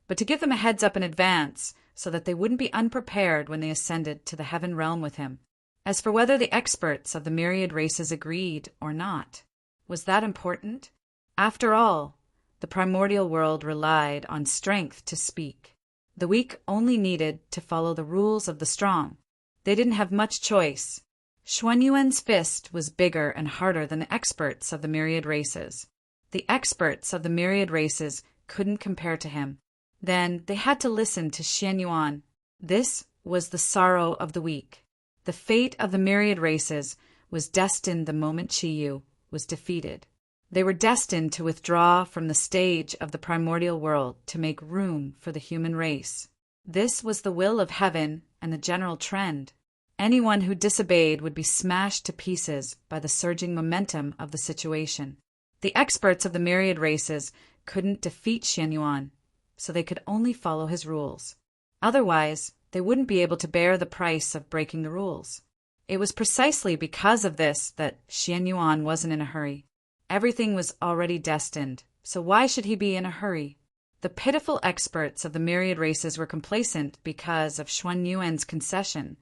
but to give them a heads up in advance so that they wouldn't be unprepared when they ascended to the heaven realm with him. As for whether the experts of the myriad races agreed or not, was that important? After all, the primordial world relied on strength to speak. The weak only needed to follow the rules of the strong. They didn't have much choice. Xuan Yuan's fist was bigger and harder than the experts of the myriad races. The experts of the myriad races couldn't compare to him. Then they had to listen to Xian Yuan. This was the sorrow of the weak. The fate of the myriad races was destined the moment Qiyu was defeated. They were destined to withdraw from the stage of the primordial world to make room for the human race. This was the will of heaven and the general trend. Anyone who disobeyed would be smashed to pieces by the surging momentum of the situation. The experts of the myriad races couldn't defeat Xian Yuan, so they could only follow his rules. Otherwise, they wouldn't be able to bear the price of breaking the rules. It was precisely because of this that Xian Yuan wasn't in a hurry. Everything was already destined, so why should he be in a hurry? The pitiful experts of the myriad races were complacent because of Xuan Yuan's concession,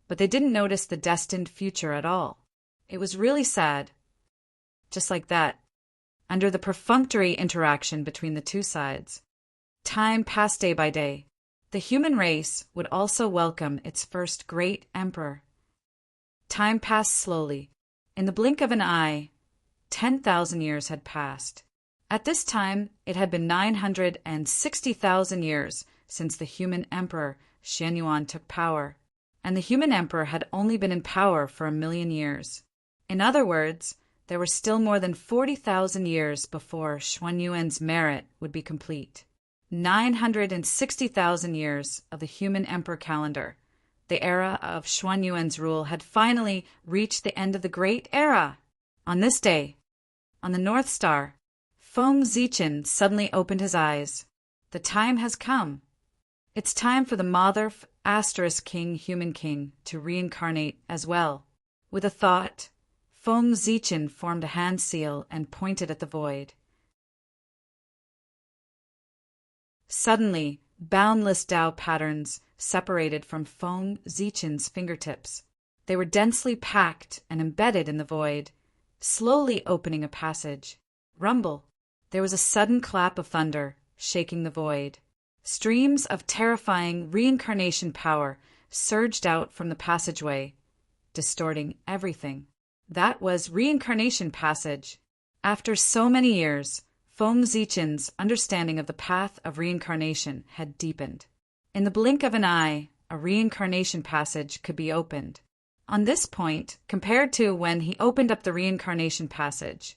but they didn't notice the destined future at all. It was really sad. Just like that, under the perfunctory interaction between the two sides, time passed day by day. The human race would also welcome its first great emperor. Time passed slowly. In the blink of an eye, 10,000 years had passed. At this time, it had been 960,000 years since the human emperor Xian Yuan took power, and the human emperor had only been in power for 1,000,000 years. In other words, there were still more than 40,000 years before Xuan Yuan's merit would be complete. 960,000 years of the human emperor calendar. The era of Xuan Yuan's rule had finally reached the end of the Great Era. On this day, on the North Star, Feng Zichen suddenly opened his eyes. The time has come. It's time for the Mother Asterisk King, Human King, to reincarnate as well. With a thought, Feng Zichen formed a hand seal and pointed at the void. Suddenly, boundless Tao patterns separated from Feng Zichen's fingertips. They were densely packed and embedded in the void, slowly opening a passage. Rumble. There was a sudden clap of thunder, shaking the void. Streams of terrifying reincarnation power surged out from the passageway, distorting everything. That was reincarnation passage. After so many years, Feng Zichen's understanding of the path of reincarnation had deepened. In the blink of an eye, a reincarnation passage could be opened. On this point, compared to when he opened up the reincarnation passage,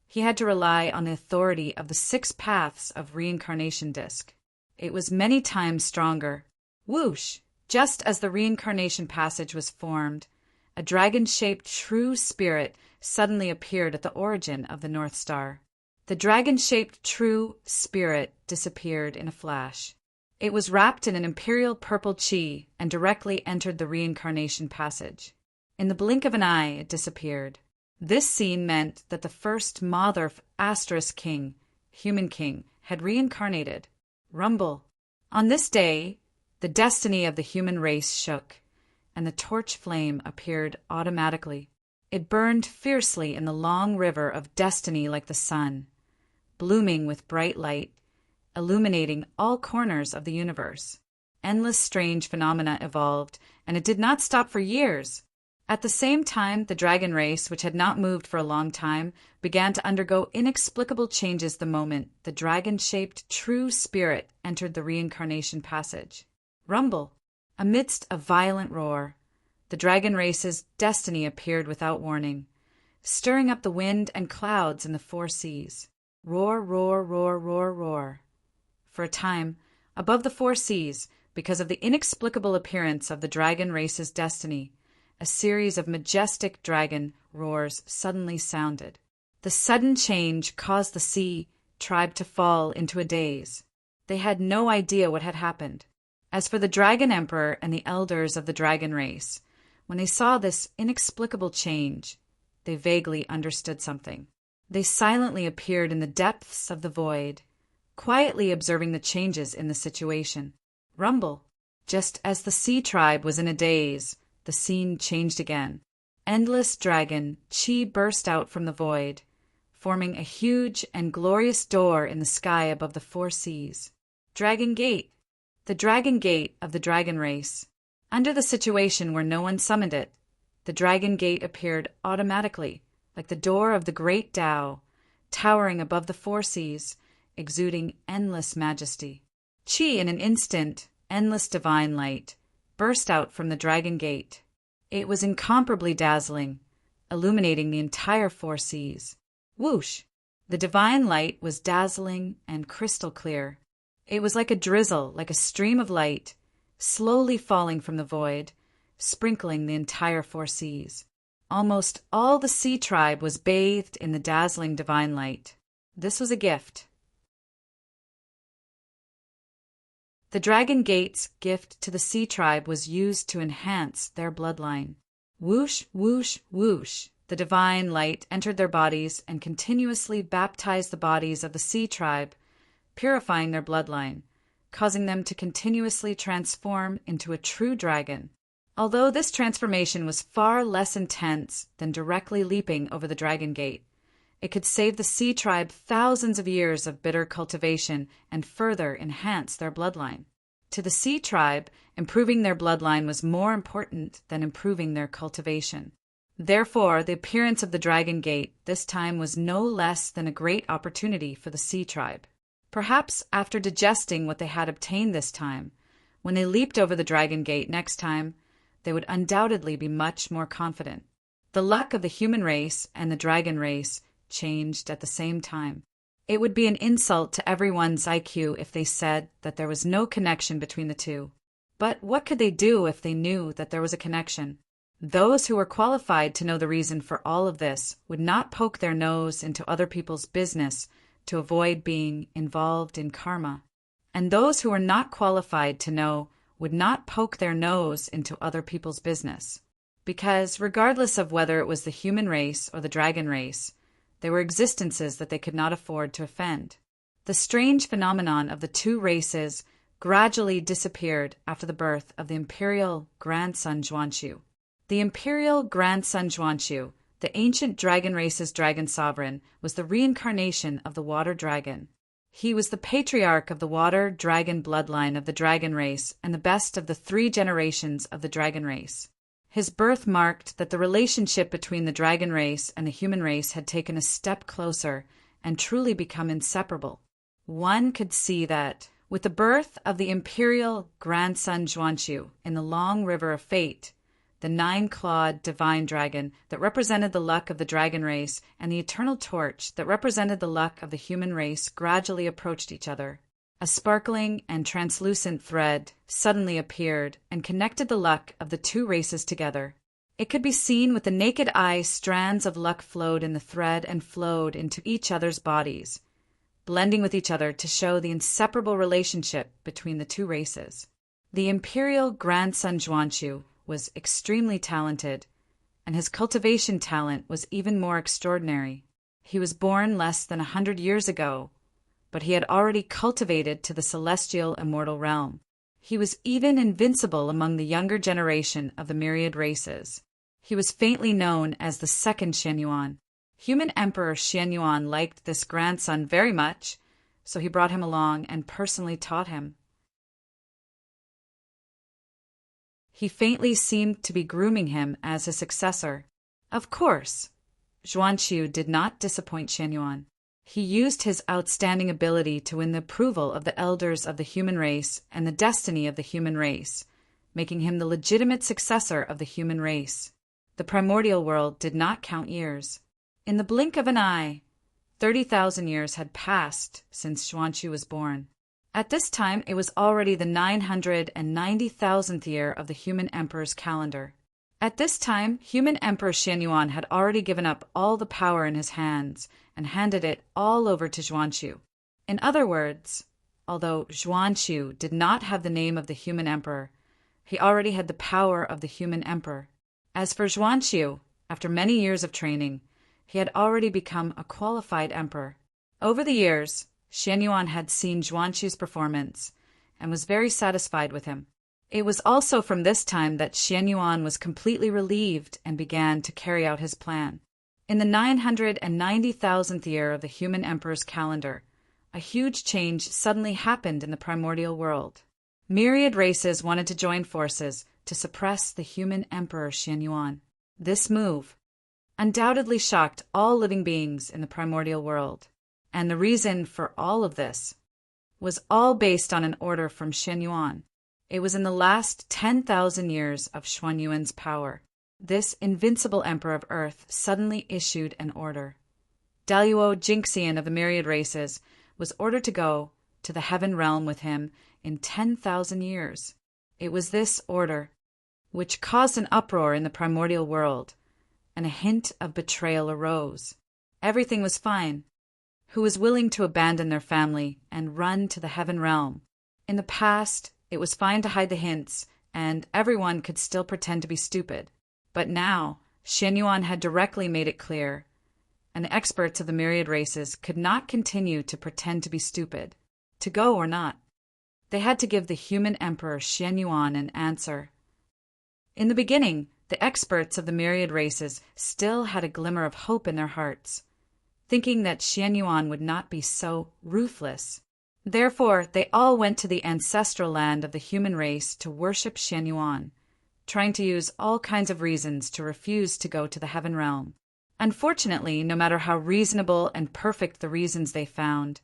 he had to rely on the authority of the 6 paths of reincarnation disc. It was many times stronger. Whoosh! Just as the reincarnation passage was formed, a dragon-shaped true spirit suddenly appeared at the origin of the North Star. The dragon-shaped true spirit disappeared in a flash. It was wrapped in an imperial purple chi and directly entered the reincarnation passage. In the blink of an eye, it disappeared. This scene meant that the first Mother Asterisk King, Human King, had reincarnated. Rumble. On this day, the destiny of the human race shook, and the torch flame appeared automatically. It burned fiercely in the long river of destiny like the sun, blooming with bright light, illuminating all corners of the universe. Endless strange phenomena evolved, and it did not stop for years. At the same time, the dragon race, which had not moved for a long time, began to undergo inexplicable changes the moment the dragon-shaped true spirit entered the reincarnation passage. Rumble. Amidst a violent roar, the dragon race's destiny appeared without warning, stirring up the wind and clouds in the 4 seas. Roar, roar, roar, roar, roar. For a time, above the 4 seas, because of the inexplicable appearance of the dragon race's destiny, a series of majestic dragon roars suddenly sounded. The sudden change caused the sea tribe to fall into a daze. They had no idea what had happened. As for the Dragon Emperor and the elders of the dragon race, when they saw this inexplicable change, they vaguely understood something. They silently appeared in the depths of the void, quietly observing the changes in the situation. Rumble. Just as the sea tribe was in a daze, the scene changed again. Endless dragon chi burst out from the void, forming a huge and glorious door in the sky above the four seas. Dragon Gate. The Dragon Gate of the dragon race. Under the situation where no one summoned it, the Dragon Gate appeared automatically, like the door of the great Tao, towering above the four seas, exuding endless majesty. Chi, in an instant, endless divine light, burst out from the Dragon Gate. It was incomparably dazzling, illuminating the entire four seas. Whoosh! The divine light was dazzling and crystal clear. It was like a drizzle, like a stream of light, slowly falling from the void, sprinkling the entire four seas. Almost all the sea tribe was bathed in the dazzling divine light. This was a gift. The Dragon Gate's gift to the sea tribe was used to enhance their bloodline. Whoosh, whoosh, whoosh. The divine light entered their bodies and continuously baptized the bodies of the sea tribe, purifying their bloodline, causing them to continuously transform into a true dragon. Although this transformation was far less intense than directly leaping over the Dragon Gate, it could save the sea tribe thousands of years of bitter cultivation and further enhance their bloodline. To the sea tribe, improving their bloodline was more important than improving their cultivation. Therefore, the appearance of the Dragon Gate this time was no less than a great opportunity for the sea tribe. Perhaps after digesting what they had obtained this time, when they leaped over the Dragon Gate next time, they would undoubtedly be much more confident. The luck of the human race and the dragon race changed at the same time. It would be an insult to everyone's IQ if they said that there was no connection between the two. But what could they do if they knew that there was a connection? Those who were qualified to know the reason for all of this would not poke their nose into other people's business to avoid being involved in karma. And those who were not qualified to know would not poke their nose into other people's business. Because regardless of whether it was the human race or the dragon race, there were existences that they could not afford to offend. The strange phenomenon of the two races gradually disappeared after the birth of the imperial grandson Zhuanxu. The imperial grandson Zhuanxu, the ancient dragon race's dragon sovereign, was the reincarnation of the water dragon. He was the patriarch of the water dragon bloodline of the dragon race and the best of the 3 generations of the dragon race. His birth marked that the relationship between the dragon race and the human race had taken a step closer and truly become inseparable. One could see that, with the birth of the imperial grandson Zhuanxu in the long river of fate, the 9-clawed divine dragon that represented the luck of the dragon race and the eternal torch that represented the luck of the human race gradually approached each other. A sparkling and translucent thread suddenly appeared and connected the luck of the two races together. It could be seen with the naked eye strands of luck flowed in the thread and flowed into each other's bodies, blending with each other to show the inseparable relationship between the two races. The imperial grandson Zhuanxu was extremely talented, and his cultivation talent was even more extraordinary. He was born less than 100 years ago, but he had already cultivated to the celestial immortal realm. He was even invincible among the younger generation of the myriad races. He was faintly known as the second Xianyuan. Human Emperor Xianyuan liked this grandson very much, so he brought him along and personally taught him. He faintly seemed to be grooming him as his successor. Of course, Zhuanxu did not disappoint Xianyuan. He used his outstanding ability to win the approval of the elders of the human race and the destiny of the human race, making him the legitimate successor of the human race. The primordial world did not count years. In the blink of an eye, 30,000 years had passed since Zhuanxu was born. At this time, it was already the 990,000th year of the human emperor's calendar. At this time, human Emperor Xianyuan had already given up all the power in his hands and handed it all over to Zhuanqiu. In other words, although Zhuanqiu did not have the name of the human emperor, he already had the power of the human emperor. As for Zhuanqiu, after many years of training, he had already become a qualified emperor. Over the years, Xianyuan had seen Zhuanqiu's performance and was very satisfied with him. It was also from this time that Xianyuan was completely relieved and began to carry out his plan. In the 990,000th year of the human emperor's calendar, a huge change suddenly happened in the primordial world. Myriad races wanted to join forces to suppress the human emperor Xianyuan. This move undoubtedly shocked all living beings in the primordial world, and the reason for all of this was all based on an order from Xianyuan. It was in the last 10,000 years of Xuanyuan's power. This invincible emperor of Earth suddenly issued an order. Daluo Jingxian of the myriad races was ordered to go to the heaven realm with him in 10,000 years. It was this order which caused an uproar in the primordial world, and a hint of betrayal arose. Everything was fine. Who was willing to abandon their family and run to the heaven realm? In the past, it was fine to hide the hints, and everyone could still pretend to be stupid. But now, Xianyuan had directly made it clear, and the experts of the myriad races could not continue to pretend to be stupid, to go or not. They had to give the human emperor Xianyuan an answer. In the beginning, the experts of the myriad races still had a glimmer of hope in their hearts, thinking that Xianyuan would not be so ruthless. Therefore, they all went to the ancestral land of the human race to worship Xianyuan, trying to use all kinds of reasons to refuse to go to the heaven realm. Unfortunately, no matter how reasonable and perfect the reasons they found,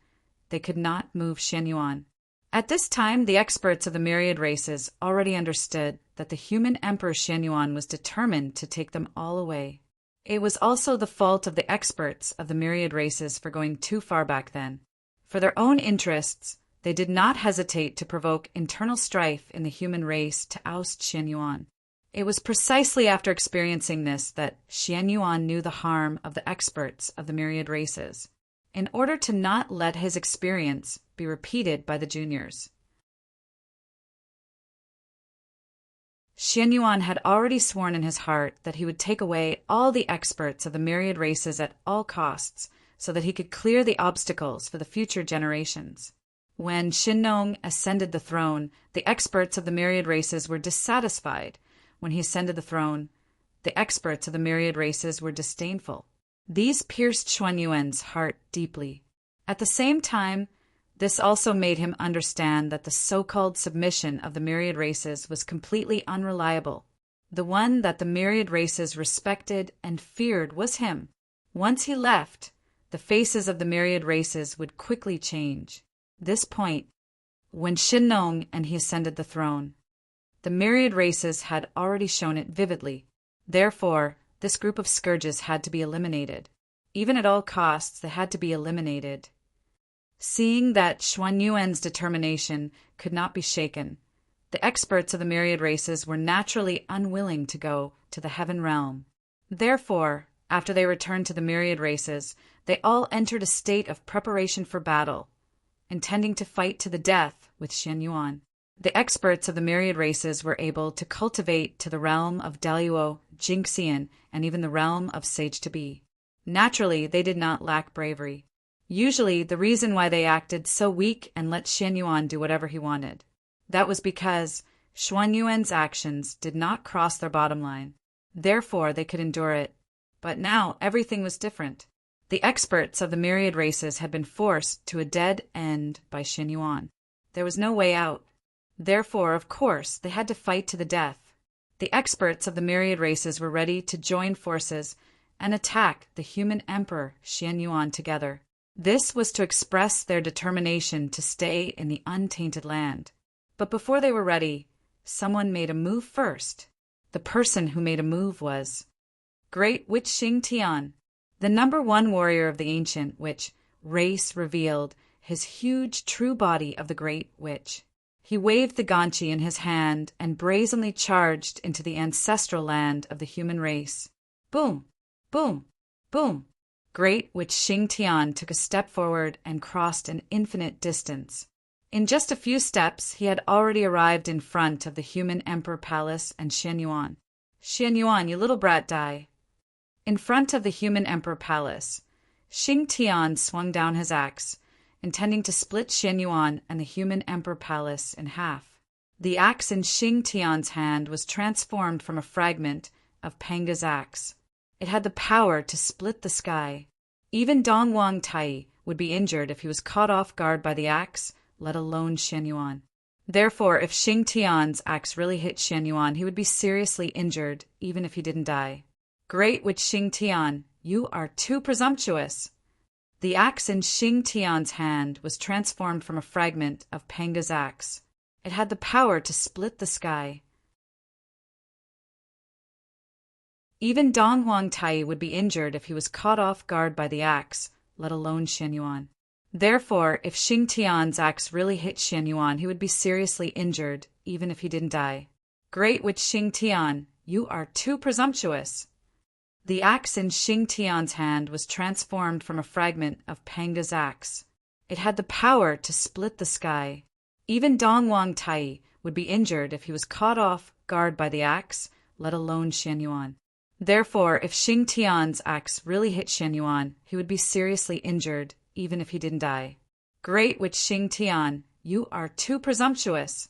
they could not move Xianyuan. At this time, the experts of the myriad races already understood that the human emperor Xianyuan was determined to take them all away. It was also the fault of the experts of the myriad races for going too far back then. For their own interests, they did not hesitate to provoke internal strife in the human race to oust Xianyuan. It was precisely after experiencing this that Xianyuan knew the harm of the experts of the myriad races, in order to not let his experience be repeated by the juniors. Xianyuan had already sworn in his heart that he would take away all the experts of the myriad races at all costs, so that he could clear the obstacles for the future generations. When Shinnong ascended the throne, the experts of the myriad races were dissatisfied. When he ascended the throne, the experts of the myriad races were disdainful. These pierced Xuanyuan's heart deeply. At the same time, this also made him understand that the so-called submission of the myriad races was completely unreliable. The one that the myriad races respected and feared was him. Once he left, the faces of the myriad races would quickly change. This point, when Shinnong and he ascended the throne, the myriad races had already shown it vividly. Therefore, this group of scourges had to be eliminated. Even at all costs, they had to be eliminated. Seeing that Xuanyuan's determination could not be shaken, the experts of the myriad races were naturally unwilling to go to the heaven realm. Therefore, after they returned to the myriad races, they all entered a state of preparation for battle, intending to fight to the death with Xianyuan. The experts of the myriad races were able to cultivate to the realm of Daluo Jingxian and even the realm of Sage to Be. Naturally, they did not lack bravery. Usually, the reason why they acted so weak and let Xianyuan do whatever he wanted, that was because Xuanyuan's actions did not cross their bottom line. Therefore, they could endure it. But now, everything was different. The experts of the myriad races had been forced to a dead end by Xianyuan. There was no way out. Therefore, of course, they had to fight to the death. The experts of the myriad races were ready to join forces and attack the human emperor Xianyuan together. This was to express their determination to stay in the untainted land. But before they were ready, someone made a move first. The person who made a move was Great Witch Xing Tian, the #1 warrior of the ancient witch race, revealed his huge true body of the Great Witch. He waved the ganchi in his hand and brazenly charged into the ancestral land of the human race. Boom! Boom! Boom! Great Witch Xing Tian took a step forward and crossed an infinite distance. In just a few steps, he had already arrived in front of the human emperor palace and Xian Yuan. Xian Yuan, you little brat, die. In front of the human emperor palace, Xing Tian swung down his axe, intending to split Xian Yuan and the human emperor palace in half. The axe in Xing Tian's hand was transformed from a fragment of Panga's axe. It had the power to split the sky. Even Dong Wang Tai would be injured if he was caught off guard by the axe, let alone Xian Yuan. Therefore, if Xing Tian's axe really hit Xian Yuan, he would be seriously injured, even if he didn't die. Great Witch Xing Tian, you are too presumptuous. The axe in Xing Tian's hand was transformed from a fragment of Panga's axe. It had the power to split the sky. Even Dong Wang Tai would be injured if he was caught off guard by the axe, let alone Xian Yuan. Therefore, if Xing Tian's axe really hit Xian Yuan, he would be seriously injured, even if he didn't die. Great Witch Xing Tian, you are too presumptuous. The axe in Xing Tian's hand was transformed from a fragment of Panga's axe. It had the power to split the sky. Even Dong Wang Tai would be injured if he was caught off guard by the axe, let alone Xian Yuan. Therefore, if Xing Tian's axe really hit Xian Yuan, he would be seriously injured, even if he didn't die. Great Witch Xing Tian, you are too presumptuous.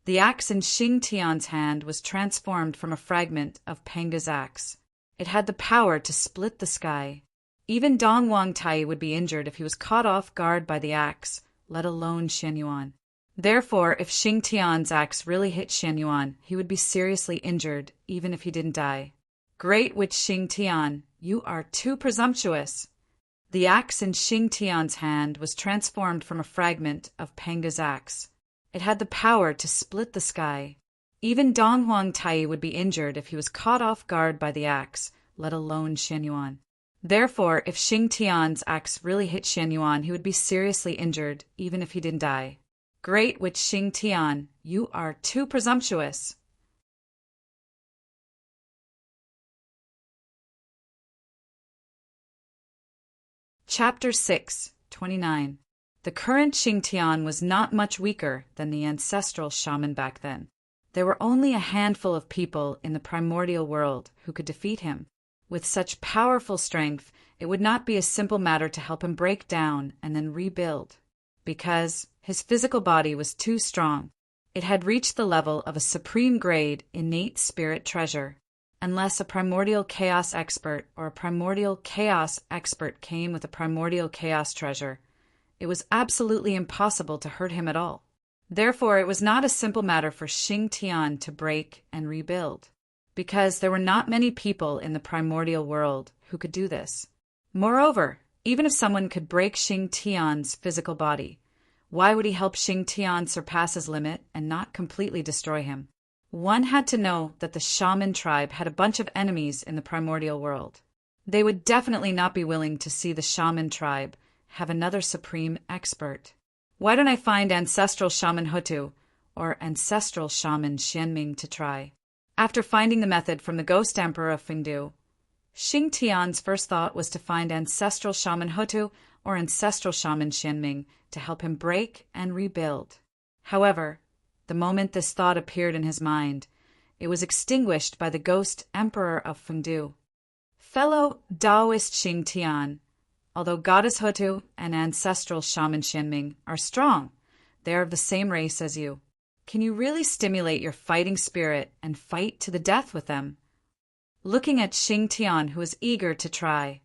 The axe in Xing Tian's hand was transformed from a fragment of Panga's axe. It had the power to split the sky. Even Dong Wang Tai would be injured if he was caught off guard by the axe, let alone Xian Yuan. Therefore, if Xing Tian's axe really hit Xian Yuan, he would be seriously injured, even if he didn't die. Great Witch Xing Tian, you are too presumptuous. The axe in Xing Tian's hand was transformed from a fragment of Panga's axe. It had the power to split the sky. Even Dong Wang Tai would be injured if he was caught off guard by the axe, let alone Xian Yuan. Therefore, if Xing Tian's axe really hit Xian Yuan, he would be seriously injured, even if he didn't die. Great Witch Xing Tian, you are too presumptuous. Chapter 6, 29. The current Xing Tian was not much weaker than the ancestral shaman back then. There were only a handful of people in the primordial world who could defeat him. With such powerful strength, it would not be a simple matter to help him break down and then rebuild, because his physical body was too strong. It had reached the level of a supreme grade innate spirit treasure. Unless a primordial chaos expert or a primordial chaos expert came with a primordial chaos treasure, it was absolutely impossible to hurt him at all. Therefore, it was not a simple matter for Xing Tian to break and rebuild, because there were not many people in the primordial world who could do this. Moreover, even if someone could break Xing Tian's physical body, why would he help Xing Tian surpass his limit and not completely destroy him? One had to know that the shaman tribe had a bunch of enemies in the primordial world. They would definitely not be willing to see the shaman tribe have another supreme expert. Why don't I find ancestral shaman Hutu or ancestral shaman Xianming to try? After finding the method from the ghost emperor of Fengdu, Xing Tian's first thought was to find ancestral shaman Hutu or ancestral shaman Xianming to help him break and rebuild. However, the moment this thought appeared in his mind, it was extinguished by the ghost emperor of Fengdu. Fellow Taoist Xing Tian, although goddess Hutu and ancestral shaman Xianming are strong, they are of the same race as you. Can you really stimulate your fighting spirit and fight to the death with them? Looking at Xing Tian, who was eager to try,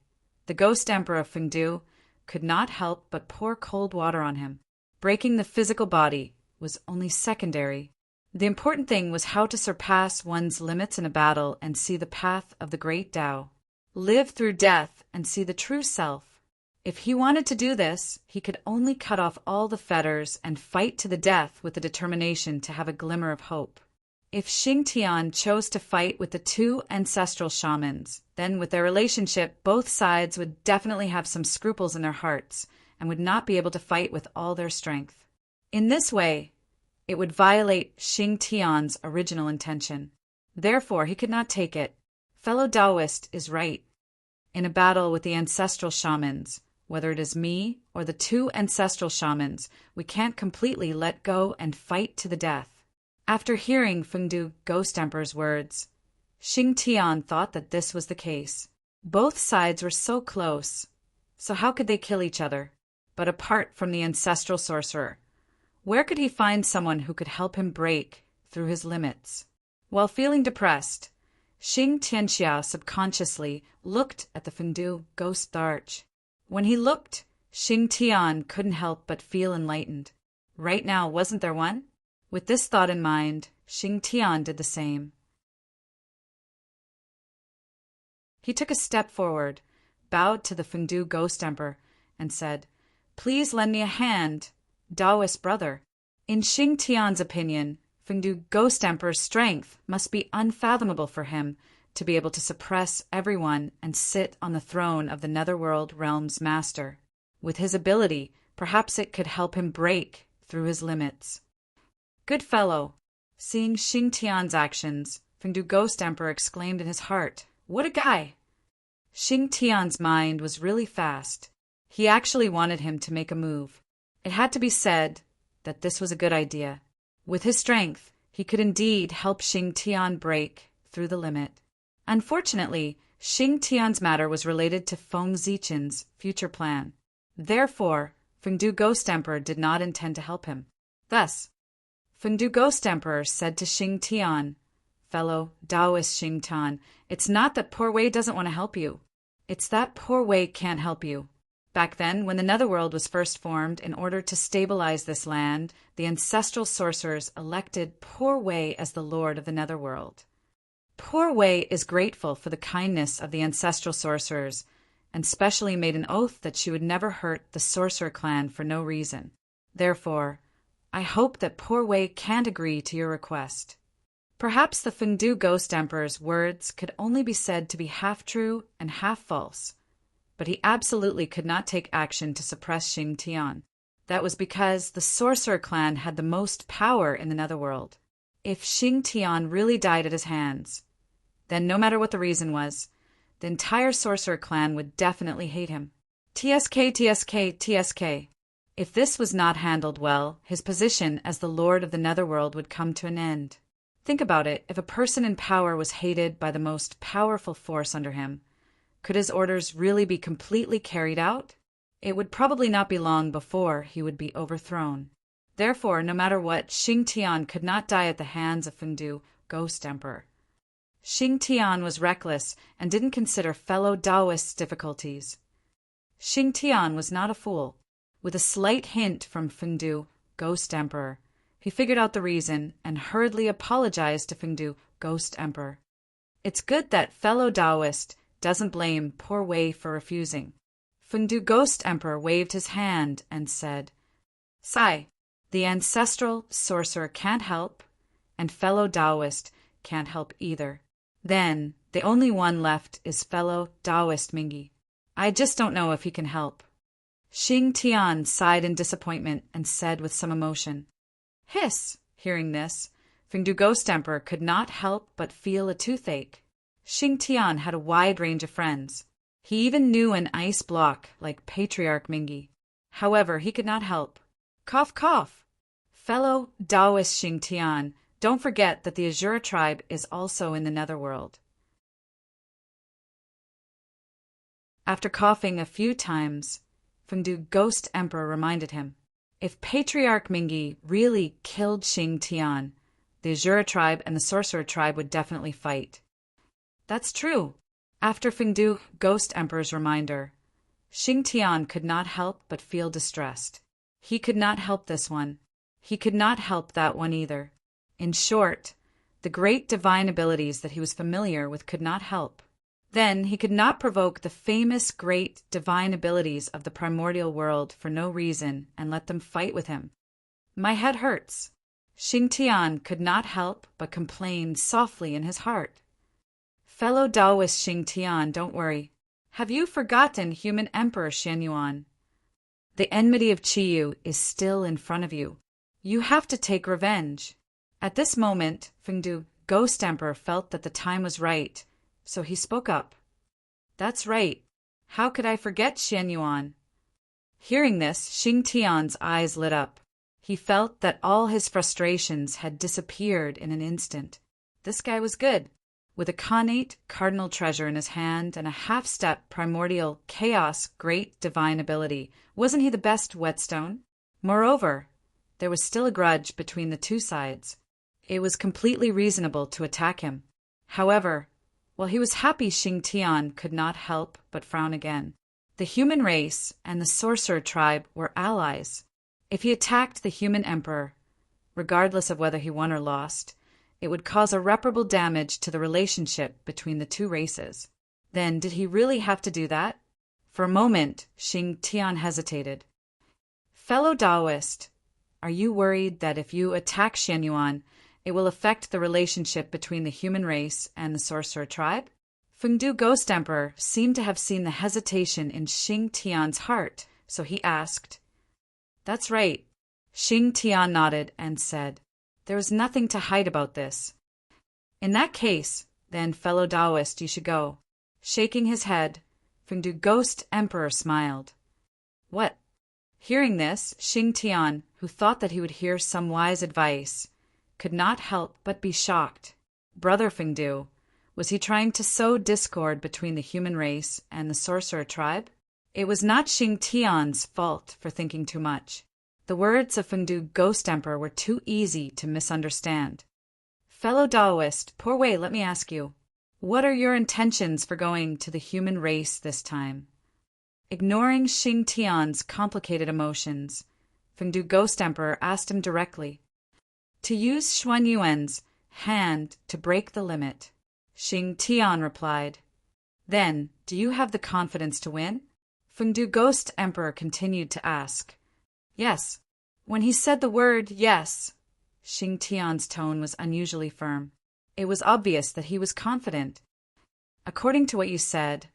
the ghost emperor of Fengdu could not help but pour cold water on him. Breaking the physical body was only secondary. The important thing was how to surpass one's limits in a battle and see the path of the great Tao. Live through death and see the true self. If he wanted to do this, he could only cut off all the fetters and fight to the death with the determination to have a glimmer of hope. If Xing Tian chose to fight with the two ancestral shamans, then with their relationship, both sides would definitely have some scruples in their hearts and would not be able to fight with all their strength. In this way, It would violate Xing Tian's original intention. Therefore, he could not take it. Fellow Taoist is right. In a battle with the ancestral shamans, whether it is me or the two ancestral shamans, we can't completely let go and fight to the death. After hearing Fengdu Ghost Emperor's words, Xing Tian thought that this was the case. Both sides were so close, so how could they kill each other? But apart from the ancestral sorcerer, where could he find someone who could help him break through his limits? While feeling depressed, Xing Tianxia subconsciously looked at the Fengdu Ghost Arch. When he looked, Xing Tian couldn't help but feel enlightened. Right now, wasn't there one? With this thought in mind, Xing Tian did the same. He took a step forward, bowed to the Fengdu Ghost Emperor, and said, "Please lend me a hand, Taoist brother." In Xing Tian's opinion, Fengdu Ghost Emperor's strength must be unfathomable for him to be able to suppress everyone and sit on the throne of the Netherworld Realm's master. With his ability, perhaps it could help him break through his limits. Good fellow. Seeing Xing Tian's actions, Fengdu Ghost Emperor exclaimed in his heart, "What a guy!" Xing Tian's mind was really fast. He actually wanted him to make a move. It had to be said that this was a good idea. With his strength, he could indeed help Xing Tian break through the limit. Unfortunately, Xing Tian's matter was related to Feng Zichen's future plan. Therefore, Fengdu Ghost Emperor did not intend to help him. Thus, Fengdu Ghost Emperor said to Xing Tian, "Fellow Taoist Xing Tian, it's not that poor Wei doesn't want to help you. It's that poor Wei can't help you. Back then, when the Netherworld was first formed, in order to stabilize this land, the ancestral sorcerers elected poor Wei as the lord of the Netherworld. Poor Wei is grateful for the kindness of the ancestral sorcerers, and specially made an oath that she would never hurt the sorcerer clan for no reason. Therefore, I hope that poor Wei can't agree to your request." Perhaps the Fengdu Ghost Emperor's words could only be said to be half true and half false, but he absolutely could not take action to suppress Xing Tian. That was because the sorcerer clan had the most power in the Netherworld. If Xing Tian really died at his hands, then no matter what the reason was, the entire sorcerer clan would definitely hate him. TSK, TSK, TSK. If this was not handled well, his position as the lord of the Netherworld would come to an end. Think about it, if a person in power was hated by the most powerful force under him, could his orders really be completely carried out? It would probably not be long before he would be overthrown. Therefore, no matter what, Xing Tian could not die at the hands of Fengdu Ghost Emperor. Xing Tian was reckless and didn't consider fellow Taoists' difficulties. Xing Tian was not a fool. With a slight hint from Fengdu Ghost Emperor, he figured out the reason and hurriedly apologized to Fengdu Ghost Emperor. It's good that fellow Taoist doesn't blame poor Wei for refusing. Fengdu Ghost Emperor waved his hand and said, "Sai, the ancestral sorcerer can't help, and fellow Taoist can't help either. Then, the only one left is fellow Taoist Mingi. I just don't know if he can help." Xing Tian sighed in disappointment and said with some emotion, "Hiss!" Hearing this, Fengdu Ghost Emperor could not help but feel a toothache. Xing Tian had a wide range of friends. He even knew an ice block like Patriarch Mingi. However, he could not help. Cough, cough! Fellow Taoist Xing Tian, don't forget that the Azura tribe is also in the Netherworld. After coughing a few times, Fengdu Ghost Emperor reminded him, if Patriarch Mingi really killed Xing Tian, the Azura tribe and the Sorcerer tribe would definitely fight. That's true. After Fengdu Ghost Emperor's reminder, Xing Tian could not help but feel distressed. He could not help this one. He could not help that one either. In short, the great divine abilities that he was familiar with could not help. Then he could not provoke the famous great divine abilities of the primordial world for no reason and let them fight with him. My head hurts. Xing Tian could not help but complain softly in his heart. Fellow Taoist Xing Tian, don't worry. Have you forgotten human Emperor Xianyuan? The enmity of Qiyu is still in front of you. You have to take revenge. At this moment, Fengdu, Ghost Emperor, felt that the time was right, so he spoke up. That's right. How could I forget Xian Yuan? Hearing this, Xing Tian's eyes lit up. He felt that all his frustrations had disappeared in an instant. This guy was good. With a connate cardinal treasure in his hand and a half-step primordial chaos great divine ability, wasn't he the best whetstone? Moreover, there was still a grudge between the two sides. It was completely reasonable to attack him. However, while he was happy, Xing Tian could not help but frown again. The human race and the sorcerer tribe were allies. If he attacked the human emperor, regardless of whether he won or lost, it would cause irreparable damage to the relationship between the two races. Then, did he really have to do that? For a moment, Xing Tian hesitated. Fellow Taoist, are you worried that if you attack Xian Yuan, it will affect the relationship between the human race and the sorcerer tribe? Fengdu Ghost Emperor seemed to have seen the hesitation in Xing Tian's heart, so he asked. That's right. Xing Tian nodded and said, there is nothing to hide about this. In that case, then, fellow Taoist, you should go. Shaking his head, Fengdu Ghost Emperor smiled. What? Hearing this, Xing Tian, who thought that he would hear some wise advice, could not help but be shocked. Brother Fengdu, was he trying to sow discord between the human race and the sorcerer tribe? It was not Xing Tian's fault for thinking too much. The words of Fengdu Ghost Emperor were too easy to misunderstand. Fellow Taoist, poor Wei, let me ask you, what are your intentions for going to the human race this time? Ignoring Xing Tian's complicated emotions, Fengdu Ghost Emperor asked him directly. To use Xuan Yuan's hand to break the limit, Xing Tian replied. Then, do you have the confidence to win? Fengdu Ghost Emperor continued to ask. Yes. When he said the word yes, Xing Tian's tone was unusually firm. It was obvious that he was confident. According to what you said,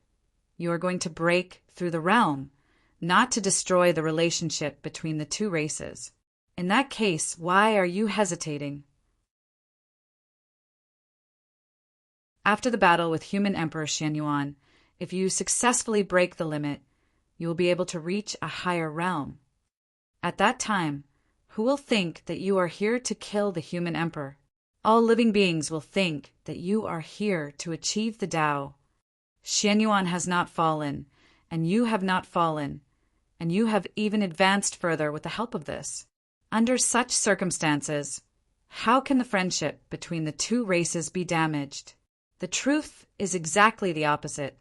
you are going to break through the realm, not to destroy the relationship between the two races. In that case, why are you hesitating? After the battle with human Emperor Xian Yuan, if you successfully break the limit, you will be able to reach a higher realm. At that time, who will think that you are here to kill the human emperor? All living beings will think that you are here to achieve the Tao. Xian Yuan has not fallen, and you have not fallen, and you have even advanced further with the help of this. Under such circumstances, how can the friendship between the two races be damaged? The truth is exactly the opposite.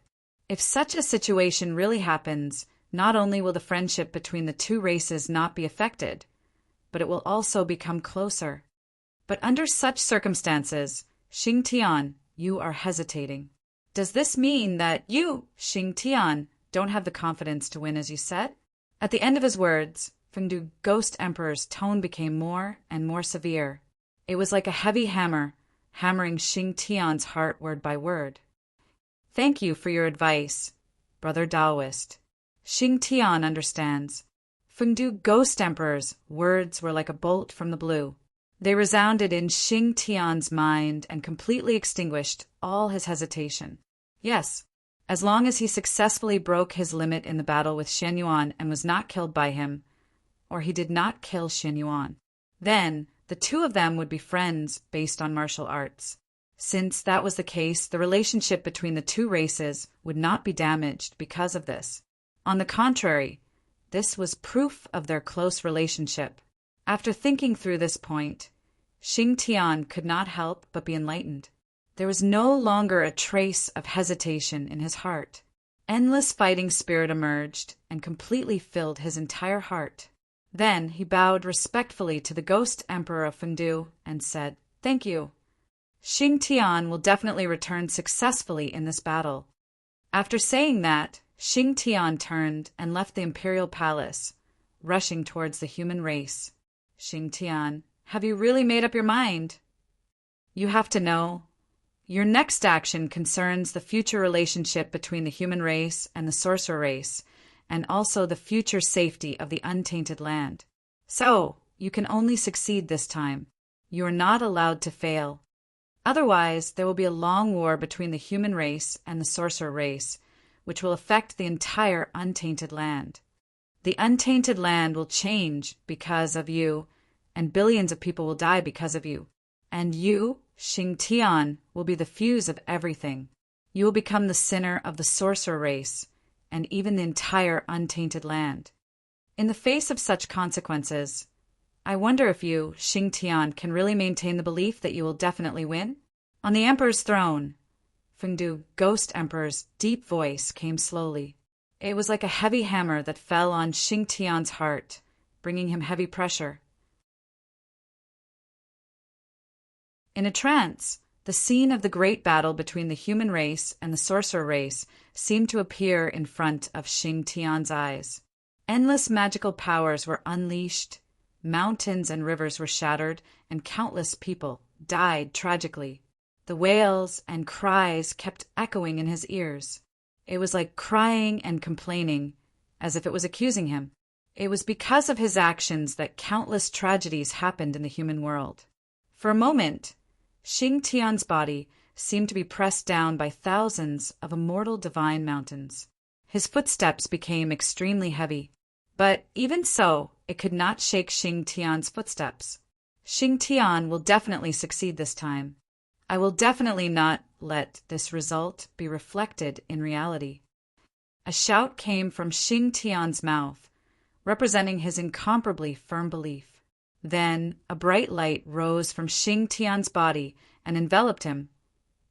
If such a situation really happens, not only will the friendship between the two races not be affected, but it will also become closer. But under such circumstances, Xing Tian, you are hesitating. Does this mean that you, Xing Tian, don't have the confidence to win as you said? At the end of his words, Fengdu Ghost Emperor's tone became more and more severe. It was like a heavy hammer, hammering Xing Tian's heart word by word. Thank you for your advice, brother Taoist. Xing Tian understands. Fengdu Ghost Emperor's words were like a bolt from the blue. They resounded in Xing Tian's mind and completely extinguished all his hesitation. Yes, as long as he successfully broke his limit in the battle with Xian Yuan and was not killed by him, or he did not kill Xian Yuan, then the two of them would be friends based on martial arts. Since that was the case, the relationship between the two races would not be damaged because of this. On the contrary, this was proof of their close relationship. After thinking through this point, Xing Tian could not help but be enlightened. There was no longer a trace of hesitation in his heart. Endless fighting spirit emerged and completely filled his entire heart. Then he bowed respectfully to the Ghost Emperor of Fengdu and said, Thank you. Xing Tian will definitely return successfully in this battle. After saying that, Xing Tian turned and left the imperial palace, rushing towards the human race. Xing Tian, have you really made up your mind? You have to know. Your next action concerns the future relationship between the human race and the sorcerer race, and also the future safety of the untainted land. So, you can only succeed this time. You are not allowed to fail. Otherwise, there will be a long war between the human race and the sorcerer race, which will affect the entire untainted land. The untainted land will change because of you, and billions of people will die because of you. And you, Xing Tian, will be the fuse of everything. You will become the sinner of the sorcerer race, and even the entire untainted land. In the face of such consequences, I wonder if you, Xing Tian, can really maintain the belief that you will definitely win? On the Emperor's throne, Fengdu, Ghost Emperor's deep voice came slowly. It was like a heavy hammer that fell on Xing Tian's heart, bringing him heavy pressure. In a trance, the scene of the great battle between the human race and the sorcerer race seemed to appear in front of Xing Tian's eyes. Endless magical powers were unleashed, mountains and rivers were shattered, and countless people died tragically. The wails and cries kept echoing in his ears. It was like crying and complaining, as if it was accusing him. It was because of his actions that countless tragedies happened in the human world. For a moment, Xing Tian's body seemed to be pressed down by thousands of immortal divine mountains. His footsteps became extremely heavy. But even so, it could not shake Xing Tian's footsteps. Xing Tian will definitely succeed this time. I will definitely not let this result be reflected in reality. A shout came from Xing Tian's mouth, representing his incomparably firm belief. Then a bright light rose from Xing Tian's body and enveloped him,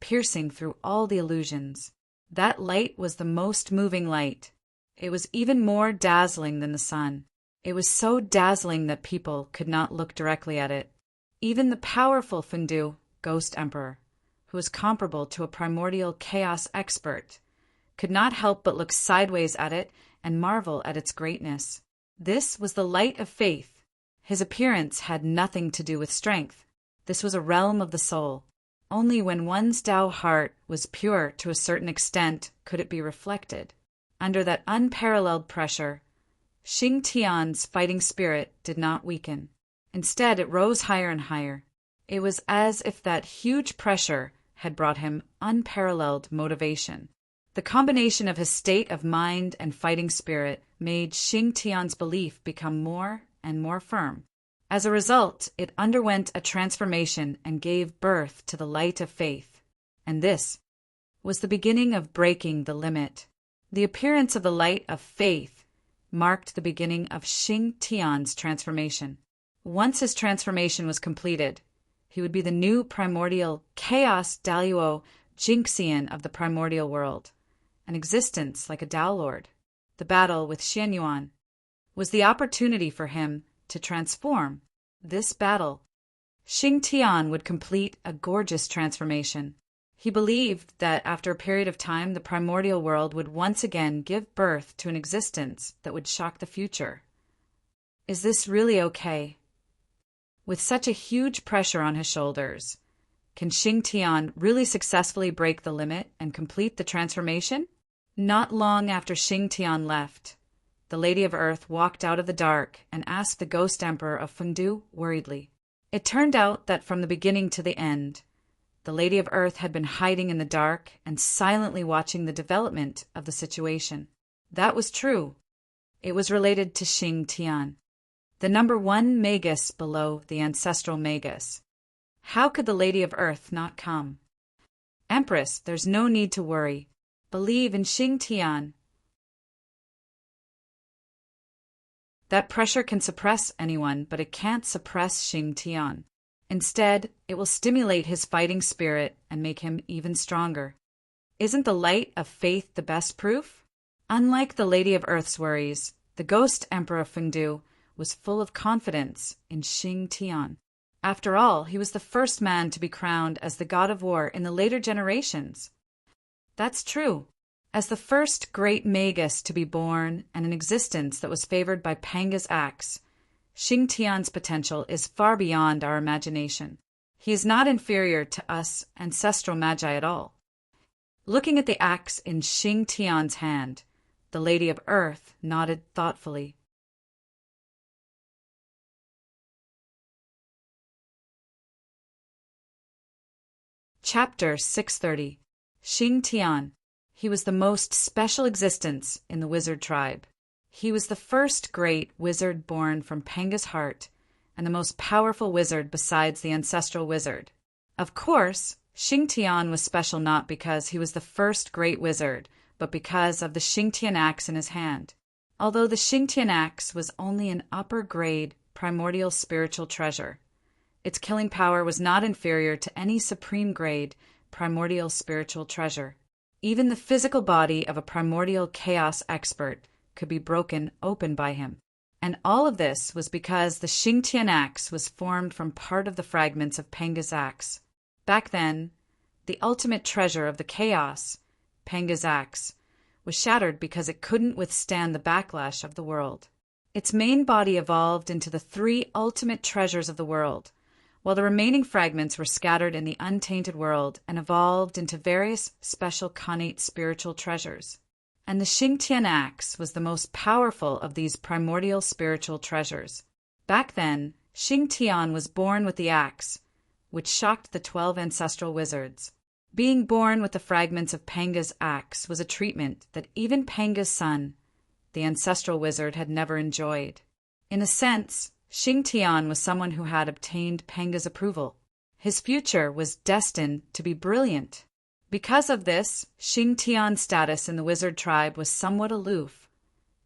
piercing through all the illusions. That light was the most moving light. It was even more dazzling than the sun. It was so dazzling that people could not look directly at it. Even the powerful Fengdu, Ghost Emperor, who was comparable to a primordial chaos expert, could not help but look sideways at it and marvel at its greatness. This was the light of faith. His appearance had nothing to do with strength. This was a realm of the soul. Only when one's Tao heart was pure to a certain extent could it be reflected. Under that unparalleled pressure, Xing Tian's fighting spirit did not weaken. Instead, it rose higher and higher. It was as if that huge pressure had brought him unparalleled motivation. The combination of his state of mind and fighting spirit made Xing Tian's belief become more and more firm. As a result, it underwent a transformation and gave birth to the light of faith. And this was the beginning of breaking the limit. The appearance of the light of faith marked the beginning of Xing Tian's transformation. Once his transformation was completed, he would be the new primordial Chaos Daluo Jinxian of the primordial world, an existence like a Tao Lord. The battle with Xianyuan was the opportunity for him to transform. This battle, Xing Tian would complete a gorgeous transformation. He believed that after a period of time, the primordial world would once again give birth to an existence that would shock the future. Is this really okay? With such a huge pressure on his shoulders, can Xing Tian really successfully break the limit and complete the transformation? Not long after Xing Tian left, the Lady of Earth walked out of the dark and asked the Ghost Emperor of Fengdu worriedly. It turned out that from the beginning to the end, the Lady of Earth had been hiding in the dark and silently watching the development of the situation. That was true. It was related to Xing Tian, the number one magus below the ancestral magus. How could the Lady of Earth not come? Empress, there's no need to worry. Believe in Xing Tian. That pressure can suppress anyone, but it can't suppress Xing Tian. Instead, it will stimulate his fighting spirit and make him even stronger. Isn't the light of faith the best proof? Unlike the Lady of Earth's worries, the Ghost Emperor Fengdu was full of confidence in Xing Tian. After all, he was the first man to be crowned as the god of war in the later generations. That's true. As the first great magus to be born and an existence that was favored by Panga's axe, Xing Tian's potential is far beyond our imagination. He is not inferior to us ancestral magi at all. Looking at the axe in Xing Tian's hand, the Lady of Earth nodded thoughtfully. Chapter 630. Xing Tian. He was the most special existence in the wizard tribe. He was the first great wizard born from Panga's heart, and the most powerful wizard besides the ancestral wizard. Of course, Xing Tian was special not because he was the first great wizard, but because of the Xing Tian axe in his hand. Although the Xing Tian axe was only an upper-grade, primordial spiritual treasure, its killing power was not inferior to any supreme-grade, primordial spiritual treasure. Even the physical body of a primordial chaos expert could be broken open by him. And all of this was because the Xing Tian axe was formed from part of the fragments of Panga's axe. Back then, the ultimate treasure of the chaos, Panga's axe, was shattered because it couldn't withstand the backlash of the world. Its main body evolved into the three ultimate treasures of the world, while the remaining fragments were scattered in the untainted world and evolved into various special connate spiritual treasures. And the Xing Tian axe was the most powerful of these primordial spiritual treasures. Back then, Xing Tian was born with the axe, which shocked the 12 ancestral wizards. Being born with the fragments of Panga's axe was a treatment that even Panga's son, the ancestral wizard, had never enjoyed. In a sense, Xing Tian was someone who had obtained Panga's approval. His future was destined to be brilliant. Because of this, Xing Tian's status in the wizard tribe was somewhat aloof,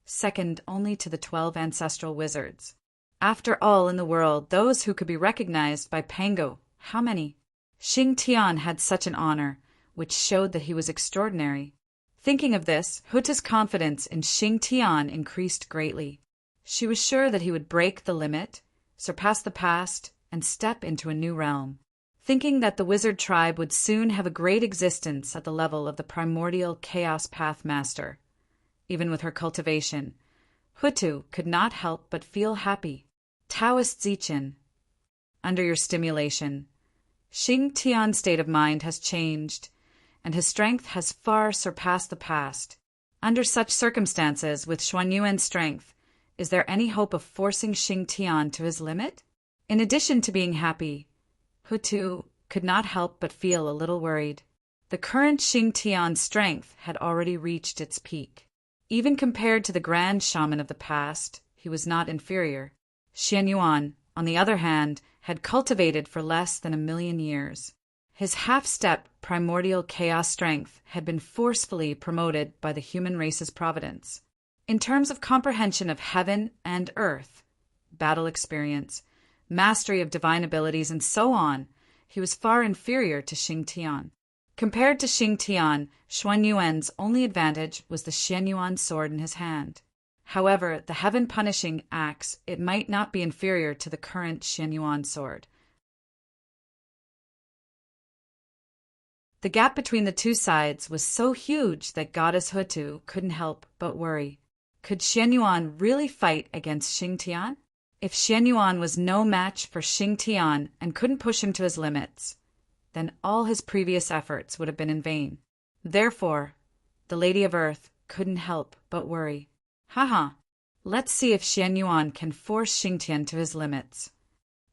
second only to the 12 ancestral wizards. After all in the world, those who could be recognized by Pango, how many? Xing Tian had such an honor, which showed that he was extraordinary. Thinking of this, Huta's confidence in Xing Tian increased greatly. She was sure that he would break the limit, surpass the past, and step into a new realm. Thinking that the wizard tribe would soon have a great existence at the level of the primordial chaos path master. Even with her cultivation, Hutu could not help but feel happy. Taoist Zichen. Under your stimulation, Xing Tian's state of mind has changed, and his strength has far surpassed the past. Under such circumstances, with Xuanyuan's strength, is there any hope of forcing Xing Tian to his limit? In addition to being happy, Hutu could not help but feel a little worried. The current Xing Tian's strength had already reached its peak. Even compared to the grand shaman of the past, he was not inferior. Xuanyuan, on the other hand, had cultivated for less than 1,000,000 years. His half-step primordial chaos strength had been forcefully promoted by the human race's providence. In terms of comprehension of heaven and earth, battle experience, mastery of divine abilities, and so on, he was far inferior to Xing Tian. Compared to Xing Tian, Xuanyuan's only advantage was the Xuanyuan sword in his hand. However, the heaven-punishing axe, it might not be inferior to the current Xuanyuan sword. The gap between the two sides was so huge that Goddess Hutu couldn't help but worry. Could Xuanyuan really fight against Xing Tian? If Xuanyuan was no match for Xing Tian and couldn't push him to his limits, then all his previous efforts would have been in vain. Therefore, the Lady of Earth couldn't help but worry. Haha, let's see if Xuanyuan can force Xing Tian to his limits.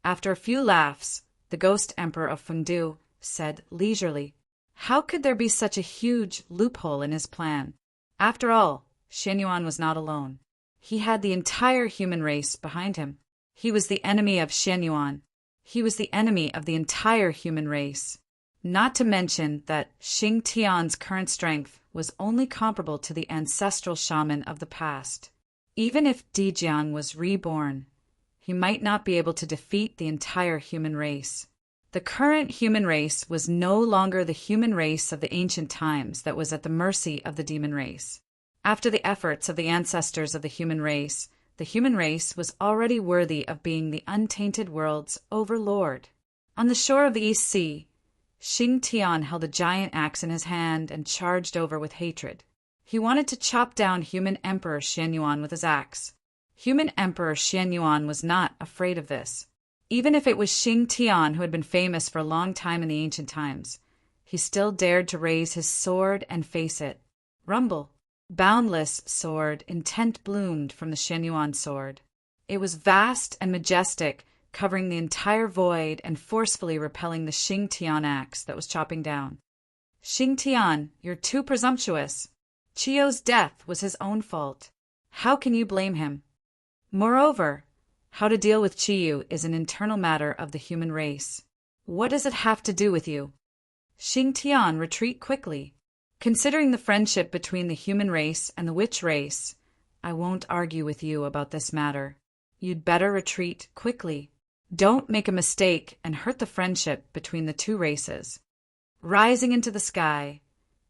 After a few laughs, the Ghost Emperor of Fengdu said leisurely, how could there be such a huge loophole in his plan? After all, Xuanyuan was not alone. He had the entire human race behind him. He was the enemy of Xuanyuan. He was the enemy of the entire human race. Not to mention that Xing Tian's current strength was only comparable to the ancestral shaman of the past. Even if Dijiang was reborn, he might not be able to defeat the entire human race. The current human race was no longer the human race of the ancient times that was at the mercy of the demon race. After the efforts of the ancestors of the human race was already worthy of being the untainted world's overlord. On the shore of the East Sea, Xing Tian held a giant axe in his hand and charged over with hatred. He wanted to chop down human Emperor Xuanyuan with his axe. Human Emperor Xuanyuan was not afraid of this. Even if it was Xing Tian who had been famous for a long time in the ancient times, he still dared to raise his sword and face it. Rumble. Boundless sword, intent bloomed from the Xuanyuan sword. It was vast and majestic covering the entire void and forcefully repelling the Xing Tian axe that was chopping down. Xing Tian, you're too presumptuous. Chiyo's death was his own fault. How can you blame him? Moreover, how to deal with Chiyu is an internal matter of the human race. What does it have to do with you? Xing Tian, retreat quickly. Considering the friendship between the human race and the witch race, I won't argue with you about this matter. You'd better retreat quickly. Don't make a mistake and hurt the friendship between the two races. Rising into the sky,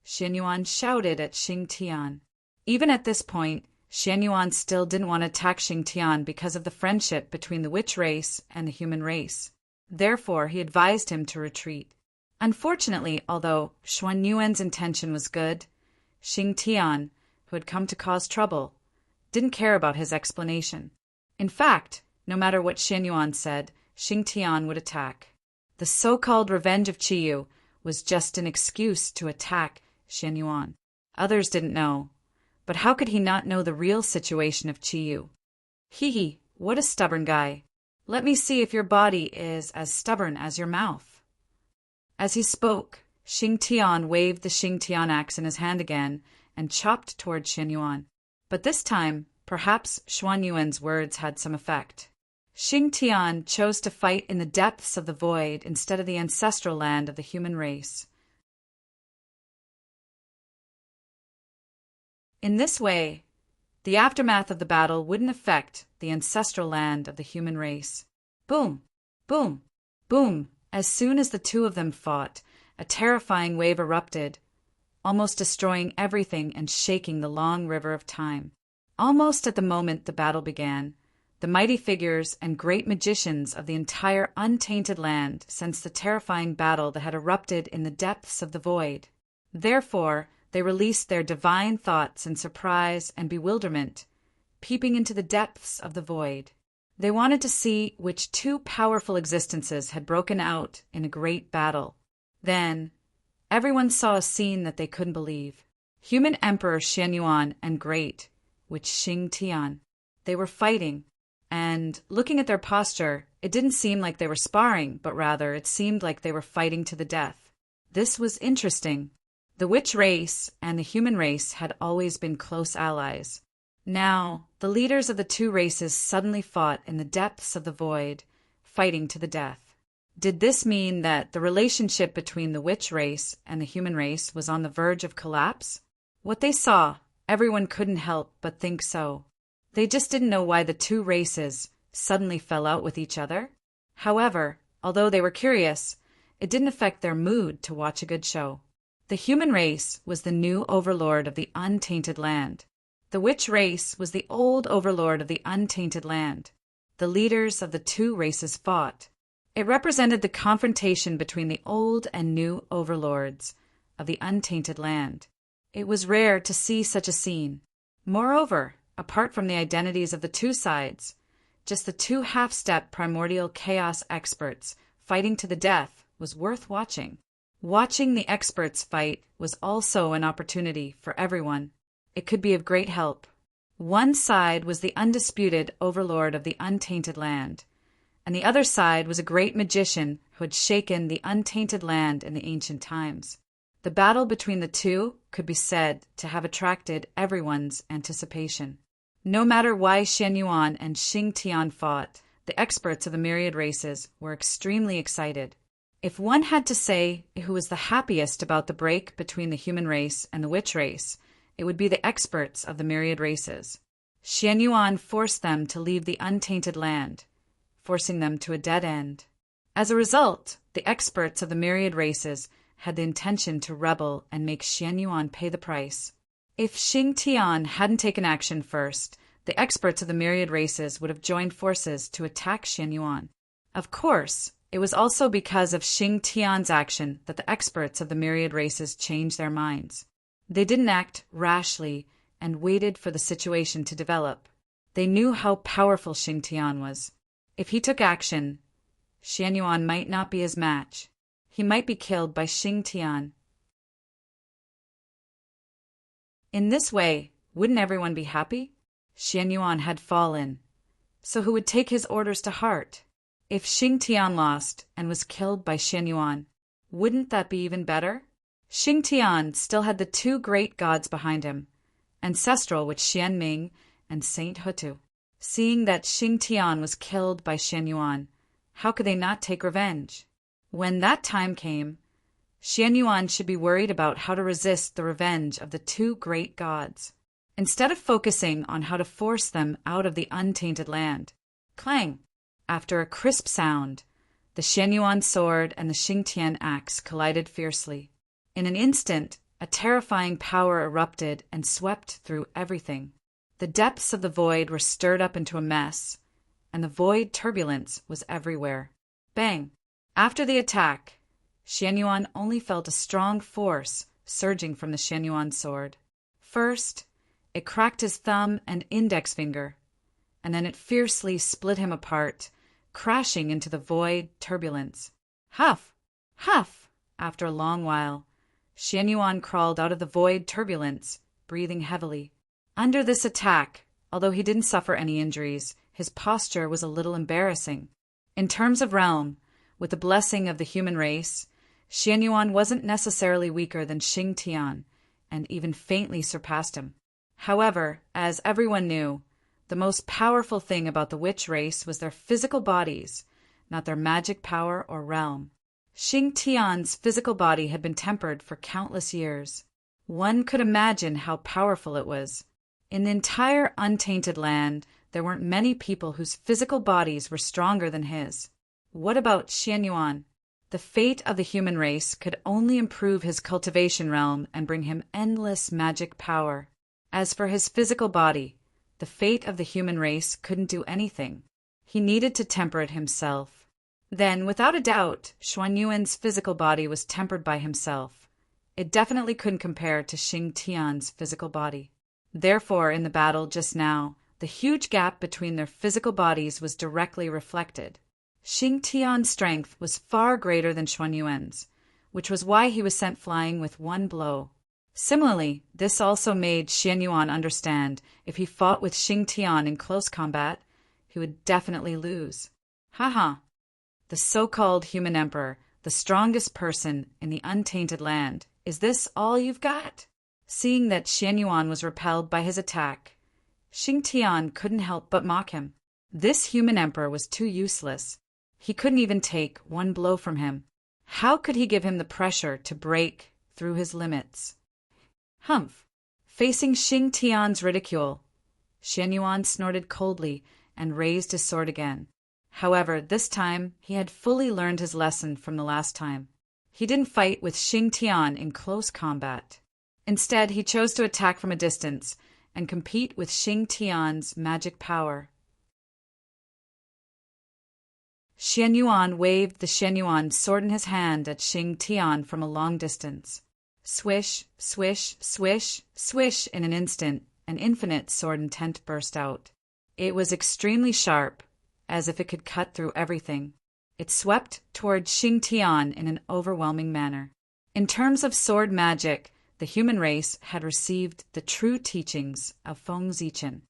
Xianyuan shouted at Xing Tian. Even at this point, Xianyuan still didn't want to attack Xing Tian because of the friendship between the witch race and the human race. Therefore, he advised him to retreat. Unfortunately, although Xuanyuan's intention was good, Xing Tian, who had come to cause trouble, didn't care about his explanation. In fact, no matter what Xianyuan said, Xing Tian would attack. The so-called revenge of Chiyu was just an excuse to attack Xianyuan. Others didn't know, but how could he not know the real situation of Chiyu? Hee, what a stubborn guy. Let me see if your body is as stubborn as your mouth. As he spoke, Xing Tian waved the Xing Tian axe in his hand again and chopped toward Xianyuan. But this time, perhaps Xuanyuan's words had some effect. Xing Tian chose to fight in the depths of the void instead of the ancestral land of the human race. In this way, the aftermath of the battle wouldn't affect the ancestral land of the human race. Boom, boom, boom. As soon as the two of them fought, a terrifying wave erupted, almost destroying everything and shaking the long river of time. Almost at the moment the battle began, the mighty figures and great magicians of the entire untainted land sensed the terrifying battle that had erupted in the depths of the void. Therefore, they released their divine thoughts in surprise and bewilderment, peeping into the depths of the void. They wanted to see which two powerful existences had broken out in a great battle. Then, everyone saw a scene that they couldn't believe. Human Emperor Xianyuan and Great Witch Xing Tian. They were fighting, and looking at their posture, it didn't seem like they were sparring, but rather it seemed like they were fighting to the death. This was interesting. The witch race and the human race had always been close allies. Now, the leaders of the two races suddenly fought in the depths of the void, fighting to the death. Did this mean that the relationship between the witch race and the human race was on the verge of collapse? What they saw, everyone couldn't help but think so. They just didn't know why the two races suddenly fell out with each other. However, although they were curious, it didn't affect their mood to watch a good show. The human race was the new overlord of the untainted land. The witch race was the old overlord of the untainted land. The leaders of the two races fought. It represented the confrontation between the old and new overlords of the untainted land. It was rare to see such a scene. Moreover, apart from the identities of the two sides, just the two half-step primordial chaos experts fighting to the death was worth watching. Watching the experts fight was also an opportunity for everyone. It could be of great help. One side was the undisputed overlord of the untainted land, and the other side was a great magician who had shaken the untainted land in the ancient times. The battle between the two could be said to have attracted everyone's anticipation. No matter why Xianyuan and Xing Tian fought, the experts of the myriad races were extremely excited. If one had to say who was the happiest about the break between the human race and the witch race, it would be the experts of the myriad races. Xianyuan forced them to leave the untainted land, forcing them to a dead end. As a result, the experts of the myriad races had the intention to rebel and make Xianyuan pay the price. If Xing Tian hadn't taken action first, the experts of the myriad races would have joined forces to attack Xianyuan. Of course, it was also because of Xing Tian's action that the experts of the myriad races changed their minds. They didn't act rashly and waited for the situation to develop. They knew how powerful Xing Tian was. If he took action, Xianyuan might not be his match. He might be killed by Xing Tian. In this way, wouldn't everyone be happy? Xianyuan had fallen, so who would take his orders to heart? If Xing Tian lost and was killed by Xian Yuan, wouldn't that be even better? Xing Tian still had the two great gods behind him, ancestral with Xian Ming and Saint Hutu. Seeing that Xing Tian was killed by Xian Yuan, how could they not take revenge? When that time came, Xian Yuan should be worried about how to resist the revenge of the two great gods, instead of focusing on how to force them out of the untainted land. Clang! After a crisp sound, the Xian Yuan sword and the Xing Tian axe collided fiercely. In an instant, a terrifying power erupted and swept through everything. The depths of the void were stirred up into a mess, and the void turbulence was everywhere. Bang! After the attack, Xian Yuan only felt a strong force surging from the Xian Yuan sword. First, it cracked his thumb and index finger, and then it fiercely split him apart, crashing into the void turbulence. Huff! Huff! After a long while, Xian Yuan crawled out of the void turbulence, breathing heavily. Under this attack, although he didn't suffer any injuries, his posture was a little embarrassing. In terms of realm, with the blessing of the human race, Xian Yuan wasn't necessarily weaker than Xing Tian, and even faintly surpassed him. However, as everyone knew, the most powerful thing about the witch race was their physical bodies, not their magic power or realm. Xing Tian's physical body had been tempered for countless years. One could imagine how powerful it was. In the entire untainted land, there weren't many people whose physical bodies were stronger than his. What about Xian Yuan? The fate of the human race could only improve his cultivation realm and bring him endless magic power. As for his physical body, the fate of the human race couldn't do anything. He needed to temper it himself. Then, without a doubt, Xuan Yuan's physical body was tempered by himself. It definitely couldn't compare to Xing Tian's physical body. Therefore, in the battle just now, the huge gap between their physical bodies was directly reflected. Xing Tian's strength was far greater than Xuan Yuan's, which was why he was sent flying with one blow. Similarly, this also made Xian Yuan understand if he fought with Xing Tian in close combat, he would definitely lose. Haha! The so-called human emperor, the strongest person in the untainted land. Is this all you've got? Seeing that Xian Yuan was repelled by his attack, Xing Tian couldn't help but mock him. This human emperor was too useless. He couldn't even take one blow from him. How could he give him the pressure to break through his limits? Humph! Facing Xing Tian's ridicule, Xian Yuan snorted coldly and raised his sword again. However, this time he had fully learned his lesson from the last time. He didn't fight with Xing Tian in close combat. Instead, he chose to attack from a distance and compete with Xing Tian's magic power. Xian Yuan waved the Xian Yuan sword in his hand at Xing Tian from a long distance. Swish, swish, swish, swish. In an instant, an infinite sword intent burst out. It was extremely sharp, as if it could cut through everything. It swept toward Xing Tian in an overwhelming manner. In terms of sword magic, the human race had received the true teachings of Feng Zichen.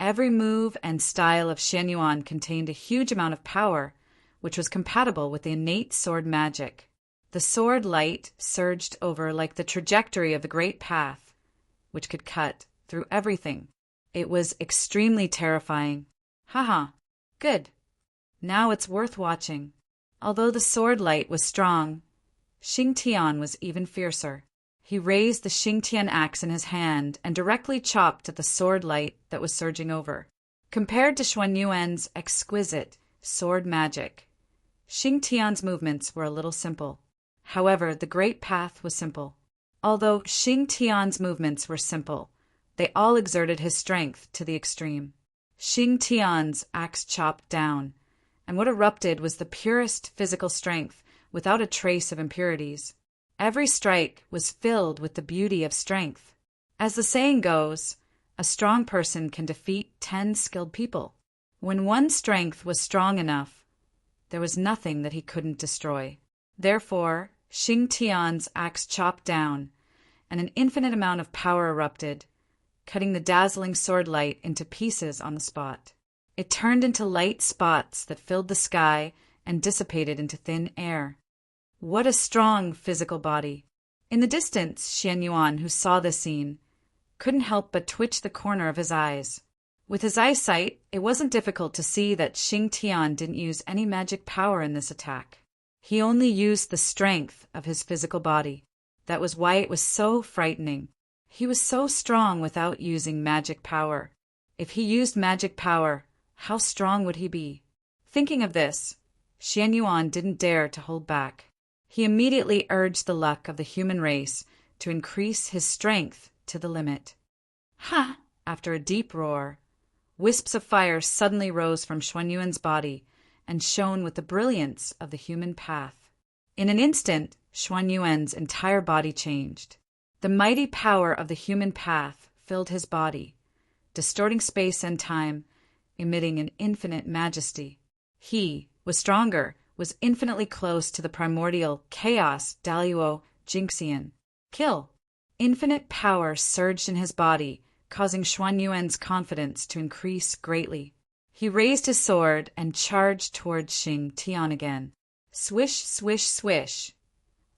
Every move and style of Xian Yuan contained a huge amount of power, which was compatible with the innate sword magic. The sword light surged over like the trajectory of the great path, which could cut through everything. It was extremely terrifying. Haha, good. Now it's worth watching. Although the sword light was strong, Xing Tian was even fiercer. He raised the Xing Tian axe in his hand and directly chopped at the sword light that was surging over. Compared to Xuan Yuan's exquisite sword magic, Xing Tian's movements were a little simple. However, the great path was simple. Although Xing Tian's movements were simple, they all exerted his strength to the extreme. Xing Tian's axe chopped down, and what erupted was the purest physical strength without a trace of impurities. Every strike was filled with the beauty of strength. As the saying goes, a strong person can defeat 10 skilled people. When one's strength was strong enough, there was nothing that he couldn't destroy. Therefore, Xing Tian's axe chopped down, and an infinite amount of power erupted, cutting the dazzling sword light into pieces on the spot. It turned into light spots that filled the sky and dissipated into thin air. What a strong physical body! In the distance, Xian Yuan, who saw this scene, couldn't help but twitch the corner of his eyes. With his eyesight, it wasn't difficult to see that Xing Tian didn't use any magic power in this attack. He only used the strength of his physical body. That was why it was so frightening. He was so strong without using magic power. If he used magic power, how strong would he be? Thinking of this, Xian Yuan didn't dare to hold back. He immediately urged the luck of the human race to increase his strength to the limit. Ha! After a deep roar, wisps of fire suddenly rose from Xuanyuan's body and shone with the brilliance of the human path. In an instant, Xuanyuan's entire body changed. The mighty power of the human path filled his body, distorting space and time, emitting an infinite majesty. He was stronger, was infinitely close to the primordial chaos Daluo Jinxian. Kill. Infinite power surged in his body, causing Xuanyuan's confidence to increase greatly. He raised his sword and charged toward Xing Tian again. Swish, swish, swish.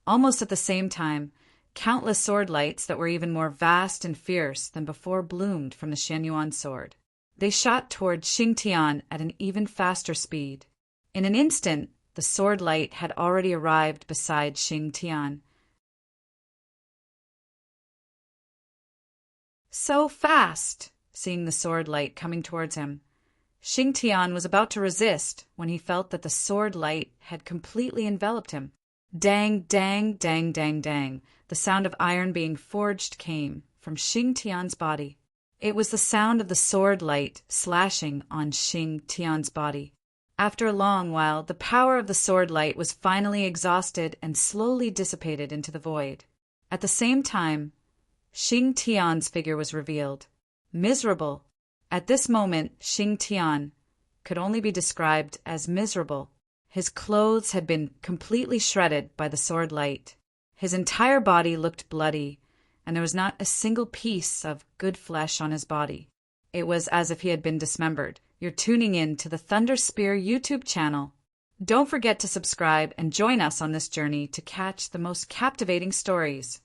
Almost at the same time, countless sword lights that were even more vast and fierce than before bloomed from the Xianyuan sword. They shot toward Xing Tian at an even faster speed. In an instant, the sword light had already arrived beside Xing Tian. So fast! Seeing the sword light coming towards him, Xing Tian was about to resist when he felt that the sword light had completely enveloped him. Dang, dang, dang, dang, dang. The sound of iron being forged came from Xing Tian's body. It was the sound of the sword light slashing on Xing Tian's body. After a long while, the power of the sword light was finally exhausted and slowly dissipated into the void. At the same time, Xing Tian's figure was revealed. Miserable. At this moment, Xing Tian could only be described as miserable. His clothes had been completely shredded by the sword light. His entire body looked bloody, and there was not a single piece of good flesh on his body. It was as if he had been dismembered. You're tuning in to the Thunder Spear YouTube channel. Don't forget to subscribe and join us on this journey to catch the most captivating stories.